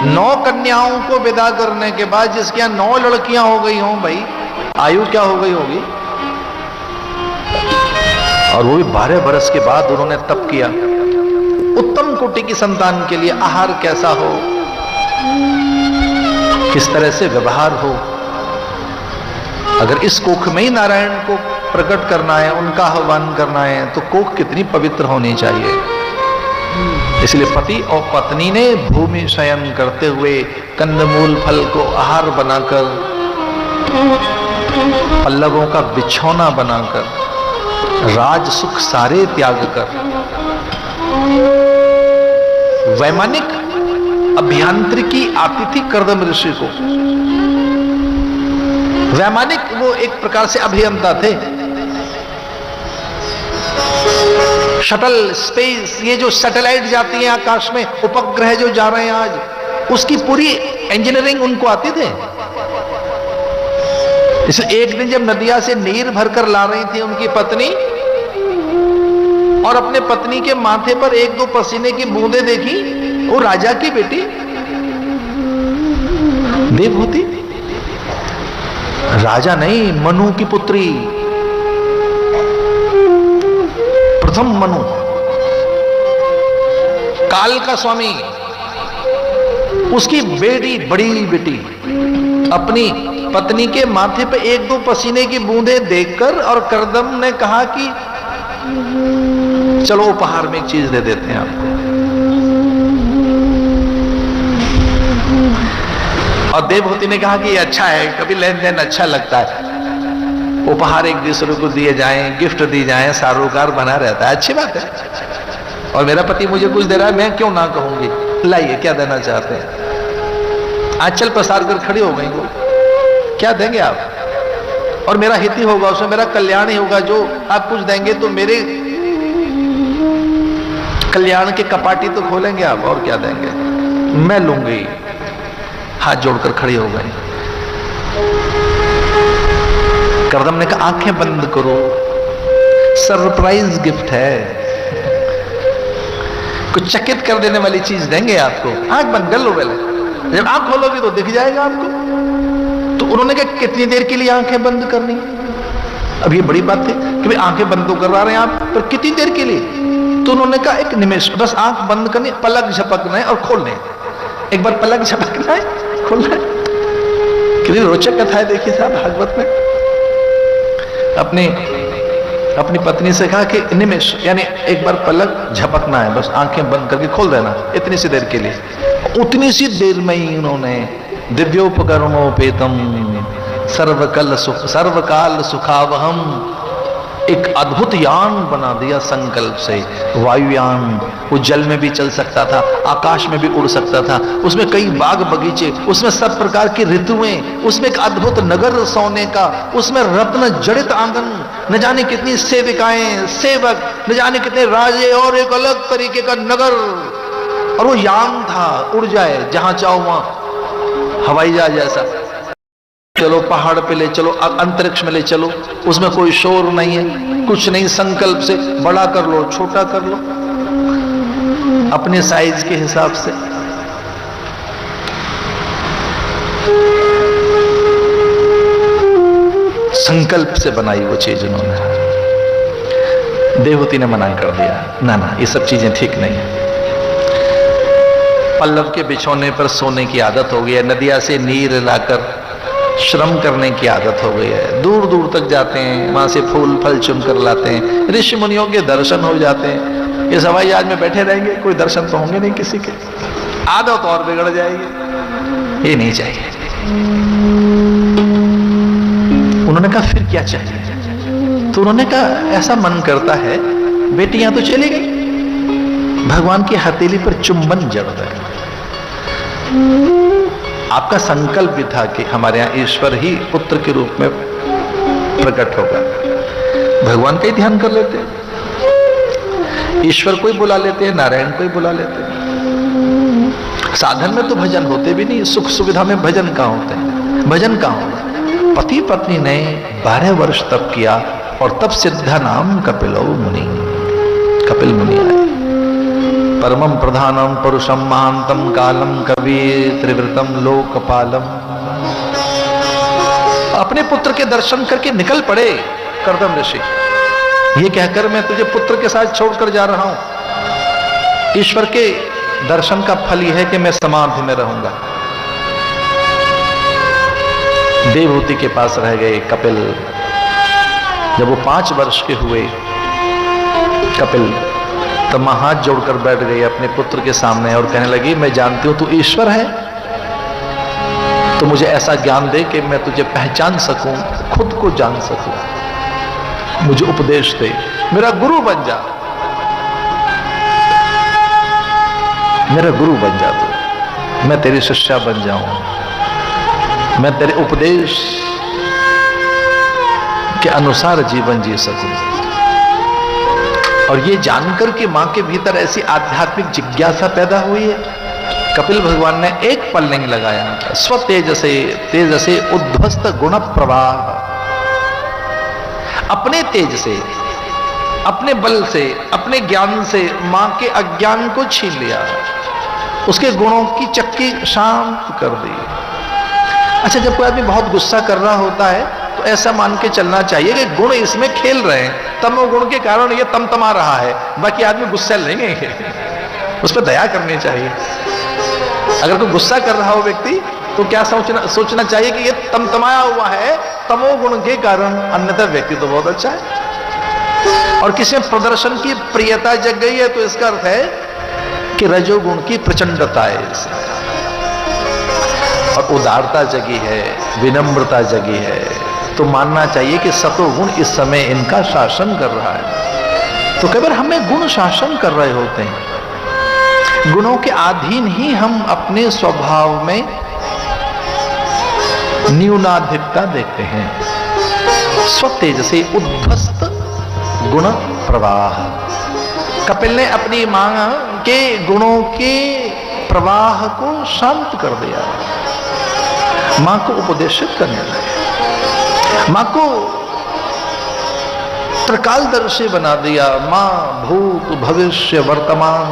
9 कन्याओं को विदा करने के बाद, जिसके यहां 9 लड़कियां हो गई हों, भाई आयु क्या हो गई होगी, और वो भी 12 बरस के बाद उन्होंने तप किया। उत्तम कोटि की संतान के लिए आहार कैसा हो, किस तरह से व्यवहार हो। अगर इस कोख में ही नारायण को प्रकट करना है, उनका आह्वान करना है, तो कोख कितनी पवित्र होनी चाहिए। इसलिए पति और पत्नी ने भूमि शयन करते हुए कंदमूल फल को आहार बनाकर, पल्लवों का बिछौना बनाकर, राज सुख सारे त्याग कर, वैमानिक अभियांत्रिकी आती थी करदम ऋषि को। वैमानिक वो एक प्रकार से अभियंता थे, शटल स्पेस, ये जो सैटेलाइट जाती हैं आकाश में, उपग्रह जो जा रहे हैं आज, उसकी पूरी इंजीनियरिंग उनको आती थे। इस एक दिन जब नदिया से नीर भरकर ला रही थी उनकी पत्नी, और अपने पत्नी के माथे पर एक दो पसीने की बूंदें देखी, वो राजा की बेटी देवहूति, राजा नहीं, मनु की पुत्री, प्रथम मनु, काल का स्वामी, उसकी बेटी, बड़ी बेटी अपनी पत्नी के माथे पे एक दो पसीने की बूंदें देखकर, और करदम ने कहा कि चलो उपहार में एक चीज दे देते हैं आपको। और देवहूति ने कहा कि ये अच्छा है, कभी लेन देन अच्छा लगता है, उपहार एक दूसरे को दिए जाएं, गिफ्ट दी जाएं, सारोकार बना रहता है, अच्छी बात है। और मेरा पति मुझे कुछ दे रहा है, मैं क्यों ना कहूंगी, लाइए क्या देना चाहते हैं। आंचल पसार कर खड़ी हो गई वो, क्या देंगे आप, और मेरा हित ही होगा, उसमें मेरा कल्याण ही होगा। जो आप कुछ देंगे तो मेरे कल्याण के कपाटी तो खोलेंगे आप, और क्या देंगे, मैं लूंगी। हाथ जोड़कर खड़ी हो गई। करदम ने कहा आंखें बंद करो, सरप्राइज गिफ्ट है, कुछ चकित कर देने वाली चीज देंगे आपको, आंख बंद कर लो पहले, जब आंख खोलोगे तो दिख जाएगा आपको। तो उन्होंने कहा कितनी देर के लिए आंखें बंद करनी। अब ये बड़ी बात है कि भाई आंखें बंद तो करवा रहे हैं आप, पर कितनी देर के लिए। तो उन्होंने कहा एक निमिष, बस आंख बंद करनी, पलक झपकना है और खोलना है, एक बार पलक झपकना है, खोलना है। कितनी रोचक कथा है, देखिए साहब भागवत में। अपनी पत्नी से कहा कि निमिष, यानी एक बार पलक झपकना है, बस आंखें बंद करके खोल देना, इतनी सी देर के लिए। उतनी सी देर में ही उन्होंने दिव्योपकरणोपेतम सर्वकाल सुखावहम एक अद्भुत यान बना दिया संकल्प से। वायुयान, वो जल में भी चल सकता था, आकाश में भी उड़ सकता था, उसमें कई बाग बगीचे, उसमें सब प्रकार की ऋतुएं, उसमें एक अद्भुत नगर सोने का, उसमें रत्न जड़ित आंगन, न जाने कितनी सेविकाएं, सेवक, न जाने कितने राजे, और एक अलग तरीके का नगर। और वो यान था, उड़ जाए जहां चाहो वहां, हवाई जहाज जैसा, चलो पहाड़ पे ले चलो, अंतरिक्ष में ले चलो, उसमें कोई शोर नहीं है, कुछ नहीं, संकल्प से बड़ा कर लो, छोटा कर लो अपने साइज के हिसाब से। संकल्प से बनाई वो चीज उन्होंने। देवहूति ने मना कर दिया, ना ना ये सब चीजें ठीक नहीं है। पल्लव के बिछौने पर सोने की आदत हो गई है, नदिया से नीर लाकर श्रम करने की आदत हो गई है, दूर दूर तक जाते हैं, वहां से फूल फल चुन कर लाते हैं, ऋषि मुनियों के दर्शन हो जाते हैं। इस हवाई जहाज में बैठे रहेंगे, कोई दर्शन तो होंगे नहीं किसी के, आदत और बिगड़ जाएगी, ये नहीं चाहिए। उन्होंने कहा फिर क्या चाहिए। तो उन्होंने कहा ऐसा मन करता है, बेटियां तो चली गई, भगवान की हथेली पर चुंबन जड़ गए। आपका संकल्प भी था कि हमारे यहां ईश्वर ही पुत्र के रूप में प्रकट होगा, भगवान का ही ध्यान कर लेते हैं, ईश्वर को ही बुला लेते हैं, नारायण को ही बुला लेते हैं। साधन में तो भजन होते भी नहीं, सुख सुविधा में भजन कहां होते हैं, भजन कहां होगा। पति पत्नी ने 12 वर्ष तप किया, और तब सिद्धा नाम कपिलो मुनि, कपिल मुनि आए। परमम प्रधानम पुरुषम महांतम कालम कवि त्रिवृतम लोकपालम। अपने पुत्र के दर्शन करके निकल पड़े करदम ऋषि, ये कहकर मैं तुझे पुत्र के साथ छोड़कर जा रहा हूं। ईश्वर के दर्शन का फल यह है कि मैं समाधि में रहूंगा। देवहूति के पास रह गए कपिल। जब वो 5 वर्ष के हुए कपिल, तब मां हाथ जोड़कर बैठ गई अपने पुत्र के सामने और कहने लगी, मैं जानती हूं तू ईश्वर है, तो मुझे ऐसा ज्ञान दे कि मैं तुझे पहचान सकूं, खुद को जान सकूं, मुझे उपदेश दे, मेरा गुरु बन जा, मेरा गुरु बन जा तू, मैं तेरी शिष्या बन जाऊं, मैं तेरे उपदेश के अनुसार जीवन जी सकूं। और ये जानकर कि मां के भीतर ऐसी आध्यात्मिक जिज्ञासा पैदा हुई है, कपिल भगवान ने एक पल नहीं लगाया, स्व तेज से उद्ध्वस्त गुण प्रवाह, अपने तेज से, अपने बल से, अपने ज्ञान से मां के अज्ञान को छीन लिया, उसके गुणों की चक्की शांत कर दी। अच्छा, जब कोई आदमी बहुत गुस्सा कर रहा होता है तो ऐसा मान के चलना चाहिए कि गुण इसमें खेल रहे हैं, तमोगुण के कारण ये तमतमा रहा है, बाकी आदमी गुस्सा नहीं है, उस पर दया करनी चाहिए। अगर कोई गुस्सा कर रहा हो व्यक्ति तो क्या सोचना चाहिए कि ये तमतमाया हुआ है तमोगुण के कारण, अन्यथा व्यक्ति तो बहुत अच्छा है। और किसी में प्रदर्शन की प्रियता जग गई है तो इसका अर्थ है कि रजोगुण की प्रचंडता है इससे, और उदारता जगी है, विनम्रता जगी है, तो मानना चाहिए कि सतोगुण इस समय इनका शासन कर रहा है। तो कई बार हमें गुण शासन कर रहे होते हैं, गुणों के अधीन ही हम अपने स्वभाव में न्यूनाधिकता देखते हैं। स्वतेज से उद्ध्वस्त गुण प्रवाह, कपिल ने अपनी मां के गुणों के प्रवाह को शांत कर दिया, मां को उपदेशित करने लगे, मां को त्रिकालदर्शी बना दिया। मां भूत भविष्य वर्तमान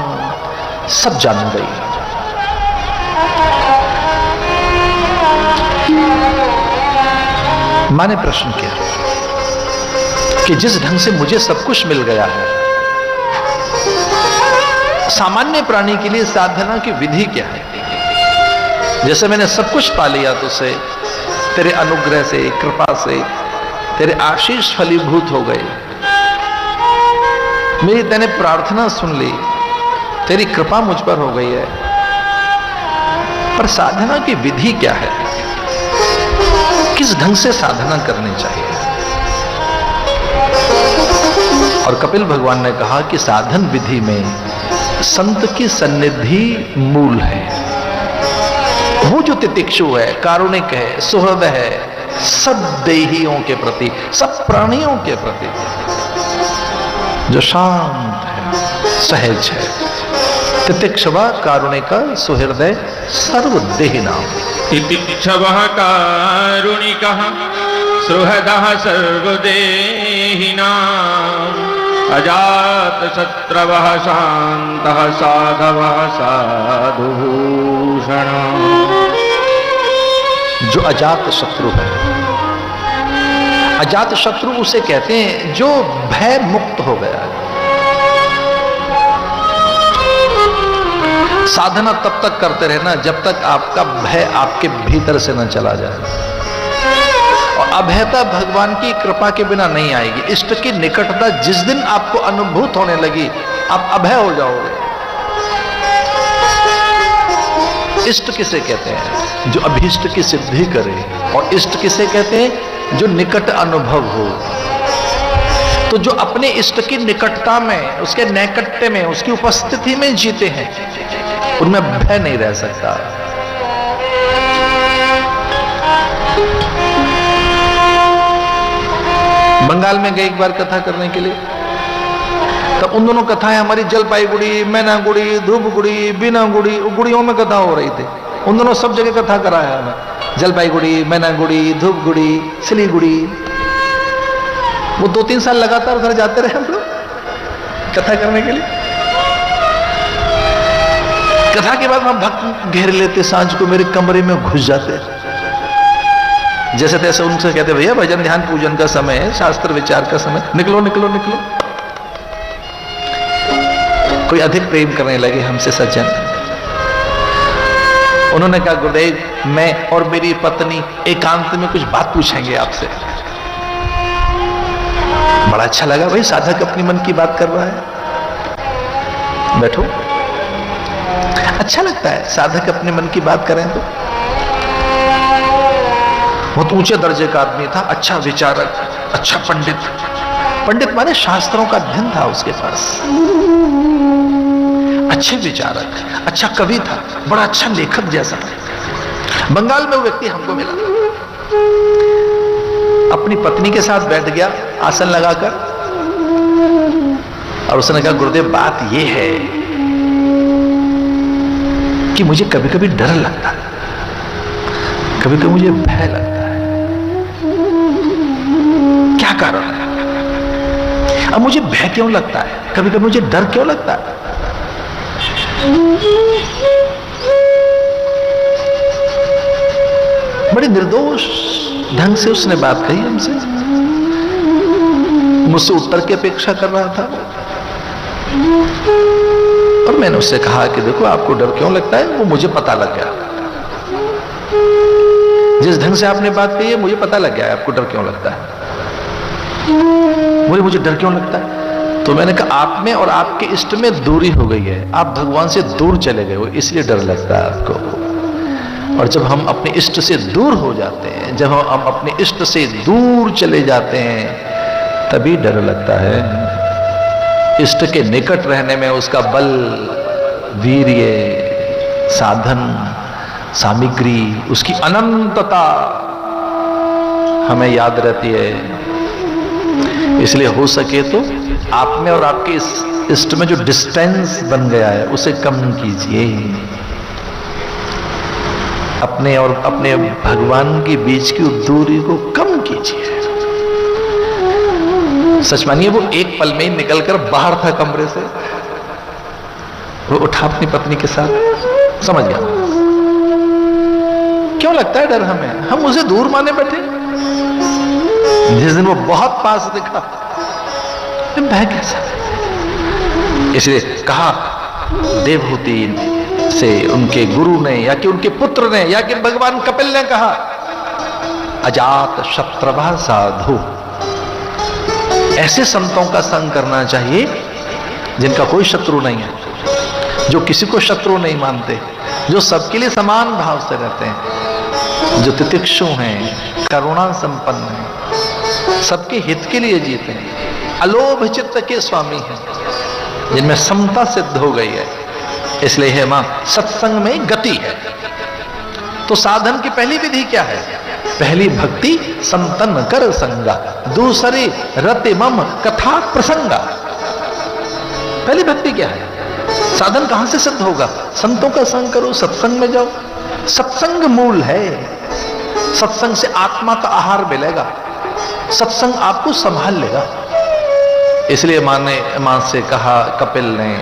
सब जान गई। मां ने प्रश्न किया कि जिस ढंग से मुझे सब कुछ मिल गया है, सामान्य प्राणी के लिए साधना की विधि क्या है? जैसे मैंने सब कुछ पा लिया तुझसे, तेरे अनुग्रह से, कृपा से, तेरे आशीष फलीभूत हो गए, मेरी तूने प्रार्थना सुन ली, तेरी कृपा मुझ पर हो गई है, पर साधना की विधि क्या है? किस ढंग से साधना करनी चाहिए? और कपिल भगवान ने कहा कि साधन विधि में संत की सन्निधि मूल है। वो जो तितिक्षु है, कारुणिक है, सुहृद है, सब देहियों के प्रति, सब प्राणियों के प्रति, जो शांत है, सहज है, तितिक्षवा कारुणिका सुहृदय सर्वदेहिना। तितिक्षवः कारुणिकः सुहृदः सर्वदेहिना, अजात शत्रवः शान्तः साधवः साधुभूषण। जो अजात शत्रु है, अजात शत्रु उसे कहते हैं जो भय मुक्त हो गया है। साधना तब तक करते रहना जब तक आपका भय आपके भीतर से न चला जाए, और अभयता भगवान की कृपा के बिना नहीं आएगी। इष्ट की निकटता जिस दिन आपको अनुभूत होने लगी, आप अभय हो जाओगे। इष्ट किसे कहते हैं? जो अभीष्ट की सिद्धि करे। और इष्ट किसे कहते हैं? जो निकट अनुभव हो। तो जो अपने इष्ट की निकटता में, उसके नैकट्य में, उसकी उपस्थिति में जीते हैं, उनमें भय नहीं रह सकता। बंगाल में गए एक बार कथा करने के लिए, तब उन दोनों कथाएं हमारी जलपाईगुड़ी, मैनागुड़ी, धूपगुड़ी, बीनागुड़ी, गुड़ियों में कथा हो रही थी। उन दोनों सब जगह कथा कराया हमें, जलपाईगुड़ी, मैनागुड़ी, धूपगुड़ी, सिलीगुड़ी। वो 2-3 साल लगातार उधर जाते रहे हम लोग कथा करने के लिए। कथा के बाद हम भक्त घेर लेते, सांझ को मेरे कमरे में घुस जाते, जैसे तैसे उनसे कहते, भैया भजन ध्यान पूजन का समय है, शास्त्र विचार का समय, निकलो निकलो निकलो। कोई अधिक प्रेम करने लगे हमसे सज्जन। उन्होंने कहा, गुरुदेव मैं और मेरी पत्नी एकांत में कुछ बात पूछेंगे आपसे। बड़ा अच्छा लगा, भाई साधक अपनी मन की बात कर रहा है, बैठो। अच्छा लगता है साधक अपने मन की बात करें तो। बहुत ऊंचे दर्जे का आदमी था, अच्छा विचारक, अच्छा पंडित। पंडित माने शास्त्रों का अध्ययन था उसके पास, अच्छे विचारक, अच्छा कवि था, बड़ा अच्छा लेखक जैसा। बंगाल में वो व्यक्ति हमको मिला, अपनी पत्नी के साथ बैठ गया आसन लगाकर, और उसने कहा गुरुदेव बात यह है कि मुझे कभी कभी डर लगता है, कभी कभी मुझे भय लगता है। क्या कारण है? अब मुझे भय क्यों लगता है, कभी कभी मुझे डर क्यों लगता है? बड़ी निर्दोष ढंग से उसने बात कही हमसे, मुझसे उत्तर की अपेक्षा कर रहा था। और मैंने उससे कहा कि देखो आपको डर क्यों लगता है, वो मुझे पता लग गया। जिस ढंग से आपने बात कही है मुझे पता लग गया है आपको डर क्यों लगता है। बोले मुझे डर क्यों लगता है? तो मैंने कहा आप में और आपके इष्ट में दूरी हो गई है, आप भगवान से दूर चले गए हो, इसलिए डर लगता है आपको। और जब हम अपने इष्ट से दूर हो जाते हैं, जब हम अपने इष्ट से दूर चले जाते हैं, तभी डर लगता है। इष्ट के निकट रहने में उसका बल, वीर्य, साधन, सामग्री, उसकी अनंतता हमें याद रहती है। इसलिए हो सके तो आप में और आपके इष्ट में जो डिस्टेंस बन गया है उसे कम कीजिए। अपने और अपने भगवान के बीच की दूरी को कम कीजिए। सच मानिए वो एक पल में ही निकलकर बाहर था कमरे से, वो उठा अपनी पत्नी के साथ, समझ गया। क्यों लगता है डर हमें? हम उसे दूर माने बैठे। जिस दिन वो बहुत पास दिखा, भय कैसा? इसलिए कहा देवहूति से उनके गुरु ने या कि उनके पुत्र ने या कि भगवान कपिल ने कहा, अजात शत्रवः साधु। ऐसे संतों का संग करना चाहिए जिनका कोई शत्रु नहीं है, जो किसी को शत्रु नहीं मानते, जो सबके लिए समान भाव से रहते हैं, जो तितिक्षु हैं, करुणा संपन्न हैं, सबके हित के लिए जीते हैं, अलोभ चित्त के स्वामी हैं, जिनमें समता सिद्ध हो गई है। इसलिए है मां सत्संग में गति है। तो साधन की पहली विधि क्या है? पहली भक्ति संतन कर संगा, दूसरी रति मम कथा प्रसंगा। पहली भक्ति क्या है? साधन कहां से सिद्ध होगा? संतों का संग करो, सत्संग में जाओ। सत्संग मूल है। सत्संग से आत्मा का आहार मिलेगा, सत्संग आपको संभाल लेगा। इसलिए मां से कहा कपिल ने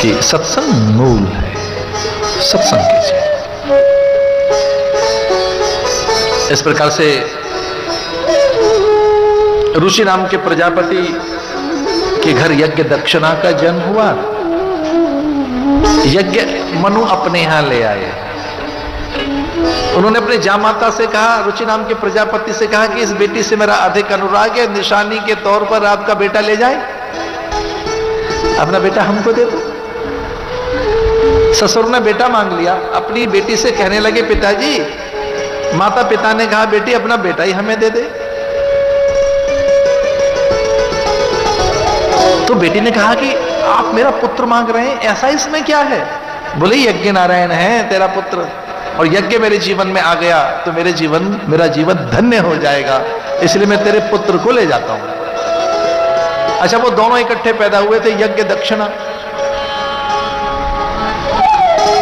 कि सत्संग मूल है, सत्संग कीजिए। इस प्रकार से ऋषि नाम के प्रजापति के घर यज्ञ दक्षिणा का जन्म हुआ। यज्ञ मनु अपने यहां ले आए। उन्होंने अपने जामाता से कहा, रुचि नाम के प्रजापति से कहा कि इस बेटी से मेरा अधिक अनुराग है, निशानी के तौर पर आपका बेटा ले जाए, अपना बेटा हमको दे दो। ससुर ने बेटा मांग लिया, अपनी बेटी से कहने लगे पिताजी, माता पिता ने कहा बेटी अपना बेटा ही हमें दे दे। तो बेटी ने कहा कि आप मेरा पुत्र मांग रहे हैं, ऐसा इसमें क्या है? बोले यज्ञ नारायण है तेरा पुत्र, और यज्ञ मेरे जीवन में आ गया तो मेरा जीवन धन्य हो जाएगा, इसलिए मैं तेरे पुत्र को ले जाता हूं। अच्छा, वो दोनों इकट्ठे पैदा हुए थे, यज्ञ दक्षिणा।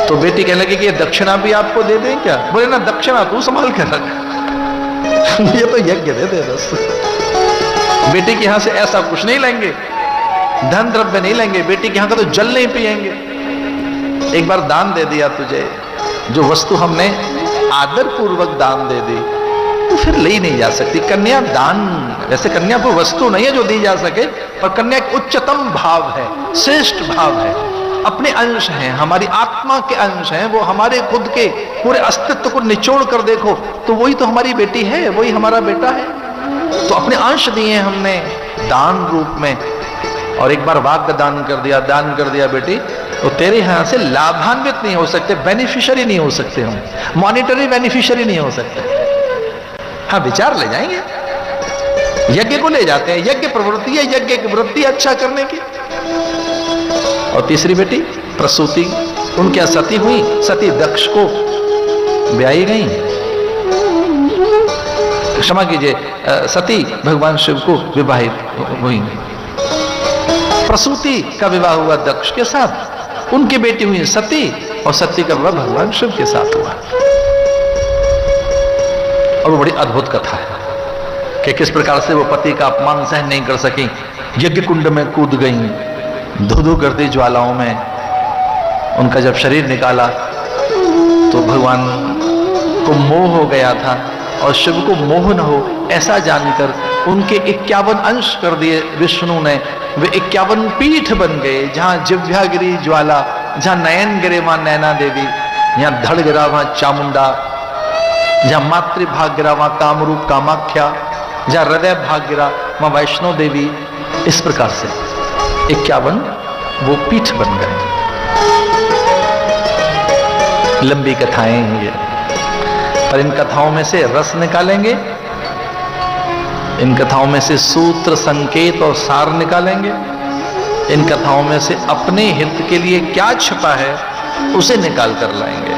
तो बेटी कहने लगी कि ये दक्षिणा भी आपको दे दें क्या? बोले ना, दक्षिणा तू संभाल कर रख, ये तो यज्ञ दे दे बस। बेटी के यहां से ऐसा कुछ नहीं लेंगे, धन द्रव्य नहीं लेंगे, बेटी के यहां का तो जल नहीं पिएंगे। एक बार दान दे दिया तुझे, जो वस्तु हमने आदर पूर्वक दान दे दी, तो फिर ले नहीं जा सकती। कन्या दान, वैसे कन्या को वस्तु नहीं है जो दी जा सके, पर कन्या एक उच्चतम भाव है, श्रेष्ठ भाव है, अपने अंश हैं, हमारी आत्मा के अंश हैं, वो हमारे खुद के पूरे अस्तित्व को निचोड़ कर देखो तो वही तो हमारी बेटी है, वही हमारा बेटा है। तो अपने अंश दिए हमने दान रूप में, और एक बार वाग्य दान कर दिया बेटी, तो तेरे यहां से लाभान्वित नहीं हो सकते, बेनिफिशियरी नहीं हो सकते, हम मॉनिटरी बेनिफिशियरी नहीं हो सकते। हाँ, विचार ले जाएंगे, यज्ञ को ले जाते हैं, यज्ञ प्रवृत्ति है, यज्ञ की वृत्ति अच्छा करने की। और तीसरी बेटी प्रसूति, उनके सती हुई, सती दक्ष को ब्याही गई, क्षमा कीजिए, सती भगवान शिव को विवाहित हुई। प्रसूति का विवाह हुआ दक्ष के साथ, उनकी बेटी हुई सती, और सती का विवाह भगवान शिव के साथ हुआ। और वो बड़ी अद्भुत कथा है कि किस प्रकार से वो पति का अपमान सहन नहीं कर सकी, यज्ञ कुंड में कूद गई, धू-धू करती ज्वालाओं में। उनका जब शरीर निकाला तो भगवान को मोह हो गया था, और शिव को मोह न हो ऐसा जानकर उनके 51 अंश कर दिए विष्णु ने। वे 51 पीठ बन गए, जहां जिह्वा गिरी ज्वाला, जहां नयन गिरे मां नैना देवी, जहां धड़ गिरा वहां चामुंडा, जहां मातृभाग गिरा वहां कामरूप कामाख्या, जहां हृदय भाग गिरा वहां वैष्णो देवी। इस प्रकार से 51 वो पीठ बन गए। लंबी कथाएं हैं ये, पर इन कथाओं में से रस निकालेंगे, इन कथाओं में से सूत्र संकेत और सार निकालेंगे, इन कथाओं में से अपने हित के लिए क्या छिपा है उसे निकाल कर लाएंगे।